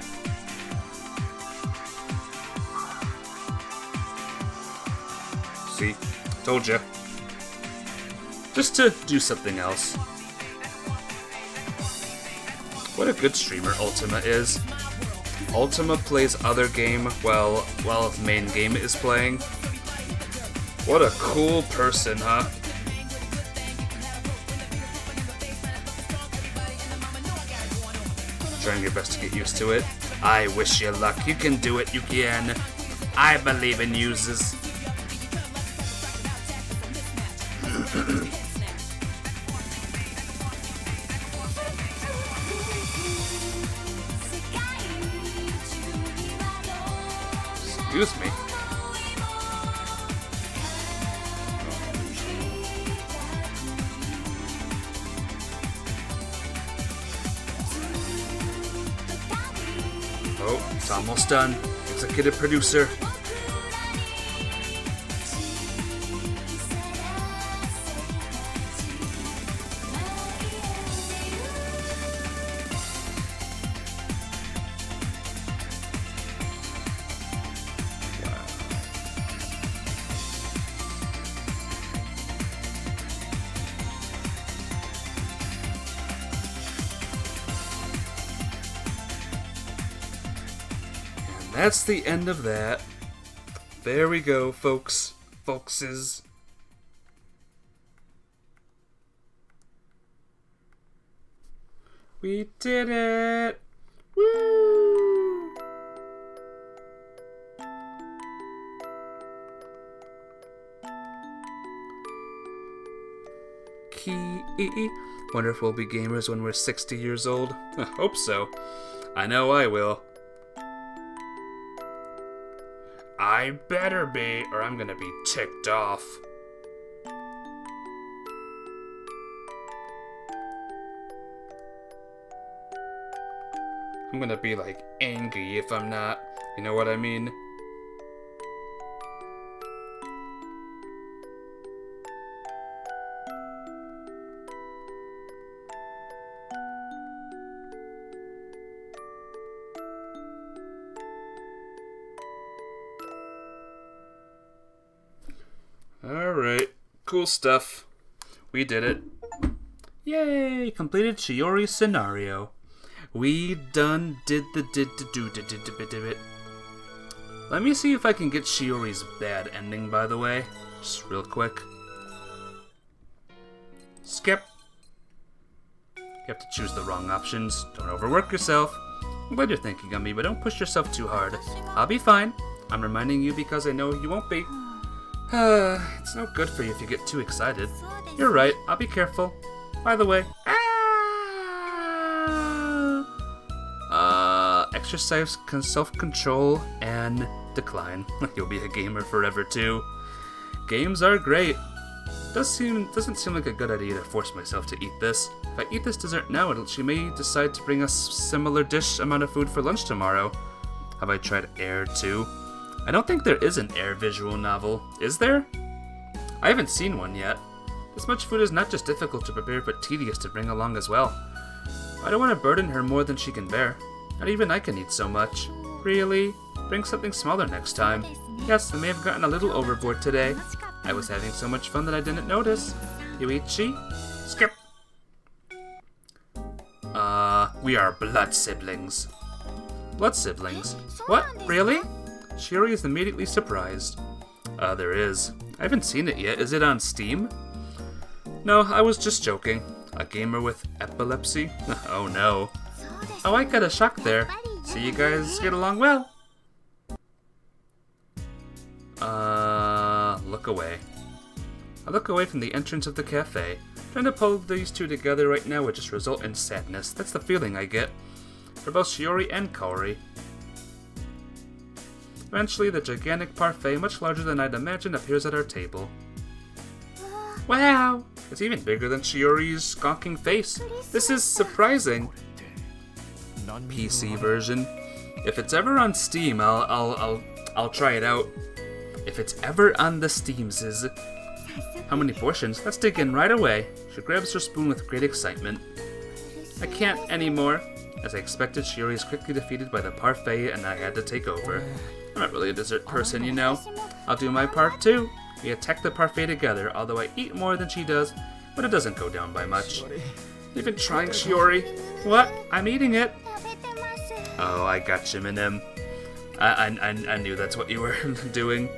See? Told ya. Just to do something else. What a good streamer Ultima is. Ultima plays other game while his main game is playing. What a cool person, huh? Trying your best to get used to it. I wish you luck. You can do it. You can. I believe in uses. Excuse me. Oh, it's almost done. Executive producer. That's the end of that. There we go, folkses. We did it! Woo! Key. Wonder if we'll be gamers when we're 60 years old. I hope so. I know I will. I better be, or I'm gonna be ticked off. I'm gonna be like angry if I'm not. You know what I mean? Alright, cool stuff. We did it. Yay! Completed Shiori's scenario. We done did it. Let me see if I can get Shiori's bad ending, by the way. Just real quick. Skip. You have to choose the wrong options. Don't overwork yourself. I'm glad you're thinking of me, but don't push yourself too hard. I'll be fine. I'm reminding you because I know you won't be. It's no good for you if you get too excited. You're right, I'll be careful. By the way, exercise self-control and decline. You'll be a gamer forever too. Games are great. Doesn't seem like a good idea to force myself to eat this. If I eat this dessert now, she may decide to bring us similar amount of food for lunch tomorrow. Have I tried Air too? I don't think there is an Air visual novel. Is there? I haven't seen one yet. This much food is not just difficult to prepare, but tedious to bring along as well. I don't want to burden her more than she can bear. Not even I can eat so much. Really? Bring something smaller next time. Yes, I may have gotten a little overboard today. I was having so much fun that I didn't notice. Yuichi? Skip. We are blood siblings. Blood siblings? What? Really? Shiori is immediately surprised. There is. I haven't seen it yet. Is it on Steam? No, I was just joking. A gamer with epilepsy? Oh no. Oh, I got a shock there. See, you guys get along well. Look away. I look away from the entrance of the cafe. Trying to pull these two together right now would just result in sadness. That's the feeling I get. For both Shiori and Kaori. Eventually, the gigantic parfait, much larger than I'd imagined, appears at our table. Wow! It's even bigger than Shiori's gawking face. This is surprising. PC version. If it's ever on Steam, I'll try it out. If it's ever on the Steamses. How many portions? Let's dig in right away. She grabs her spoon with great excitement. I can't anymore. As I expected, Shiori is quickly defeated by the parfait and I had to take over. I'm not really a dessert person, you know. I'll do my part too. We attack the parfait together, although I eat more than she does, but it doesn't go down by much. You've been trying, Shiori. What? I'm eating it. Oh, I got you, Minim. I knew that's what you were doing.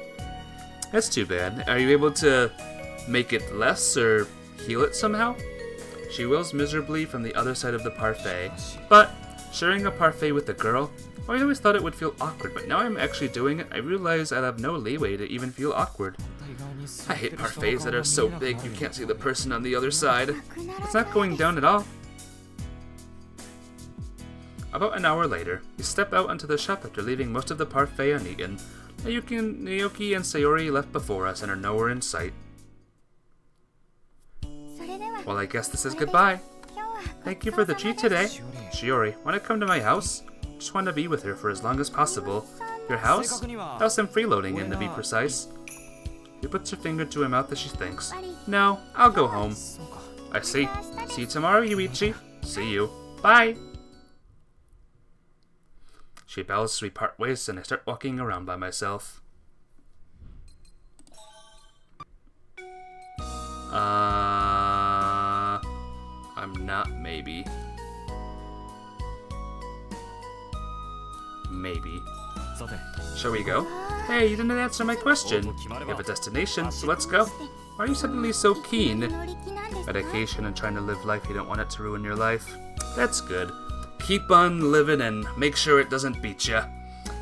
That's too bad. Are you able to make it less or heal it somehow? She wills miserably from the other side of the parfait. But sharing a parfait with a girl, I always thought it would feel awkward, but now I'm actually doing it, I realize I'll have no leeway to even feel awkward. I hate parfaits that are so big you can't see the person on the other side. It's not going down at all. About an hour later, we step out onto the shop after leaving most of the parfait uneaten. Naoki and Sayori left before us and are nowhere in sight. Well, I guess this is goodbye. Thank you for the treat today. Shiori, want to come to my house? Just want to be with her for as long as possible. Your house? House I'm freeloading in, to be precise. She puts her finger to her mouth as she thinks. No, I'll go home. I see. See you tomorrow, Yuichi. See you. Bye. She bows as we part ways and I start walking around by myself. I'm not maybe. Maybe. Shall we go? Hey, you didn't answer my question. We have a destination, so let's go. Why are you suddenly so keen? Medication and trying to live life you don't want it to ruin your life. That's good. Keep on living and make sure it doesn't beat ya.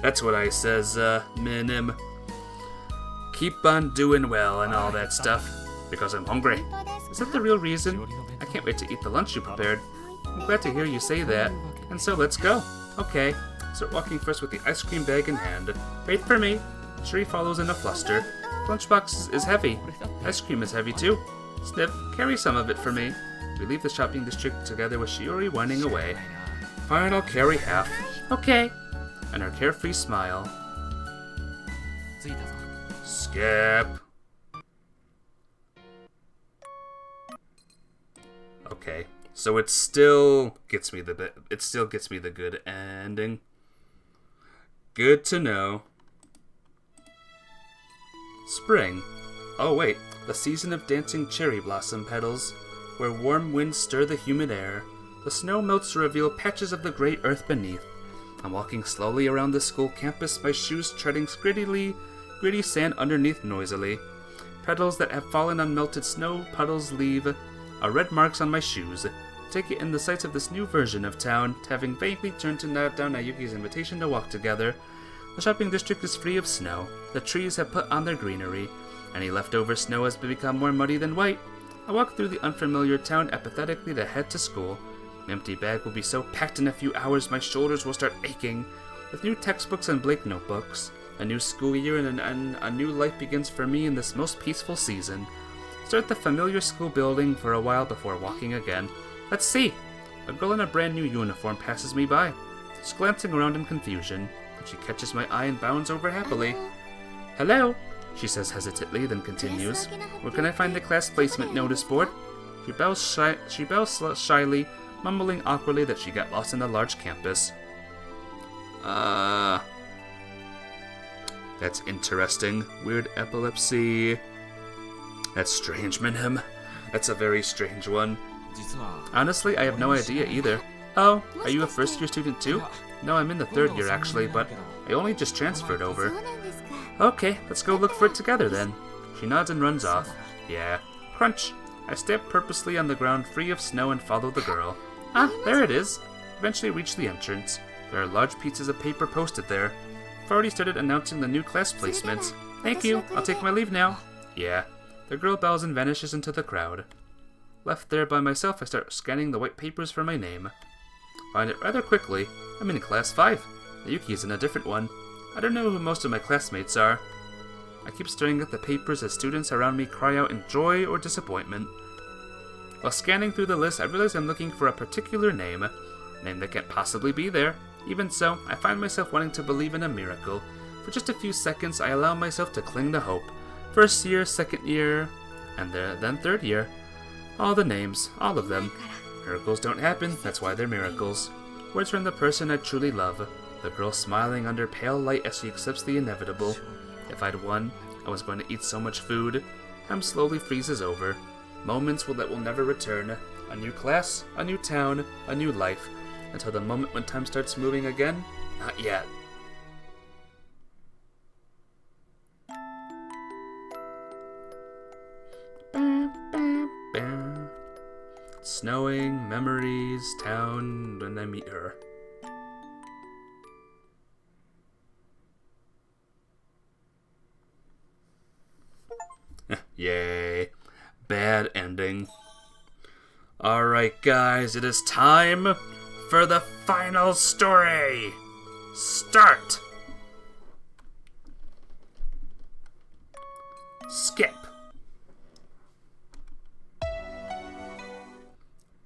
That's what I says, Minim. Keep on doing well and all that stuff. Because I'm hungry. Is that the real reason? I can't wait to eat the lunch you prepared. I'm glad to hear you say that. And so let's go. Okay. Start walking first with the ice cream bag in hand. Wait for me. Shiori follows in a fluster. Lunchbox is heavy. Ice cream is heavy too. Sniff, carry some of it for me. We leave the shopping district together with Shiori whining away. Fine, I'll carry half. Okay. And her carefree smile. Skip. Okay, so it still gets me the good ending. Good to know. Spring. Oh wait, the season of dancing cherry blossom petals, where warm winds stir the humid air. The snow melts to reveal patches of the gray earth beneath. I'm walking slowly around the school campus, my shoes treading gritty sand underneath noisily. Petals that have fallen on melted snow puddles leave red marks on my shoes. Take it in the sights of this new version of town, having vaguely turned down Nayuki's invitation to walk together. The shopping district is free of snow. The trees have put on their greenery. Any leftover snow has become more muddy than white. I walk through the unfamiliar town apathetically to head to school. An empty bag will be so packed in a few hours my shoulders will start aching. With new textbooks and blank notebooks, a new school year and a new life begins for me in this most peaceful season. Start the familiar school building for a while before walking again. Let's see! A girl in a brand new uniform passes me by. She's glancing around in confusion. She catches my eye and bounds over happily. Hello, she says hesitantly, then continues. Where can I find the class placement notice board? She bows shyly, mumbling awkwardly that she got lost in the large campus. That's interesting. Weird epilepsy. That's strange, Minham. That's a very strange one. Honestly, I have no idea either. Oh, are you a first-year student too? No, I'm in the third year actually, but I only just transferred over. Okay, let's go look for it together then. She nods and runs off. Yeah. Crunch. I step purposely on the ground free of snow and follow the girl. Ah, there it is. Eventually reach the entrance. There are large pieces of paper posted there. I've already started announcing the new class placements. Thank you. I'll take my leave now. Yeah. The girl bows and vanishes into the crowd. Left there by myself, I start scanning the white papers for my name. Find it rather quickly. I'm in class 5. Yuki's in a different one. I don't know who most of my classmates are. I keep staring at the papers as students around me cry out in joy or disappointment. While scanning through the list, I realize I'm looking for a particular name. A name that can't possibly be there. Even so, I find myself wanting to believe in a miracle. For just a few seconds, I allow myself to cling to hope. First year, second year, and then third year. All the names, all of them. Miracles don't happen, that's why they're miracles. Words from the person I truly love. The girl smiling under pale light as she accepts the inevitable. If I'd won, I was going to eat so much food. Time slowly freezes over. Moments that will never return. A new class, a new town, a new life. Until the moment when time starts moving again? Not yet. Snowing, memories, town, when I meet her. Yay. Bad ending. Alright guys, it is time for the final story. Start. Skip.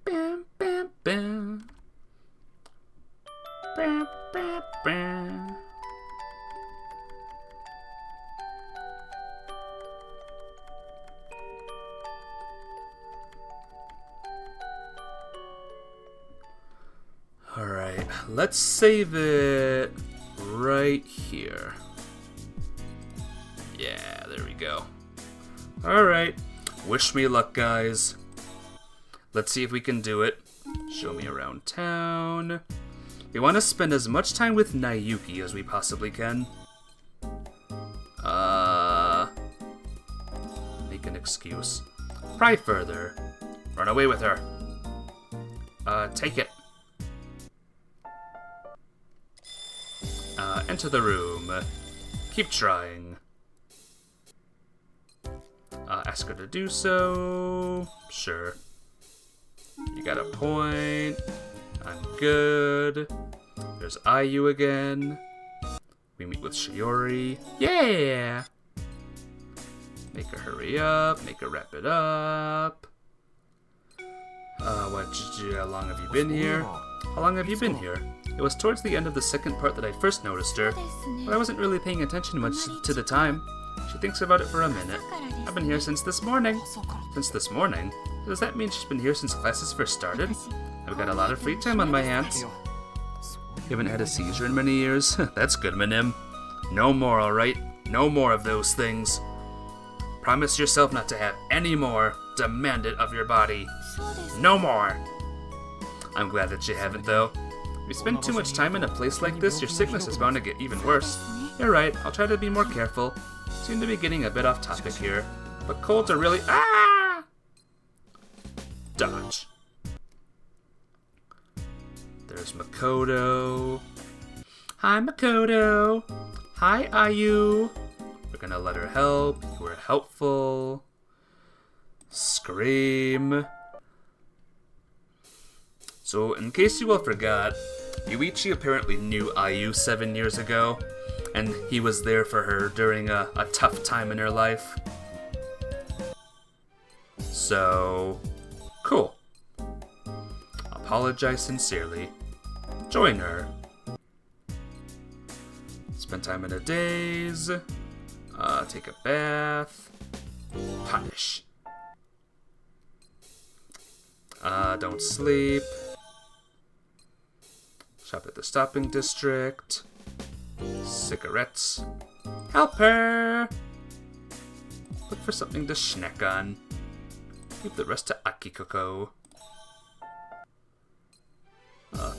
Bam, bam, bam. Bam, bam, bam. Alright, let's save it right here. Yeah, there we go. Alright, wish me luck, guys. Let's see if we can do it. Show me around town. We want to spend as much time with Nayuki as we possibly can. Make an excuse. Pry further. Run away with her. Take it. Enter the room. Keep trying. Ask her to do so. Sure. You got a point. I'm good. There's IU again. We meet with Shiori. Yeah! Make her hurry up. Make her wrap it up. How long have you been here? How long have you been here? It was towards the end of the second part that I first noticed her, but I wasn't really paying attention much to the time. She thinks about it for a minute. I've been here since this morning. Since this morning? Does that mean she's been here since classes first started? I've got a lot of free time on my hands. You haven't had a seizure in many years? That's good, Minim. No more, alright? No more of those things. Promise yourself not to have any more. Demand it of your body. No more! I'm glad that you haven't, though. If you spend too much time in a place like this, your sickness is bound to get even worse. You're right, I'll try to be more careful. Seem to be getting a bit off topic here. But colds are really— Ah! Dodge. There's Makoto. Hi, Makoto. Hi, IU. We're gonna let her help. You were helpful. Scream. So, in case you all forgot, Yuichi apparently knew IU 7 years ago, and he was there for her during a tough time in her life. So, cool. Apologize sincerely. Join her. Spend time in her days. Take a bath. Punish. Don't sleep. Shop at the stopping district. Cigarettes. Help her! Look for something to snack on. Leave the rest to Akikoko.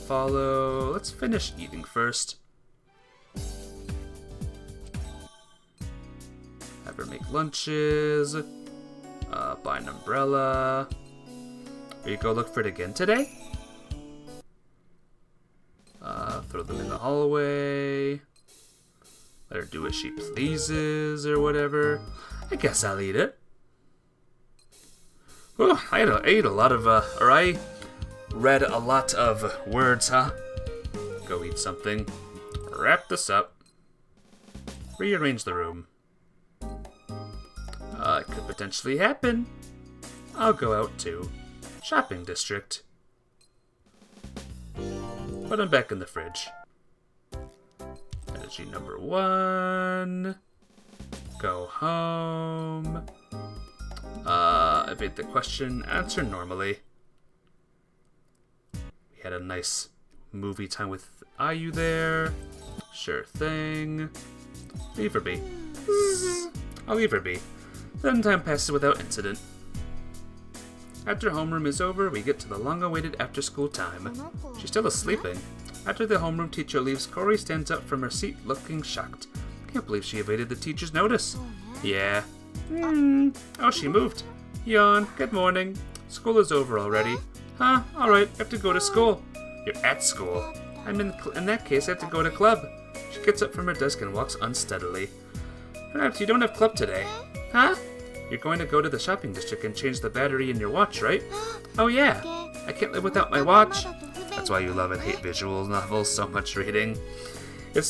Follow. Let's finish eating first. Have her make lunches. Buy an umbrella. Will you go look for it again today? Throw them in the hallway. Let her do as she pleases or whatever. I guess I'll eat it. Oh, I ate a lot of, or I read a lot of words, huh? Go eat something. Wrap this up. Rearrange the room. It could potentially happen. I'll go out to shopping district. Put them back in the fridge. Energy number 1. Go home. Evade the question. Answer normally. We had a nice movie time with Ayu there. Sure thing. Leave her be. I'll leave her be. Then time passes without incident. After homeroom is over, we get to the long-awaited after-school time. She's still sleeping. After the homeroom teacher leaves, Kaori stands up from her seat looking shocked. Can't believe she evaded the teacher's notice. Yeah. Oh, she moved. Yawn. Good morning. School is over already. Huh? Alright, I have to go to school. You're at school. I'm in that case, I have to go to club. She gets up from her desk and walks unsteadily. Perhaps you don't have club today. Huh? You're going to go to the shopping district and change the battery in your watch, right? Oh yeah. I can't live without my watch. That's why you love and hate visual novels so much reading. At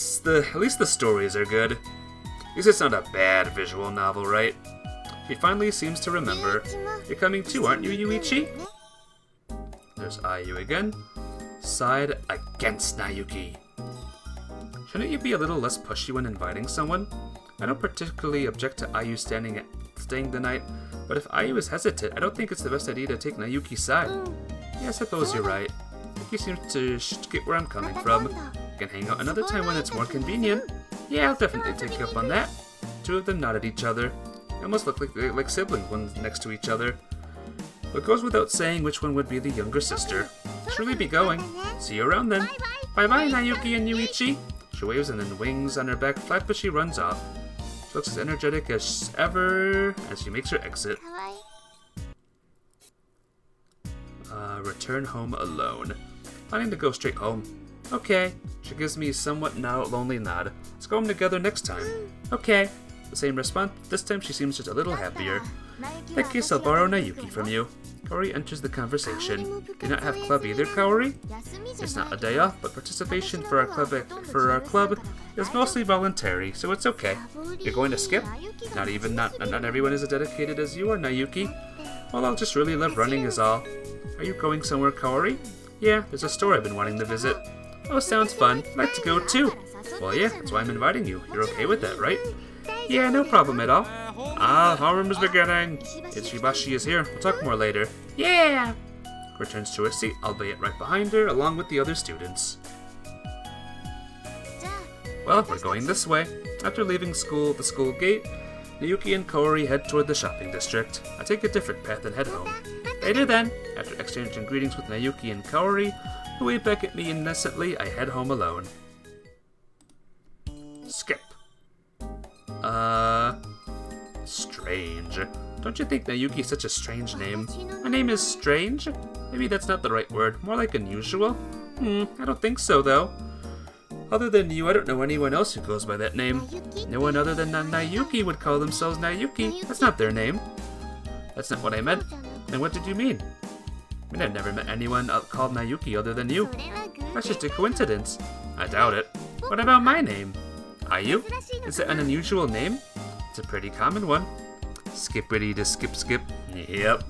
least the stories are good. At least it's not a bad visual novel, right? She finally seems to remember. You're coming too, aren't you, Yuichi? There's Ayu again. Side against Nayuki. Shouldn't you be a little less pushy when inviting someone? I don't particularly object to Ayu staying the night, but if Ayu is hesitant, I don't think it's the best idea to take Nayuki's side. Yeah, I suppose you're right. Yuki seems to get where I'm coming from. We can hang out another time when it's more convenient. Yeah, I'll definitely take you up on that. Two of them nod at each other. They almost look like siblings, one next to each other. It goes without saying which one would be the younger sister. She'll really be going. See you around then. Bye-bye, Nayuki and Yuichi. She waves and then wings on her back flat, but she runs off. She looks as energetic as ever as she makes her exit. Return home alone. Planning to go straight home. Okay. She gives me a somewhat now lonely nod. Let's go home together next time. Okay. The same response. This time she seems just a little happier. In that case, I'll borrow Nayuki from you. Kaori enters the conversation. Do you not have club either, Kaori? It's not a day off, but participation for our club is mostly voluntary, so it's okay. You're going to skip? Not everyone is as dedicated as you are, Nayuki. Well, I'll just really love running is all. Are you going somewhere, Kaori? Yeah, there's a store I've been wanting to visit. Oh, sounds fun. I'd like to go too. Well, yeah, that's why I'm inviting you. You're okay with that, right? Yeah, no problem at all. Homeroom is beginning. Ichibashi is here. We'll talk more later. Yeah! Returns to her seat, albeit right behind her, along with the other students. Well, we're going this way. After leaving the school gate, Nayuki and Kaori head toward the shopping district. I take a different path and head home. Later then, after exchanging greetings with Nayuki and Kaori, who wave back at me innocently, I head home alone. Skip. Strange. Don't you think Nayuki is such a strange name? My name is strange? Maybe that's not the right word, more like unusual? I don't think so, though. Other than you, I don't know anyone else who goes by that name. No one other than Nayuki would call themselves Nayuki. That's not their name. That's not what I meant. Then what did you mean? I mean, I've never met anyone called Nayuki other than you. That's just a coincidence. I doubt it. What about my name? Ayu? Is it an unusual name? It's a pretty common one. Skippity to skip. Yep.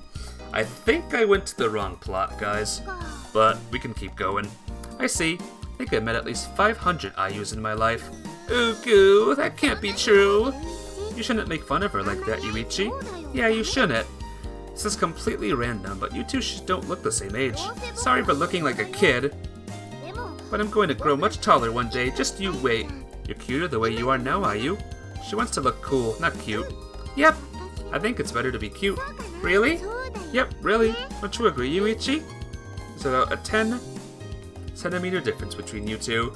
I think I went to the wrong plot, guys. But we can keep going. I see. I think I've met at least 500 Ayus in my life. Ooh, that can't be true. You shouldn't make fun of her like that, Yuichi. Yeah, you shouldn't. This is completely random, but you two don't look the same age. Sorry for looking like a kid. But I'm going to grow much taller one day, just you wait. You're cuter the way you are now, Ayu. She wants to look cool, not cute. Yep, I think it's better to be cute. Really? Yep, really. Don't you agree, Yuichi? There's about a 10 centimeter difference between you two.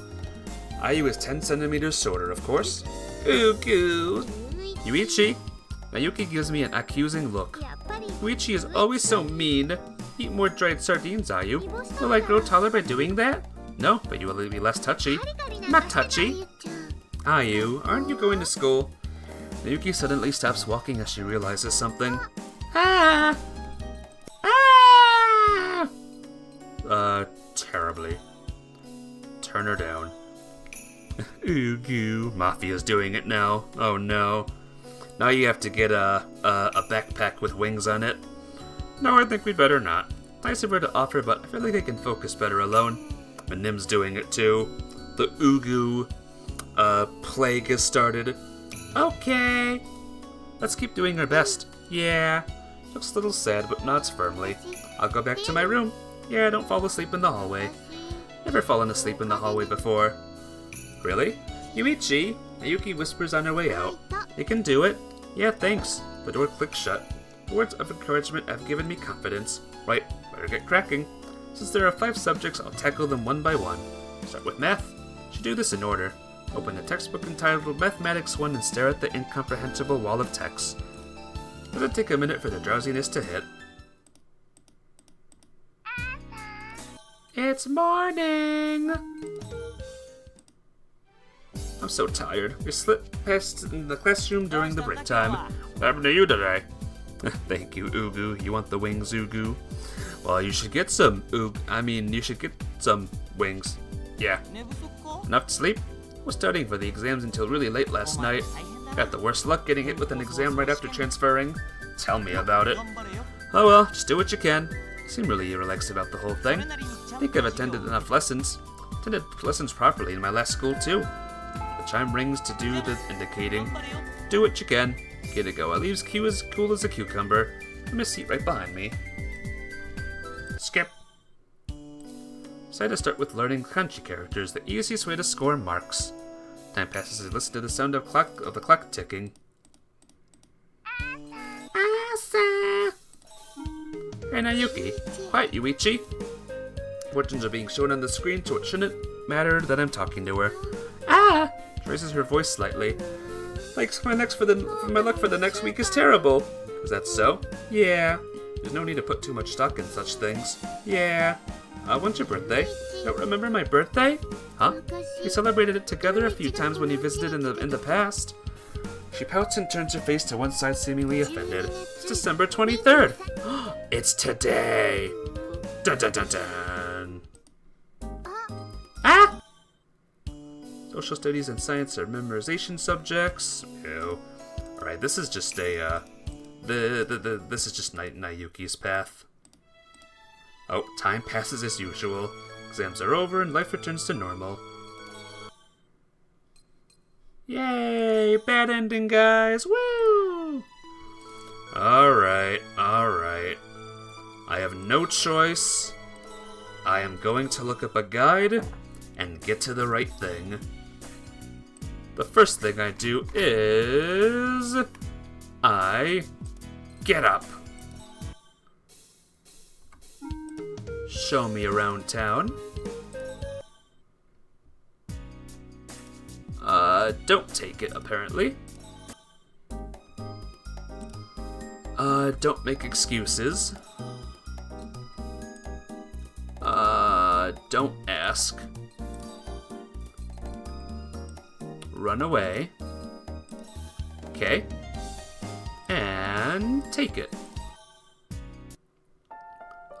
Ayu is 10 centimeters shorter, of course. Ooh, Yuichi, Mayuki gives me an accusing look. Yuichi is always so mean. Eat more dried sardines, are you? Will I grow taller by doing that? No, but you will be less touchy. Not touchy. Are you? Aren't you going to school? Mayuki suddenly stops walking as she realizes something. Ah! Ah! Terribly. Turn her down. Ooh, goo. Mafia's doing it now. Oh no. Now you have to get a backpack with wings on it. No, I think we'd better not. Nice of her to offer, but I feel like I can focus better alone. And Nim's doing it too. The Ugu plague has started. Okay. Let's keep doing our best. Yeah. Looks a little sad, but nods firmly. I'll go back to my room. Yeah, don't fall asleep in the hallway. Never fallen asleep in the hallway before. Really? Yuichi? Mayuki whispers on her way out. You can do it. Yeah, thanks. The door clicks shut. The words of encouragement have given me confidence. Right, better get cracking. Since there are 5 subjects, I'll tackle them one by one. Start with math. Should do this in order. Open the textbook entitled Mathematics 1 and stare at the incomprehensible wall of text. Does it take a minute for the drowsiness to hit? It's morning! I'm so tired. We slipped past in the classroom during the break time. What happened to you today? Thank you, Ugu. You want the wings, Ugu? Well, you should get some, you should get some wings. Yeah. Enough to sleep? Was studying for the exams until really late last night. Got the worst luck getting hit with an exam right after transferring. Tell me about it. Oh well, just do what you can. You seem really relaxed about the whole thing. I think I've attended enough lessons. Attended lessons properly in my last school too. The chime rings to do the indicating. Do what you can. Get it go. I leaves Q as cool as a cucumber. I'm a seat right behind me. Skip. Decided to start with learning kanji characters, the easiest way to score marks. Time passes as I listen to the sound of the clock ticking. Asa! Hey Nayuki. Quiet, Yuichi. Fortunes are being shown on the screen, so it shouldn't matter that I'm talking to her. Ah! She raises her voice slightly. Like my luck for the next week is terrible. Is that so? Yeah. There's no need to put too much stock in such things. Yeah. When's your birthday? Don't remember my birthday? Huh? We celebrated it together a few times when you visited in the past. She pouts and turns her face to one side, seemingly offended. It's December 23rd. It's today. Dun dun dun dun. Ah! Social studies and science are memorization subjects. Ew. Alright, this is just a, this is just Nayuki's path. Oh, time passes as usual. Exams are over and life returns to normal. Yay! Bad ending, guys! Woo! Alright, alright. I have no choice. I am going to look up a guide and get to the right thing. The first thing I do is... I get up. Show me around town. Don't take it, apparently. Don't make excuses. Don't ask. Run away. Okay. And take it.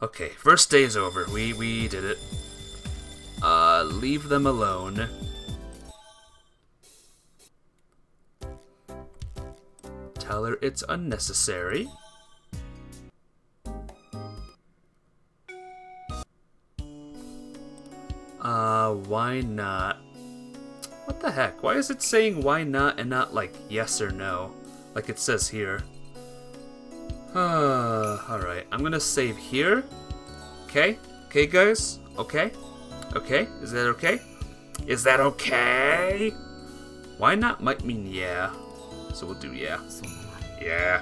Okay, first day's over. We did it. Leave them alone. Tell her it's unnecessary. Why not? What the heck? Why is it saying why not and not like yes or no? Like it says here. Alright, I'm gonna save here. Okay? Okay, guys? Okay? Okay? Is that okay? Is that okay? Why not might mean yeah. So we'll do yeah. Yeah.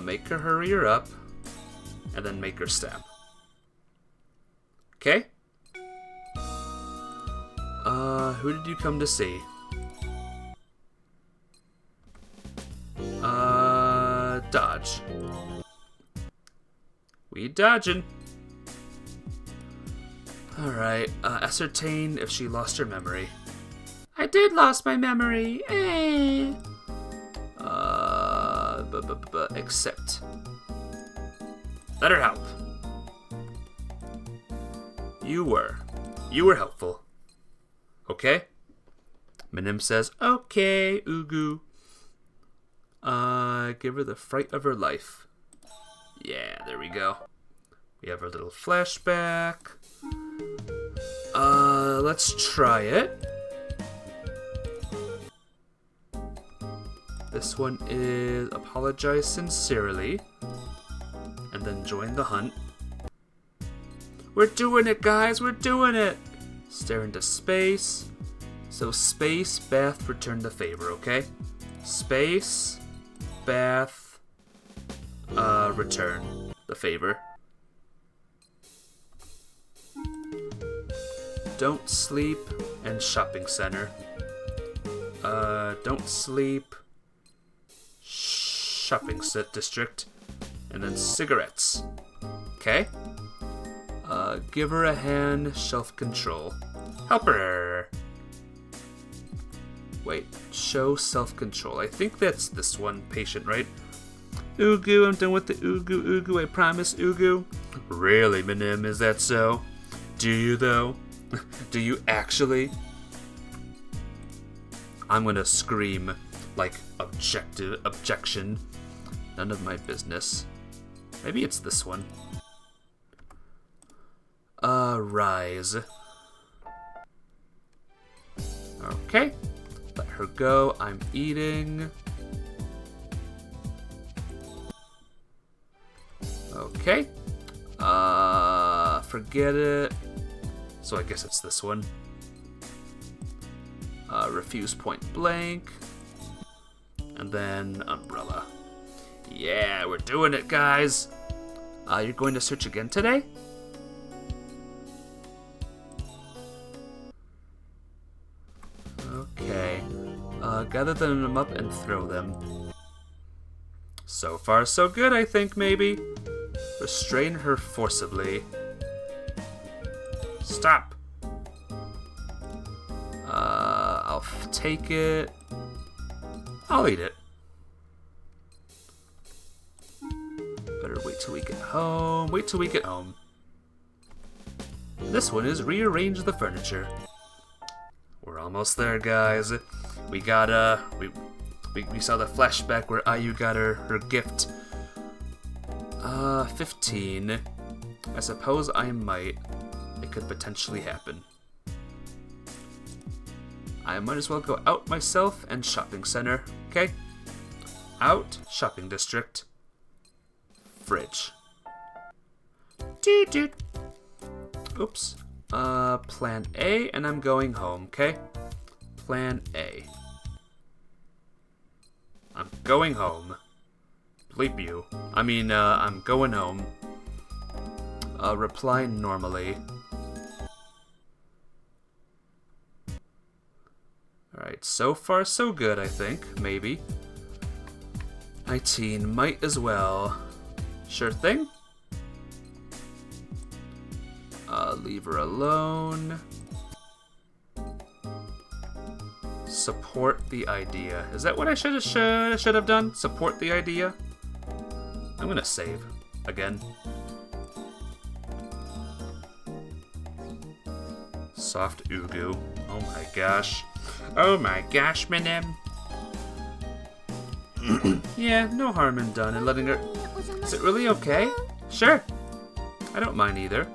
Make her hurry her up. And then make her stop. Okay? Who did you come to see? Dodge. We dodging. Alright, ascertain if she lost her memory. I did lost my memory. Accept. Let her help. You were helpful. Okay? Minim says, okay, Ugu. Give her the fright of her life. Yeah, there we go. We have our little flashback. Let's try it. This one is apologize sincerely. And then join the hunt. We're doing it, guys, we're doing it! Stare into space. So space, bath, return the favor, okay? Space, bath, return the favor. Don't sleep and shopping center. Don't sleep, shopping district, and then cigarettes. Okay? Give her a hand, self-control. Help her! Wait, show self-control. I think that's this one, patient, right? Ugu, I'm done with the Ugu, I promise, Ugu. Really, Minim, is that so? Do you, though? Do you actually? I'm gonna scream, like, objection. None of my business. Maybe it's this one. Rise. Okay. Let her go. I'm eating. Okay. Forget it. So I guess it's this one. Refuse point blank. And then umbrella. Yeah, we're doing it, guys. You're going to search again today? Okay. Gather them up and throw them. So far, so good, I think, maybe. Restrain her forcibly. Stop. I'll take it. I'll eat it. Better wait till we get home. Wait till we get home. This one is rearrange the furniture. We're almost there, guys. We got we saw the flashback where Ayu got her gift. 15. I suppose I might. It could potentially happen. I might as well go out myself and shopping center. Okay? Out, shopping district. Fridge. Doot. Oops. Plan A, and I'm going home, okay? Plan A. I'm going home. Bleep you. I mean, I'm going home. Reply normally. Alright, so far so good, I think. Maybe. 19, might as well. Sure thing. Leave her alone. Support the idea. Is that what I should have done? Support the idea? I'm gonna save again. Soft Ugu. Oh my gosh. Oh my gosh, Minim. Yeah, no harm in done in letting her... Is it really okay? Sure. I don't mind either.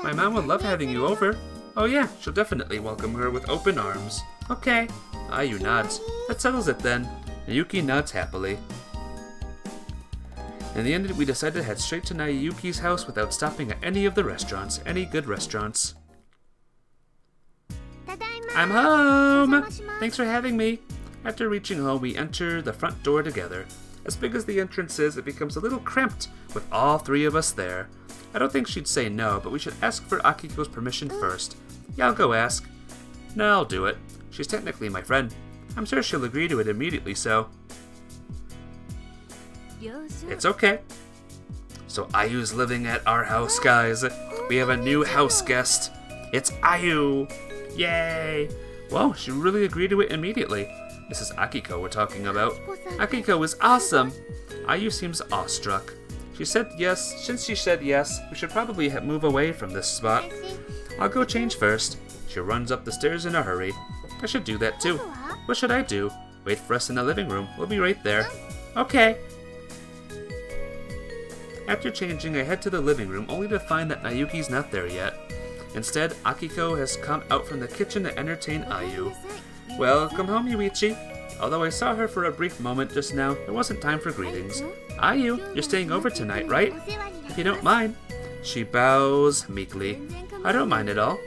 My mom would love having you over. Oh yeah, she'll definitely welcome her with open arms. Okay. Ayu nods. That settles it then. Nayuki nods happily. In the end, we decided to head straight to Nayuki's house without stopping at any of the restaurants. Any good restaurants. I'm home! Thanks for having me. After reaching home, we enter the front door together. As big as the entrance is, it becomes a little cramped with all three of us there. I don't think she'd say no, but we should ask for Akiko's permission first. Yeah, I'll go ask. No, I'll do it. She's technically my friend. I'm sure she'll agree to it immediately, so... It's okay. So Ayu's living at our house, guys. We have a new house guest. It's Ayu. Yay! Whoa, she really agreed to it immediately. This is Akiko we're talking about. Akiko is awesome. Ayu seems awestruck. She said yes. Since she said yes, we should probably move away from this spot. I'll go change first. She runs up the stairs in a hurry. I should do that too. What should I do? Wait for us in the living room. We'll be right there. Okay. After changing, I head to the living room only to find that Nayuki's not there yet. Instead, Akiko has come out from the kitchen to entertain Ayu. Welcome home, Yuichi. Although I saw her for a brief moment just now, it wasn't time for greetings. Ayu, you're staying over tonight, right? If you don't mind. She bows meekly. I don't mind at all.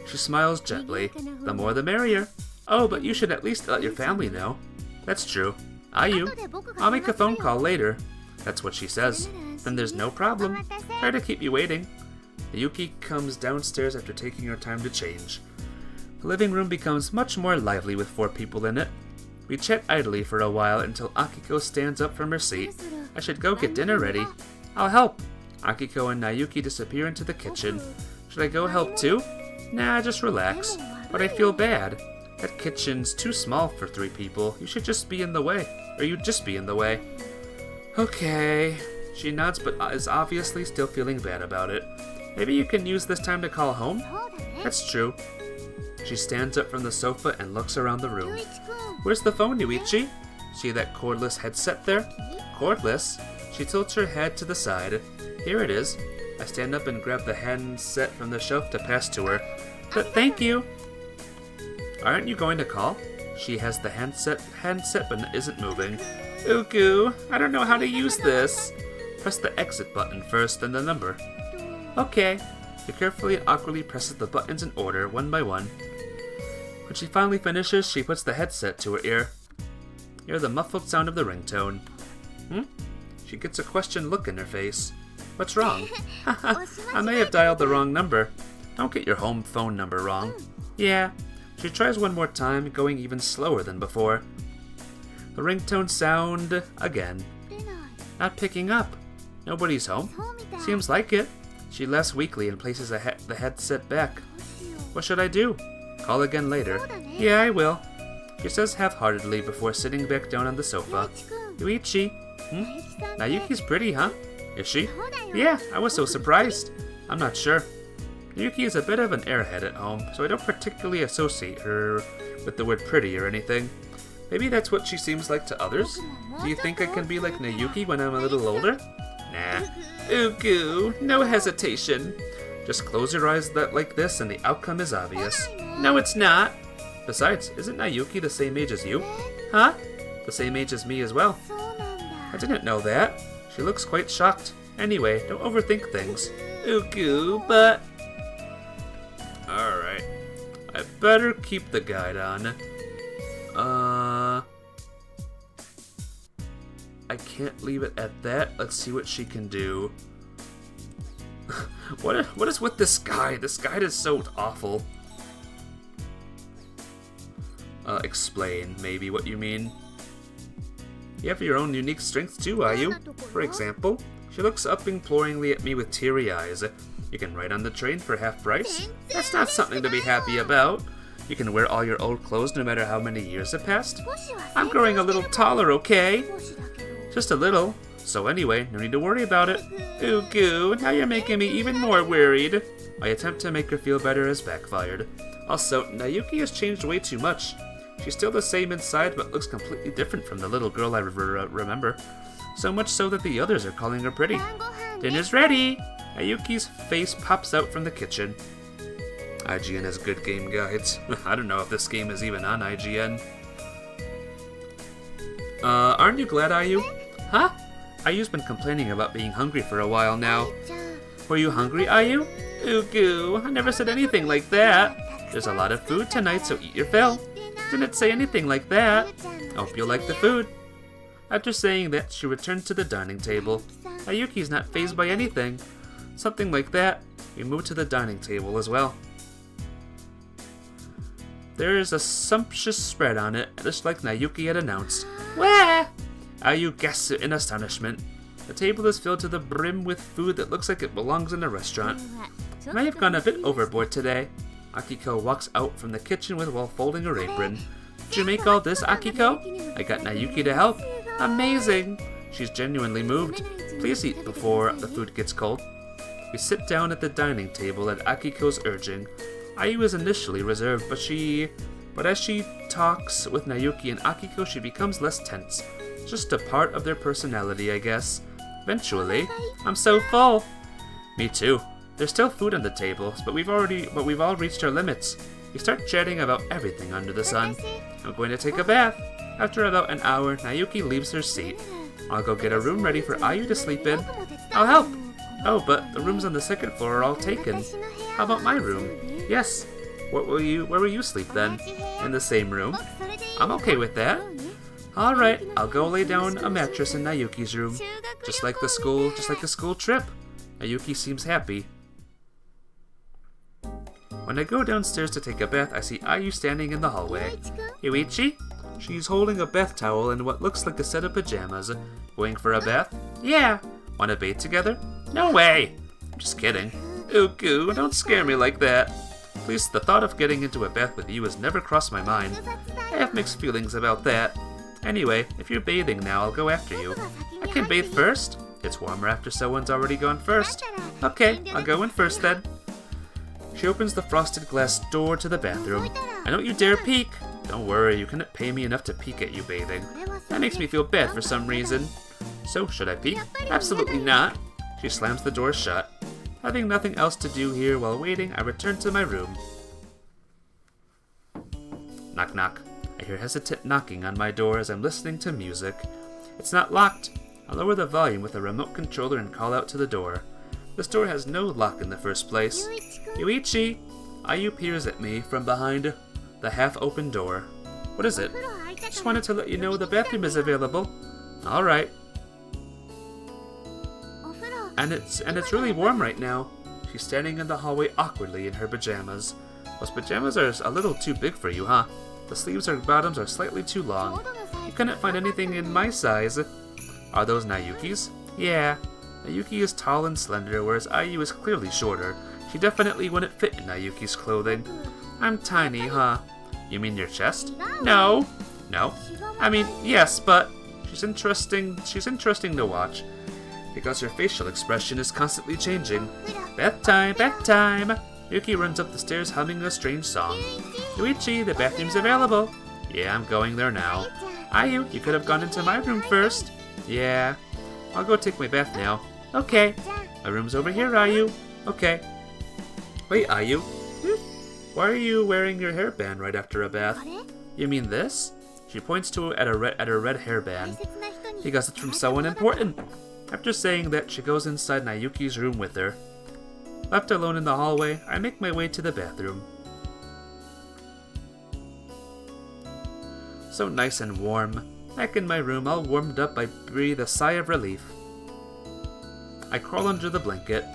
She smiles gently. The more the merrier. Oh, but you should at least let your family know. That's true. Ayu, I'll make a phone call later. That's what she says. Then there's no problem. Sorry to keep you waiting. Yuki comes downstairs after taking her time to change. The living room becomes much more lively with 4 people in it. We chat idly for a while until Akiko stands up from her seat. I should go get dinner ready. I'll help. Akiko and Nayuki disappear into the kitchen. Should I go help too? Nah, just relax. But I feel bad. That kitchen's too small for 3 people. You should just be in the way. Or you'd just be in the way. Okay. She nods but is obviously still feeling bad about it. Maybe you can use this time to call home? That's true. She stands up from the sofa and looks around the room. Where's the phone, Yuichi? See that cordless headset there? Cordless? She tilts her head to the side. Here it is. I stand up and grab the handset from the shelf to pass to her. But thank you. Aren't you going to call? She has the handset but isn't moving. Uku, I don't know how to use this. Press the exit button first, then the number. Okay. She carefully and awkwardly presses the buttons in order, one by one. When she finally finishes, she puts the headset to her ear. Hear the muffled sound of the ringtone. She gets a questioned look in her face. What's wrong? Haha, I may have dialed the wrong number. Don't get your home phone number wrong. Yeah. She tries one more time, going even slower than before. The ringtone sound again. Not picking up. Nobody's home. Seems like it. She laughs weakly and places the headset back. What should I do? Call again later. Yeah, I will. She says half-heartedly before sitting back down on the sofa. Yuichi. Nayuki's pretty, huh? Is she? Yeah, I was so surprised. I'm not sure. Yuki is a bit of an airhead at home, so I don't particularly associate her with the word pretty or anything. Maybe that's what she seems like to others? Do you think I can be like Nayuki when I'm a little older? Nah. Uku, no hesitation. Just close your eyes like this and the outcome is obvious. No, it's not. Besides, isn't Nayuki the same age as you? Huh? The same age as me as well. I didn't know that. She looks quite shocked. Anyway, don't overthink things. Uku, but... Alright. I better keep the guide on. I can't leave it at that. Let's see what she can do. What is with this guy? This guide is so awful. Explain, maybe, what you mean. You have your own unique strengths too, Ayu. For example, she looks up imploringly at me with teary eyes. You can ride on the train for half price? That's not something to be happy about. You can wear all your old clothes no matter how many years have passed. I'm growing a little taller, okay? Just a little. So anyway, no need to worry about it. Uku, now you're making me even more worried. My attempt to make her feel better has backfired. Also, Nayuki has changed way too much. She's still the same inside, but looks completely different from the little girl I remember. So much so that the others are calling her pretty. Dinner's ready! Nayuki's face pops out from the kitchen. IGN has good game guides. I don't know if this game is even on IGN. Aren't you glad, Ayu? Huh? Ayu's been complaining about being hungry for a while now. Were you hungry, Ayu? Uku, I never said anything like that. There's a lot of food tonight, so eat your fill. Didn't say anything like that. Hope you like the food. After saying that, she returned to the dining table. Ayuki's not fazed by anything. Something like that. We moved to the dining table as well. There is a sumptuous spread on it, just like Nayuki had announced. Wah! Ayu gasps in astonishment. The table is filled to the brim with food that looks like it belongs in a restaurant. I may have gone a bit overboard today. Akiko walks out from the kitchen while folding her apron. Did you make all this, Akiko? I got Nayuki to help. Amazing! She's genuinely moved. Please eat before the food gets cold. We sit down at the dining table at Akiko's urging. Ayu is initially reserved, but as she talks with Nayuki and Akiko, she becomes less tense. It's just a part of their personality, I guess. Eventually, I'm so full. Me too. There's still food on the tables, but we've all reached our limits. We start chatting about everything under the sun. I'm going to take a bath. After about an hour, Nayuki leaves her seat. I'll go get a room ready for Ayu to sleep in. I'll help. Oh, but the rooms on the second floor are all taken. How about my room? Yes. Where will you sleep then? In the same room? I'm okay with that. Alright, I'll go lay down a mattress in Nayuki's room. Just like the school trip. Nayuki seems happy. When I go downstairs to take a bath, I see Ayu standing in the hallway. Yuichi? She's holding a bath towel and what looks like a set of pajamas. Going for a bath? Yeah. Wanna bathe together? No way! I'm just kidding. Uku, don't scare me like that. Please, the thought of getting into a bath with you has never crossed my mind. I have mixed feelings about that. Anyway, if you're bathing now, I'll go after you. I can bathe first. It's warmer after someone's already gone first. Okay, I'll go in first then. She opens the frosted glass door to the bathroom. And don't you dare peek! Don't worry, you couldn't pay me enough to peek at you bathing. That makes me feel bad for some reason. So, should I peek? Absolutely not. She slams the door shut. Having nothing else to do here while waiting, I return to my room. Knock knock. I hear hesitant knocking on my door as I'm listening to music. It's not locked. I lower the volume with a remote controller and call out to the door. This door has no lock in the first place. Yuichi! Ayu peers at me from behind the half-open door. What is it? Just wanted to let you know the bathroom is available. Alright. And it's really warm right now. She's standing in the hallway awkwardly in her pajamas. Those pajamas are a little too big for you, huh? The sleeves or bottoms are slightly too long. You couldn't find anything in my size. Are those Nayuki's? Yeah. Nayuki is tall and slender, whereas Ayu is clearly shorter. She definitely wouldn't fit in Nayuki's clothing. I'm tiny, huh? You mean your chest? No. No? I mean, yes, but she's interesting to watch. Because her facial expression is constantly changing. Bath time, bath time! Yuki runs up the stairs humming a strange song. Yuichi, the bathroom's available. Yeah, I'm going there now. Ayu, you could have gone into my room first. Yeah. I'll go take my bath now. Okay. My room's over here, Ayu. Okay. Wait, Ayu. Why are you wearing your hairband right after a bath? You mean this? She points to it at her red hairband. Because it's from someone important. After saying that, she goes inside Nayuki's room with her. Left alone in the hallway, I make my way to the bathroom. So nice and warm. Back in my room, all warmed up, I breathe a sigh of relief. I crawl under the blanket.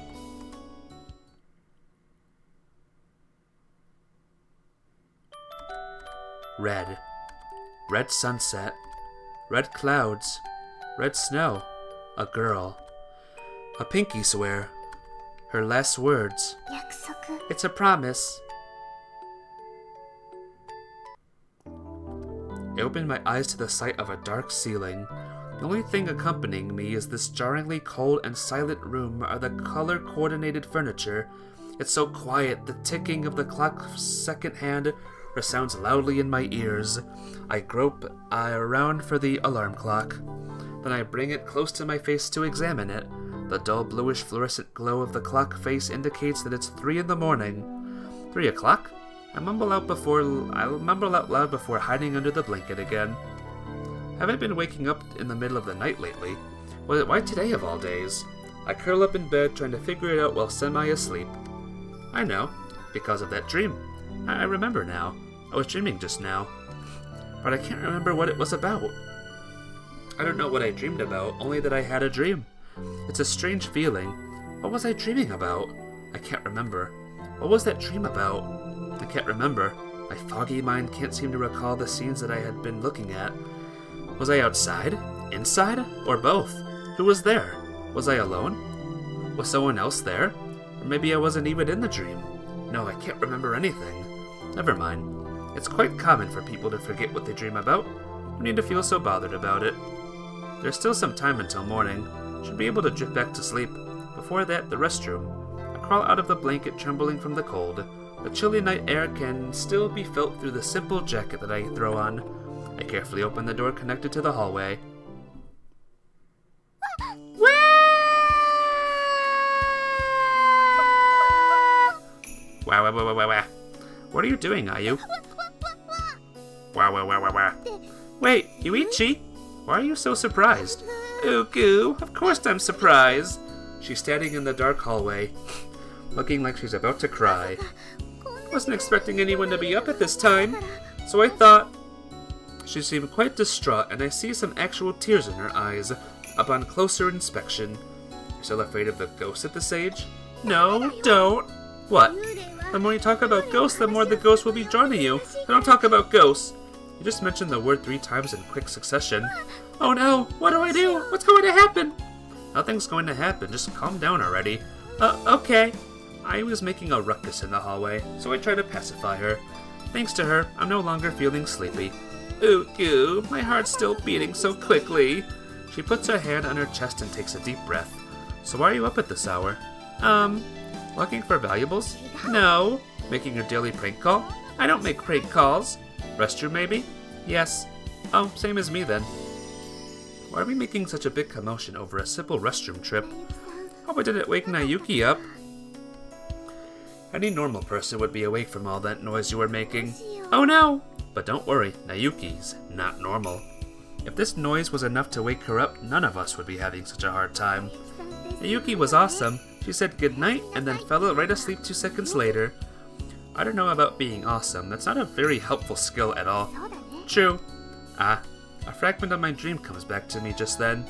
Red. Red sunset. Red clouds. Red snow. A girl. A pinky swear. Her last words. It's a promise. I open my eyes to the sight of a dark ceiling. The only thing accompanying me is this jarringly cold and silent room are the color-coordinated furniture. It's so quiet, the ticking of the clock's second hand resounds loudly in my ears. I grope around for the alarm clock. Then I bring it close to my face to examine it. The dull bluish fluorescent glow of the clock face indicates that it's 3 in the morning. 3 o'clock? I mumble out loud before hiding under the blanket again. Haven't been waking up in the middle of the night lately. Why today of all days? I curl up in bed trying to figure it out while semi-asleep. I know, because of that dream. I remember now. I was dreaming just now. But I can't remember what it was about. I don't know what I dreamed about, only that I had a dream. It's a strange feeling. What was I dreaming about? I can't remember. What was that dream about? I can't remember. My foggy mind can't seem to recall the scenes that I had been looking at. Was I outside? Inside? Or both? Who was there? Was I alone? Was someone else there? Or maybe I wasn't even in the dream. No, I can't remember anything. Never mind. It's quite common for people to forget what they dream about. No need to feel so bothered about it. There's still some time until morning. Should be able to drift back to sleep. Before that, the restroom. I crawl out of the blanket, trembling from the cold. The chilly night air can still be felt through the simple jacket that I throw on. I carefully open the door connected to the hallway. Wow. What are you doing, Ayu? Wow. Wait, Yuichi? Why are you so surprised? Uku, of course I'm surprised. She's standing in the dark hallway, looking like she's about to cry. Wasn't expecting anyone to be up at this time, so I thought... She seemed quite distraught, and I see some actual tears in her eyes upon closer inspection. You're still afraid of the ghosts at this age? No, don't. What? The more you talk about ghosts, the more the ghosts will be drawn to you. I don't talk about ghosts. You just mentioned the word 3 times in quick succession. Oh no, what do I do? What's going to happen? Nothing's going to happen, just calm down already. Okay. I was making a ruckus in the hallway, so I tried to pacify her. Thanks to her, I'm no longer feeling sleepy. Ooh, my heart's still beating so quickly. She puts her hand on her chest and takes a deep breath. So why are you up at this hour? Looking for valuables? No. Making your daily prank call? I don't make prank calls. Restroom maybe? Yes. Oh, same as me then. Why are we making such a big commotion over a simple restroom trip? Hope I didn't wake Nayuki up. Any normal person would be awake from all that noise you were making. Oh no! But don't worry, Nayuki's not normal. If this noise was enough to wake her up, none of us would be having such a hard time. Nayuki was awesome. She said goodnight and then fell right asleep 2 seconds later. I don't know about being awesome. That's not a very helpful skill at all. True. A fragment of my dream comes back to me just then.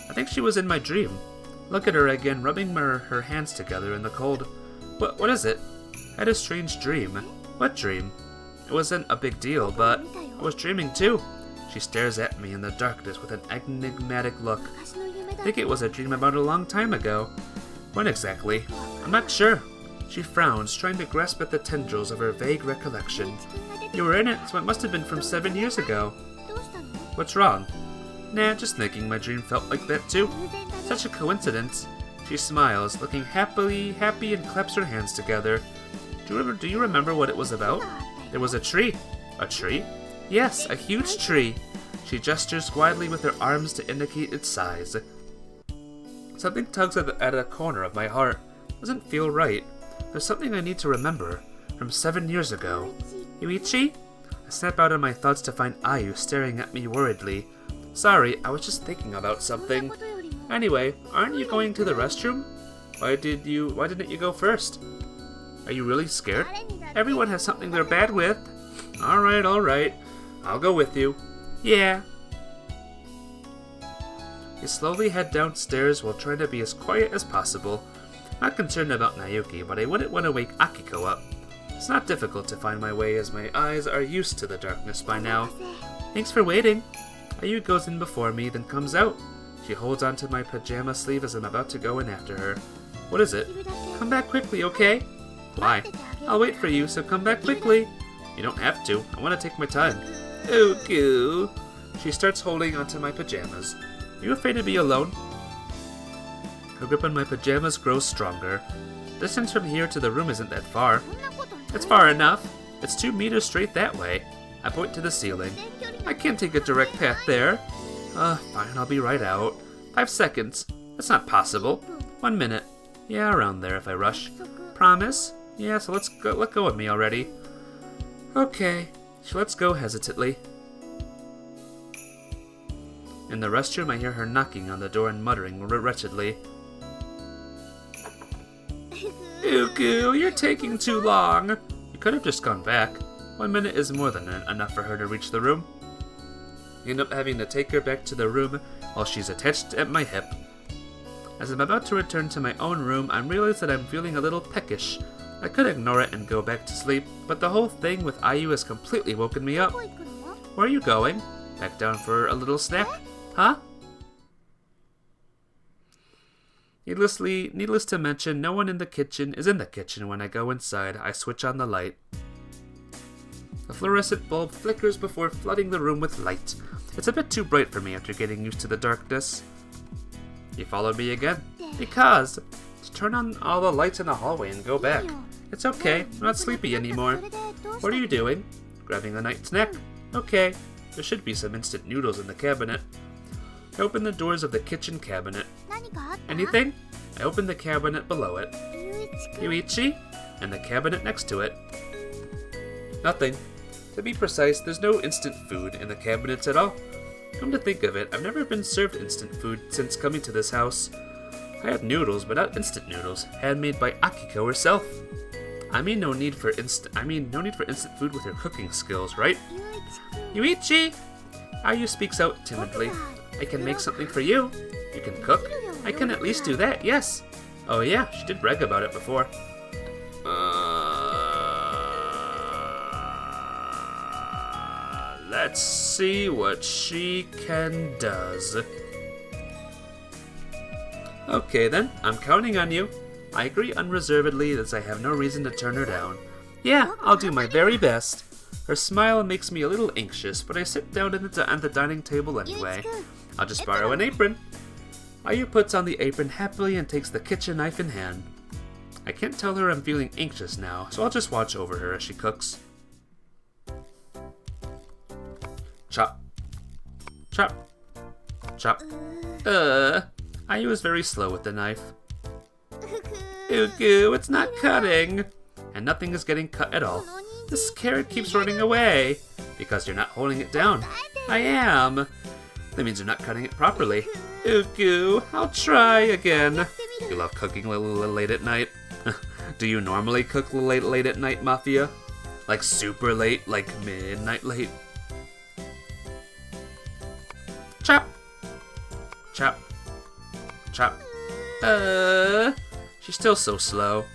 I think she was in my dream. Look at her again, rubbing her hands together in the cold. What is it? I had a strange dream. What dream? It wasn't a big deal, but I was dreaming too. She stares at me in the darkness with an enigmatic look. I think it was a dream about a long time ago. When exactly? I'm not sure. She frowns, trying to grasp at the tendrils of her vague recollection. You were in it, so it must have been from 7 years ago. What's wrong? Nah, just thinking my dream felt like that too. Such a coincidence. She smiles, looking happy, and claps her hands together. Do you remember what it was about? There was a tree. A tree? Yes, a huge tree. She gestures wildly with her arms to indicate its size. Something tugs at a corner of my heart. Doesn't feel right. There's something I need to remember. From 7 years ago. Yuichi? I snap out of my thoughts to find Ayu staring at me worriedly. Sorry, I was just thinking about something. Anyway, aren't you going to the restroom? Why didn't you go first? Are you really scared? Everyone has something they're bad with. Alright. I'll go with you. Yeah. We slowly head downstairs while trying to be as quiet as possible. Not concerned about Nayuki, but I wouldn't want to wake Akiko up. It's not difficult to find my way as my eyes are used to the darkness by now. Thanks for waiting. Ayu goes in before me, then comes out. She holds onto my pajama sleeve as I'm about to go in after her. What is it? Come back quickly, okay? Why? I'll wait for you, so come back quickly. You don't have to. I want to take my time. Ooh. She starts holding onto my pajamas. Are you afraid to be alone? Her grip on my pajamas grows stronger. Distance from here to the room isn't that far. It's far enough. It's 2 meters straight that way. I point to the ceiling. I can't take a direct path there. Fine, I'll be right out. 5 seconds. That's not possible. 1 minute. Yeah, around there if I rush. Promise? Yeah, so let go of me already. Okay. She lets go hesitantly. In the restroom, I hear her knocking on the door and muttering wretchedly. Uku, you're taking too long. You could have just gone back. 1 minute is more than enough for her to reach the room. I end up having to take her back to the room while she's attached at my hip. As I'm about to return to my own room, I realize that I'm feeling a little peckish. I could ignore it and go back to sleep, but the whole thing with Ayu has completely woken me up. Where are you going? Back down for a little snack? Huh? Needless to mention, no one in the kitchen is in the kitchen when I go inside. I switch on the light. The fluorescent bulb flickers before flooding the room with light. It's a bit too bright for me after getting used to the darkness. You followed me again? Because to turn on all the lights in the hallway and go back. It's okay, I'm not sleepy anymore. What are you doing? Grabbing the night snack? Okay, there should be some instant noodles in the cabinet. I open the doors of the kitchen cabinet. Anything? I open the cabinet below it. Yuichi? And the cabinet next to it. Nothing. To be precise, there's no instant food in the cabinets at all. Come to think of it, I've never been served instant food since coming to this house. I had noodles, but not instant noodles, handmade by Akiko herself. I mean no need for instant food with her cooking skills, right? Yuichi! Ayu speaks out timidly. I can make something for you. You can cook. I can at least do that, yes. Oh yeah, she did brag about it before. Let's see what she does. Okay then, I'm counting on you. I agree unreservedly as I have no reason to turn her down. Yeah, I'll do my very best. Her smile makes me a little anxious, but I sit down at the dining table anyway. I'll just borrow an apron. Ayu puts on the apron happily and takes the kitchen knife in hand. I can't tell her I'm feeling anxious now, so I'll just watch over her as she cooks. Chop. Chop. Chop. Ayu is very slow with the knife. Ugu, it's not cutting. And nothing is getting cut at all. This carrot keeps running away. Because you're not holding it down. I am. That means you're not cutting it properly. Ugu, I'll try again. You love cooking late at night. Do you normally cook late at night, Mafia? Like super late, like midnight late? Chop! Chop. Chop. She's still so slow.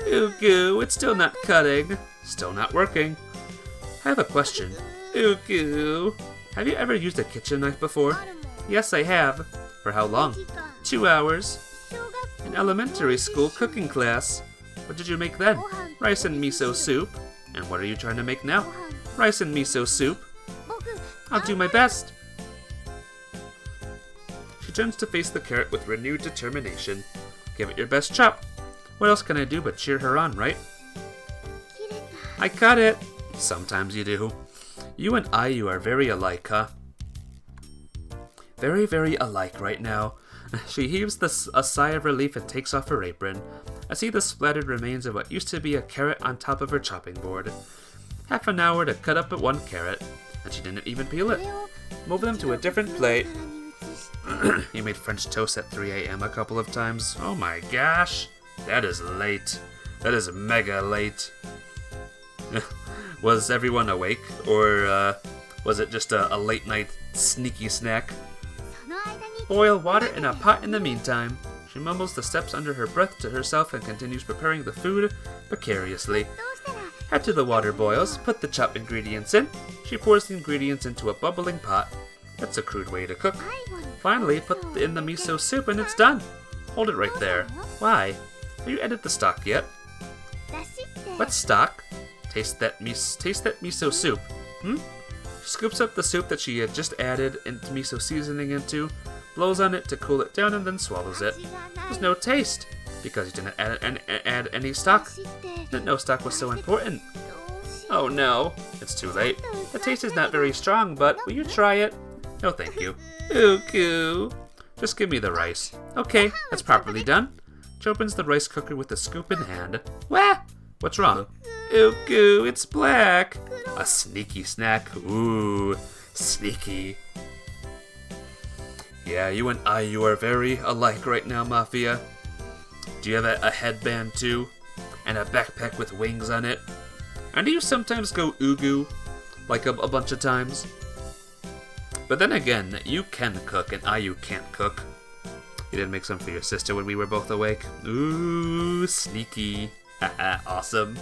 Ugu, it's still not cutting. Still not working. I have a question. Ugu, have you ever used a kitchen knife before? Yes, I have. For how long? 2 hours. An elementary school cooking class. What did you make then? Rice and miso soup. And what are you trying to make now? Rice and miso soup. I'll do my best. She turns to face the carrot with renewed determination. Give it your best chop. What else can I do but cheer her on, right? I cut it. Sometimes you do. You and Ayu are very alike, huh? Very, very alike right now. She heaves a sigh of relief and takes off her apron. I see the splattered remains of what used to be a carrot on top of her chopping board. Half an hour to cut up one carrot, and she didn't even peel it. Move them to a different plate. You made French toast at 3 a.m. a couple of times. Oh my gosh. That is late. That is mega late. Was everyone awake? Or was it just a late night sneaky snack? Boil water in a pot in the meantime. She mumbles the steps under her breath to herself and continues preparing the food precariously. After the water boils, put the chopped ingredients in. She pours the ingredients into a bubbling pot. That's a crude way to cook. Finally, put in the miso soup and it's done. Hold it right there. Why? Have you added the stock yet? What stock? Taste that miso soup. She scoops up the soup that she had just added miso seasoning into, blows on it to cool it down, and then swallows it. There's no taste, because you didn't add any stock. Didn't know stock was so important. Oh no, it's too late. The taste is not very strong, but will you try it? No thank you. Ugu. Just give me the rice. Okay, that's properly done. She opens the rice cooker with a scoop in hand. Wah! What's wrong? Ugu, it's black. A sneaky snack. Ooh, sneaky. Yeah, you and Ayu are very alike right now, Mafia. Do you have a headband too? And a backpack with wings on it? And do you sometimes go Ugu? Like a bunch of times? But then again, you can cook and Ayu can't cook. You did make some for your sister when we were both awake. Ooh, sneaky. Haha, awesome.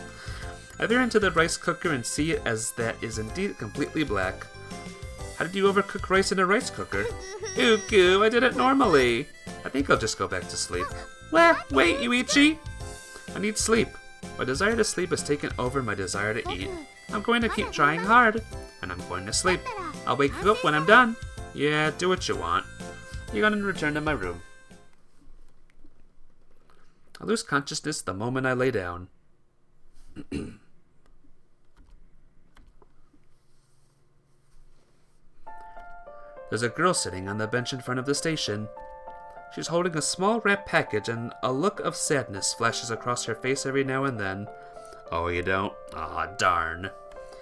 I veer into the rice cooker and see it as that is indeed completely black. How did you overcook rice in a rice cooker? Ugu, I did it normally. I think I'll just go back to sleep. Well, wait, Yuichi! I need sleep. My desire to sleep has taken over my desire to eat. I'm going to keep trying hard, and I'm going to sleep. I'll wake you up when I'm done. Yeah, do what you want. You're gonna return to my room. I lose consciousness the moment I lay down. There's a girl sitting on the bench in front of the station. She's holding a small wrapped package, and a look of sadness flashes across her face every now and then. Oh, you don't? Aw, darn.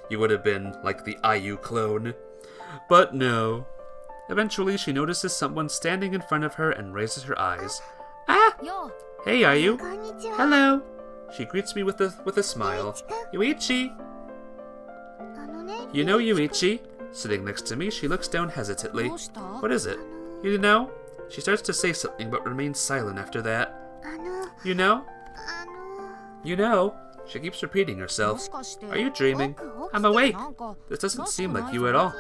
You would have been like the IU clone. But no. Eventually, she notices someone standing in front of her and raises her eyes. Ah! Hey, IU. Hello. She greets me with a smile. Yuichi. You know Yuichi? Sitting next to me, she looks down hesitantly. What is it? You know? She starts to say something but remains silent after that. You know? You know? She keeps repeating herself. Are you dreaming? I'm awake. This doesn't seem like you at all.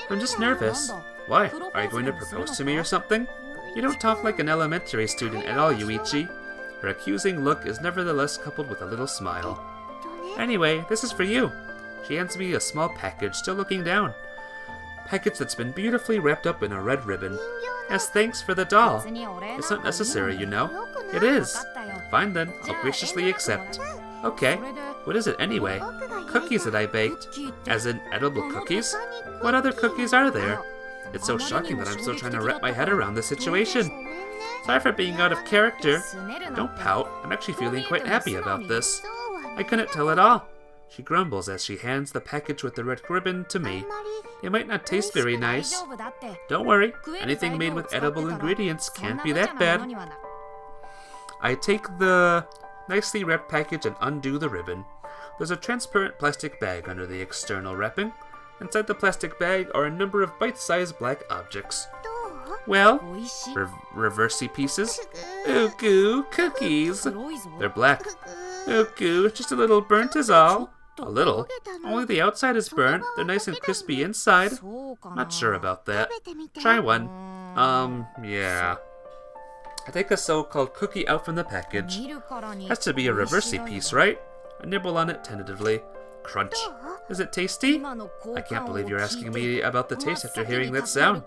I'm just nervous. Why? Are you going to propose to me or something? You don't talk like an elementary student at all, Yuichi. Her accusing look is nevertheless coupled with a little smile. Anyway, this is for you. She hands me a small package, still looking down. Package that's been beautifully wrapped up in a red ribbon. As thanks for the doll. It's not necessary, you know. It is. Fine then, I'll graciously accept. Okay, what is it anyway? Cookies that I baked. As in edible cookies? What other cookies are there? It's so shocking that I'm still trying to wrap my head around this situation. Sorry for being out of character. Don't pout, I'm actually feeling quite happy about this. I couldn't tell at all. She grumbles as she hands the package with the red ribbon to me. It might not taste very nice. Don't worry, anything made with edible ingredients can't be that bad. I take the nicely wrapped package and undo the ribbon. There's a transparent plastic bag under the external wrapping. Inside the plastic bag are a number of bite-sized black objects. Well, reversey pieces. Ooh, goo, cookies. They're black. Ooh, goo, just a little burnt is all. A little? Only the outside is burnt. They're nice and crispy inside. Not sure about that. Try one. Yeah. I take a so-called cookie out from the package. Has to be a reversey piece, right? I nibble on it tentatively. Crunch. Is it tasty? I can't believe you're asking me about the taste after hearing that sound.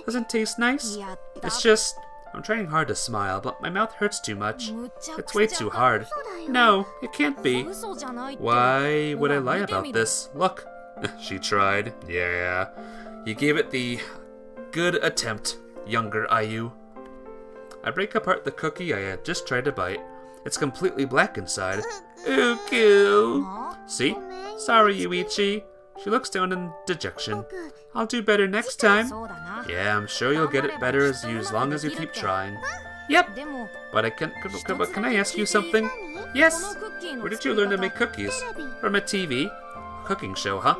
Doesn't taste nice? It's just... I'm trying hard to smile, but my mouth hurts too much. It's way too hard. No, it can't be. Why would I lie about this? Look. She tried. Yeah. You gave it the good attempt, younger IU. I break apart the cookie I had just tried to bite. It's completely black inside. Ooh, goo. See? Sorry, Yuichi. She looks down in dejection. I'll do better next time. Yeah, I'm sure you'll get it better as long as you keep trying. Yep. But can I ask you something? Yes. Where did you learn to make cookies? From a TV? Cooking show, huh?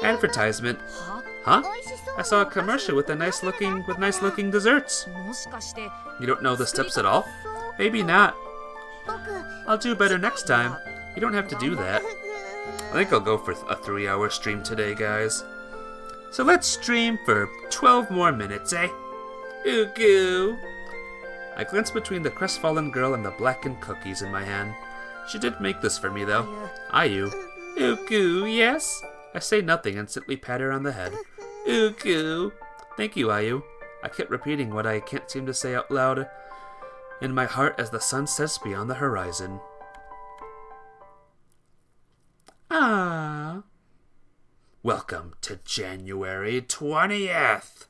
Advertisement. Huh? I saw a commercial with nice looking desserts. You don't know the steps at all? Maybe not. I'll do better next time. You don't have to do that. I think I'll go for a 3-hour stream today, guys. So let's stream for 12 more minutes, eh? Ooh, goo. I glance between the crestfallen girl and the blackened cookies in my hand. She did make this for me, though. IU. Ooh, goo, yes? I say nothing and simply pat her on the head. Ooh, goo. Thank you, IU. I kept repeating what I can't seem to say out loud in my heart as the sun sets beyond the horizon. Ah. Welcome to January 20th.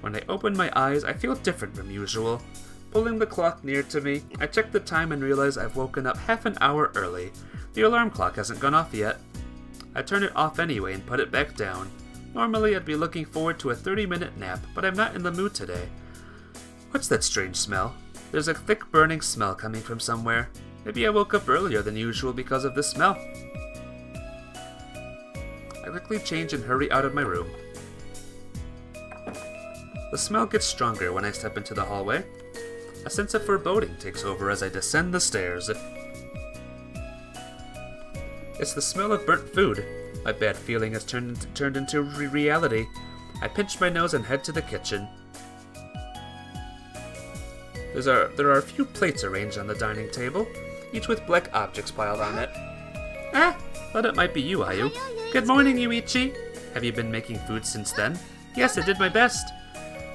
When I open my eyes, I feel different from usual. Pulling the clock near to me, I check the time and realize I've woken up half an hour early. The alarm clock hasn't gone off yet. I turn it off anyway and put it back down. Normally I'd be looking forward to a 30-minute nap, but I'm not in the mood today. What's that strange smell? There's a thick burning smell coming from somewhere. Maybe I woke up earlier than usual because of this smell. I quickly change and hurry out of my room. The smell gets stronger when I step into the hallway. A sense of foreboding takes over as I descend the stairs. It's the smell of burnt food. My bad feeling has turned into reality. I pinch my nose and head to the kitchen. There are a few plates arranged on the dining table, each with black objects piled on it. Ah, thought it might be you, Ayu. Good morning, Yuichi. Have you been making food since then? Yes, I did my best.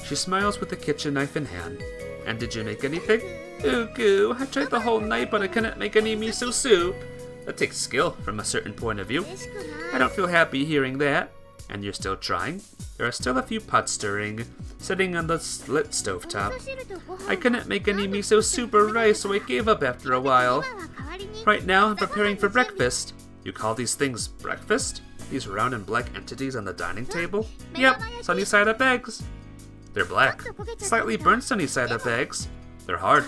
She smiles with the kitchen knife in hand. And did you make anything? Ooh, goo. I tried the whole night, but I couldn't make any miso soup. That takes skill from a certain point of view. I don't feel happy hearing that. And you're still trying? There are still a few pots stirring, sitting on the lit stovetop. I couldn't make any miso soup or rice, so I gave up after a while. Right now, I'm preparing for breakfast. You call these things breakfast? These round and black entities on the dining table? Yep, sunny side up eggs. They're black. Slightly burnt sunny side up eggs. They're hard.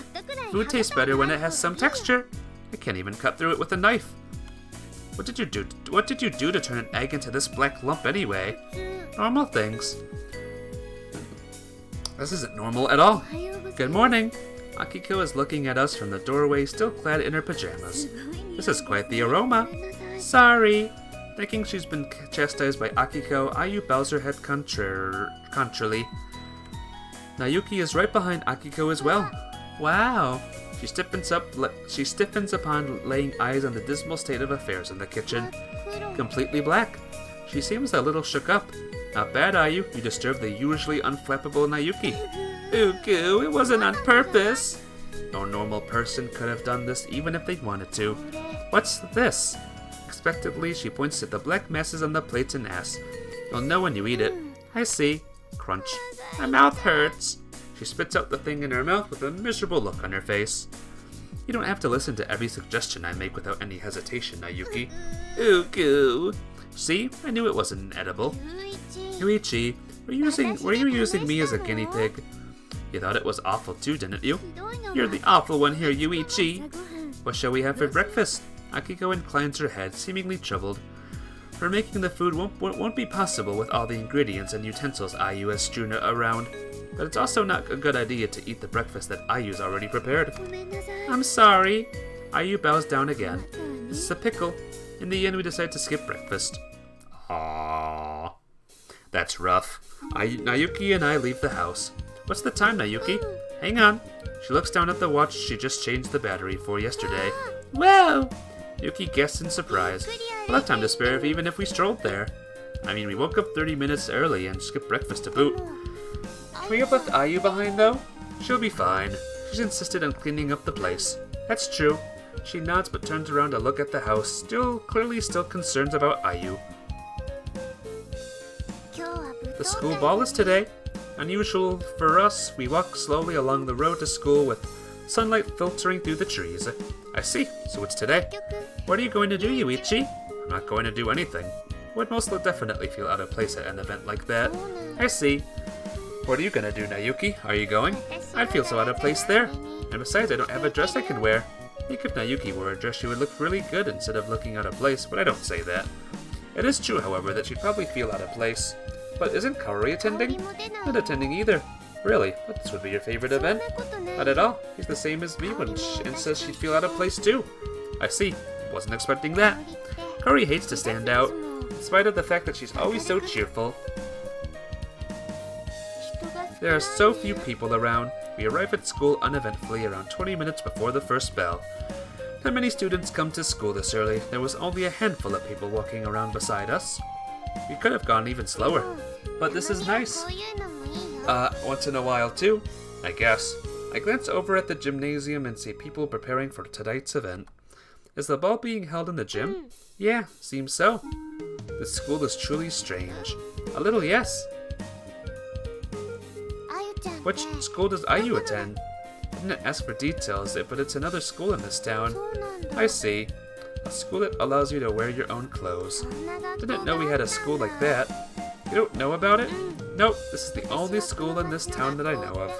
Food tastes better when it has some texture. I can't even cut through it with a knife. What did you do to turn an egg into this black lump anyway? Normal things. This isn't normal at all. Good morning. Akiko is looking at us from the doorway, still clad in her pajamas. This is quite the aroma. Sorry. Thinking she's been chastised by Akiko, Ayu bows her head contrarily. Nayuki is right behind Akiko as well. Wow. She stiffens upon laying eyes on the dismal state of affairs in the kitchen. Completely black. She seems a little shook up. Not bad, Ayu. You disturbed the usually unflappable Nayuki. Ooh, goo, it wasn't on purpose. No normal person could have done this even if they'd wanted to. What's this? Expectantly, she points to the black masses on the plates and asks, You'll know when you eat it. I see. Crunch. My mouth hurts. She spits out the thing in her mouth with a miserable look on her face. You don't have to listen to every suggestion I make without any hesitation, Nayuki. Ooh, goo. See? I knew it wasn't edible. Yuichi, were you using me as a guinea pig? You thought it was awful too, didn't you? You're the awful one here, Yuichi. What shall we have for breakfast? Akiko inclines her head, seemingly troubled. Her making the food won't be possible with all the ingredients and utensils Ayu has strewn around. But it's also not a good idea to eat the breakfast that Ayu's already prepared. I'm sorry. Ayu bows down again. This is a pickle. In the end, we decide to skip breakfast. Aww. That's rough. Nayuki and I leave the house. What's the time, Nayuki? Hang on. She looks down at the watch she just changed the battery for yesterday. Whoa! Yuki guessed in surprise. We'll have time to spare even if we strolled there. I mean, we woke up 30 minutes early and skipped breakfast to boot. Can we have left Ayu behind, though? She'll be fine. She's insisted on cleaning up the place. That's true. She nods but turns around to look at the house, clearly still concerned about Ayu. The school ball is today. Unusual for us, we walk slowly along the road to school with sunlight filtering through the trees. I see, so it's today. What are you going to do, Yuichi? I'm not going to do anything. Would most definitely feel out of place at an event like that. I see. What are you gonna do, Nayuki? Are you going? I'd feel so out of place there. And besides, I don't have a dress I can wear. I think if Nayuki wore a dress, she would look really good instead of looking out of place, but I don't say that. It is true, however, that she'd probably feel out of place. But isn't Kaori attending? Not attending either. Really? But this would be your favorite event? Not at all. He's the same as me and says she'd feel out of place too. I see. Wasn't expecting that. Kaori hates to stand out, in spite of the fact that she's always so cheerful. There are so few people around. We arrive at school uneventfully around 20 minutes before the first bell. Not many students come to school this early. There was only a handful of people walking around beside us. We could have gone even slower. But this is nice. Once in a while too, I guess. I glance over at the gymnasium and see people preparing for tonight's event. Is the ball being held in the gym? Yeah, seems so. This school is truly strange. A little, yes. Which school does Ayu attend? I didn't ask for details, but it's another school in this town. I see. A school that allows you to wear your own clothes. Didn't know we had a school like that. You don't know about it? Nope, this is the only school in this town that I know of.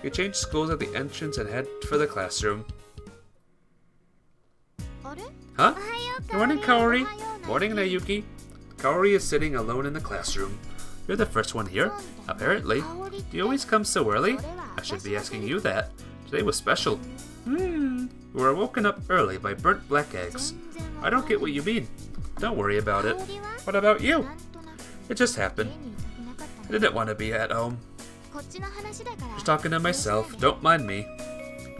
We change schools at the entrance and head for the classroom. Huh? Good morning, Kaori. Morning, Nayuki. Kaori is sitting alone in the classroom. You're the first one here, apparently. Do you always come so early? I should be asking you that. Today was special. We were woken up early by burnt black eggs. I don't get what you mean. Don't worry about it. What about you? It just happened. I didn't want to be at home. Just talking to myself. Don't mind me.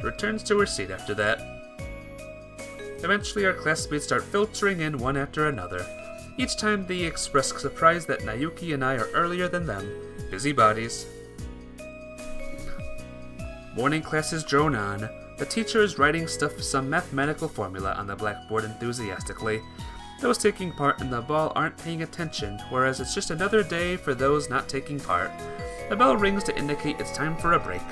Returns to her seat after that. Eventually our classmates start filtering in one after another. Each time they express surprise that Nayuki and I are earlier than them. Busybodies. Morning classes drone on. The teacher is writing some mathematical formula on the blackboard enthusiastically. Those taking part in the ball aren't paying attention, whereas it's just another day for those not taking part. The bell rings to indicate it's time for a break.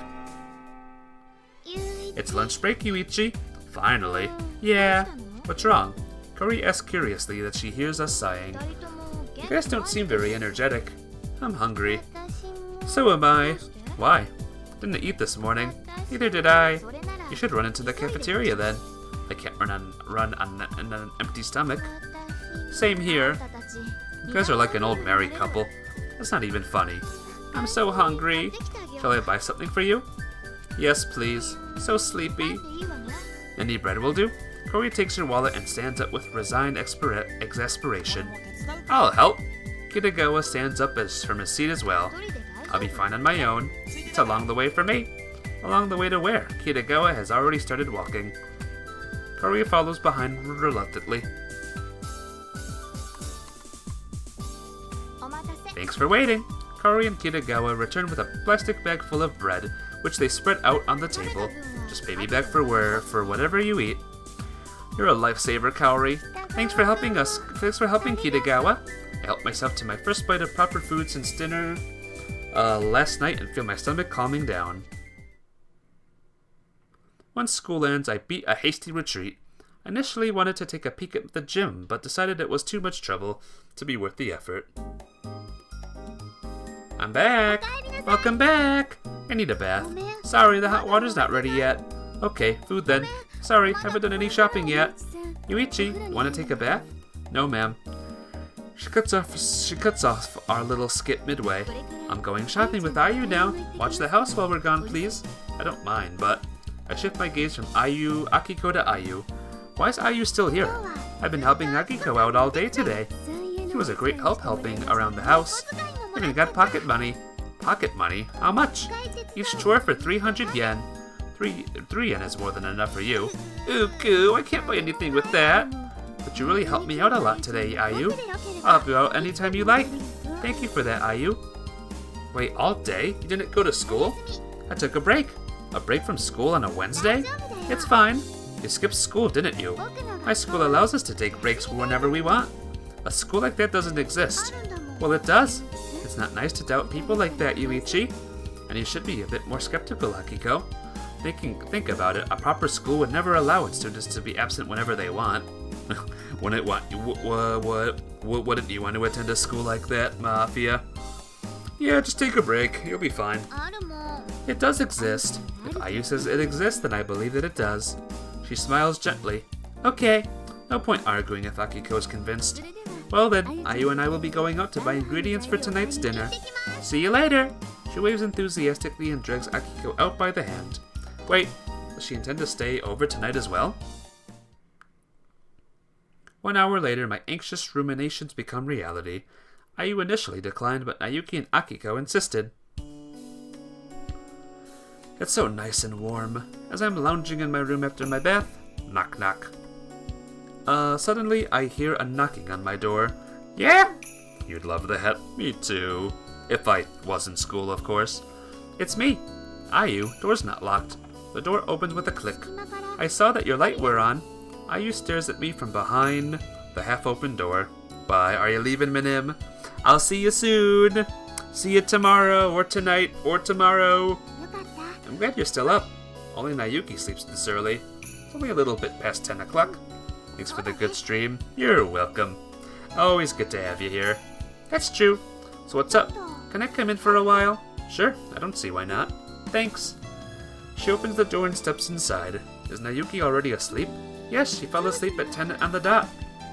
It's lunch break, Yuichi. Finally. Yeah. What's wrong? Kori asks curiously that she hears us sighing. You guys don't seem very energetic. I'm hungry. So am I. Why? Didn't eat this morning. Neither did I. You should run into the cafeteria then. I can't run on an empty stomach. Same here. You guys are like an old married couple. That's not even funny. I'm so hungry. Shall I buy something for you? Yes, please. So sleepy. Any bread will do. Kori takes her wallet and stands up with resigned exasperation. I'll help. Kitagawa stands up from his seat as well. I'll be fine on my own. It's along the way for me. Along the way to where? Kitagawa has already started walking. Kori follows behind reluctantly. Thanks for waiting. Kori and Kitagawa return with a plastic bag full of bread, which they spread out on the table. Just pay me back for whatever you eat. You're a lifesaver, Kaori. Thanks for helping us. Thanks for helping, Kitagawa. I helped myself to my first bite of proper food since dinner last night and feel my stomach calming down. Once school ends, I beat a hasty retreat. I initially wanted to take a peek at the gym, but decided it was too much trouble to be worth the effort. I'm back! Welcome back! I need a bath. Sorry, the hot water's not ready yet. Okay, food then. Sorry, haven't done any shopping yet. Yuichi, want to take a bath? No, ma'am. She cuts off our little skit midway. I'm going shopping with Ayu now. Watch the house while we're gone, please. I don't mind, but I shift my gaze from Akiko to Ayu. Why is Ayu still here? I've been helping Akiko out all day today. She was a great help helping around the house. I even got pocket money. Pocket money? How much? Each chore for 300 yen. 3 yen is more than enough for you. Ooh, I can't buy anything with that. But you really helped me out a lot today, Ayu. I'll help you out anytime you like. Thank you for that, Ayu. Wait, all day? You didn't go to school? I took a break. A break from school on a Wednesday? It's fine. You skipped school, didn't you? My school allows us to take breaks whenever we want. A school like that doesn't exist. Well, it does. It's not nice to doubt people like that, Yuichi. And you should be a bit more skeptical, Akiko. Think about it. A proper school would never allow its students to be absent whenever they want. Wouldn't you want to attend a school like that, Mafia? Yeah, just take a break. You'll be fine. It does exist. If Ayu says it exists, then I believe that it does. She smiles gently. Okay. No point arguing if Akiko is convinced. Well then, Ayu and I will be going out to buy ingredients for tonight's dinner. See you later! She waves enthusiastically and drags Akiko out by the hand. Wait, does she intend to stay over tonight as well? 1 hour later, my anxious ruminations become reality. Ayu initially declined, but Nayuki and Akiko insisted. It's so nice and warm. As I'm lounging in my room after my bath, knock knock. Suddenly I hear a knocking on my door. Yeah? You'd love the hat. Me too. If I was in school, of course. It's me. Ayu, door's not locked. The door opens with a click. I saw that your light were on. Ayu stares at me from behind the half-open door. Bye, are you leaving, Minim? I'll see you soon. See you tomorrow, or tonight, or tomorrow. I'm glad you're still up. Only Nayuki sleeps this early. It's only a little bit past 10 o'clock. Thanks for the good stream. You're welcome. Always good to have you here. That's true. So what's up? Can I come in for a while? Sure, I don't see why not. Thanks. She opens the door and steps inside. Is Nayuki already asleep? Yes, she fell asleep at 10 on the dot.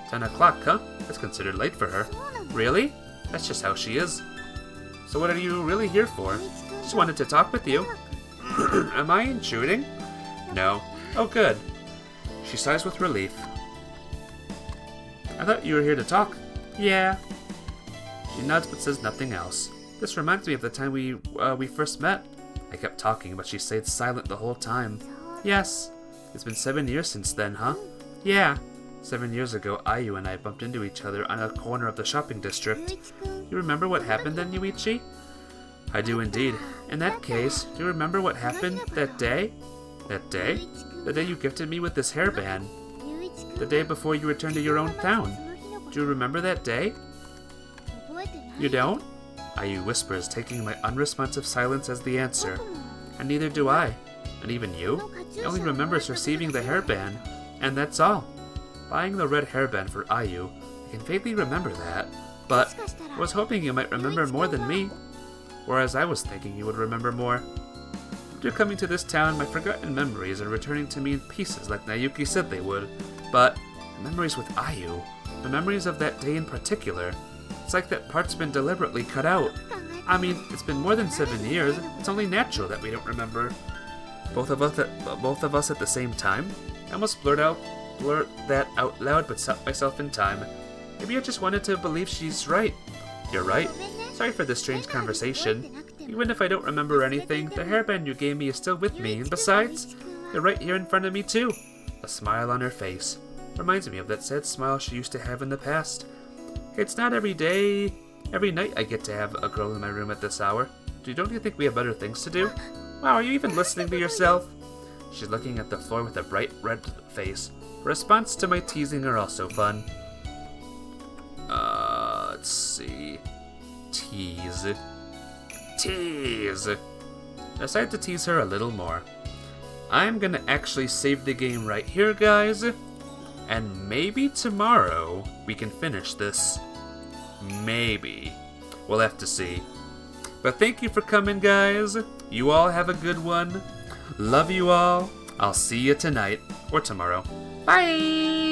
10 o'clock, huh? That's considered late for her. Really? That's just how she is. So what are you really here for? Just wanted to talk with you. Am I intruding? No. Oh, good. She sighs with relief. I thought you were here to talk. Yeah. She nods but says nothing else. This reminds me of the time we first met. I kept talking, but she stayed silent the whole time. Yes. It's been 7 years since then, huh? Yeah. 7 years ago, Ayu and I bumped into each other on a corner of the shopping district. You remember what happened then, Yuichi? I do indeed. In that case, do you remember what happened that day? That day? The day you gifted me with this hairband. The day before you returned to your own town. Do you remember that day? You don't? Ayu whispers, taking my unresponsive silence as the answer. And neither do I. And even you? I only remembers receiving the hairband, and that's all. Buying the red hairband for Ayu, I can vaguely remember that, but I was hoping you might remember more than me. Whereas I was thinking you would remember more. After coming to this town, my forgotten memories are returning to me in pieces like Nayuki said they would, but the memories with Ayu, the memories of that day in particular, it's like that part's been deliberately cut out. I mean, it's been more than 7 years, it's only natural that we don't remember. Both of us at the same time? I almost blurt that out loud but stopped myself in time. Maybe I just wanted to believe she's right. You're right. Sorry for this strange conversation. Even if I don't remember anything, the hairband you gave me is still with me, and besides, you're right here in front of me too. A smile on her face. Reminds me of that sad smile she used to have in the past. It's not every night I get to have a girl in my room at this hour. Don't you think we have better things to do? Wow, are you even listening to yourself? She's looking at the floor with a bright red face. Her response to my teasing are also fun. Let's see. Tease. I decided to tease her a little more. I'm gonna actually save the game right here, guys. And maybe tomorrow we can finish this. Maybe. We'll have to see. But thank you for coming, guys. You all have a good one. Love you all. I'll see you tonight or tomorrow. Bye!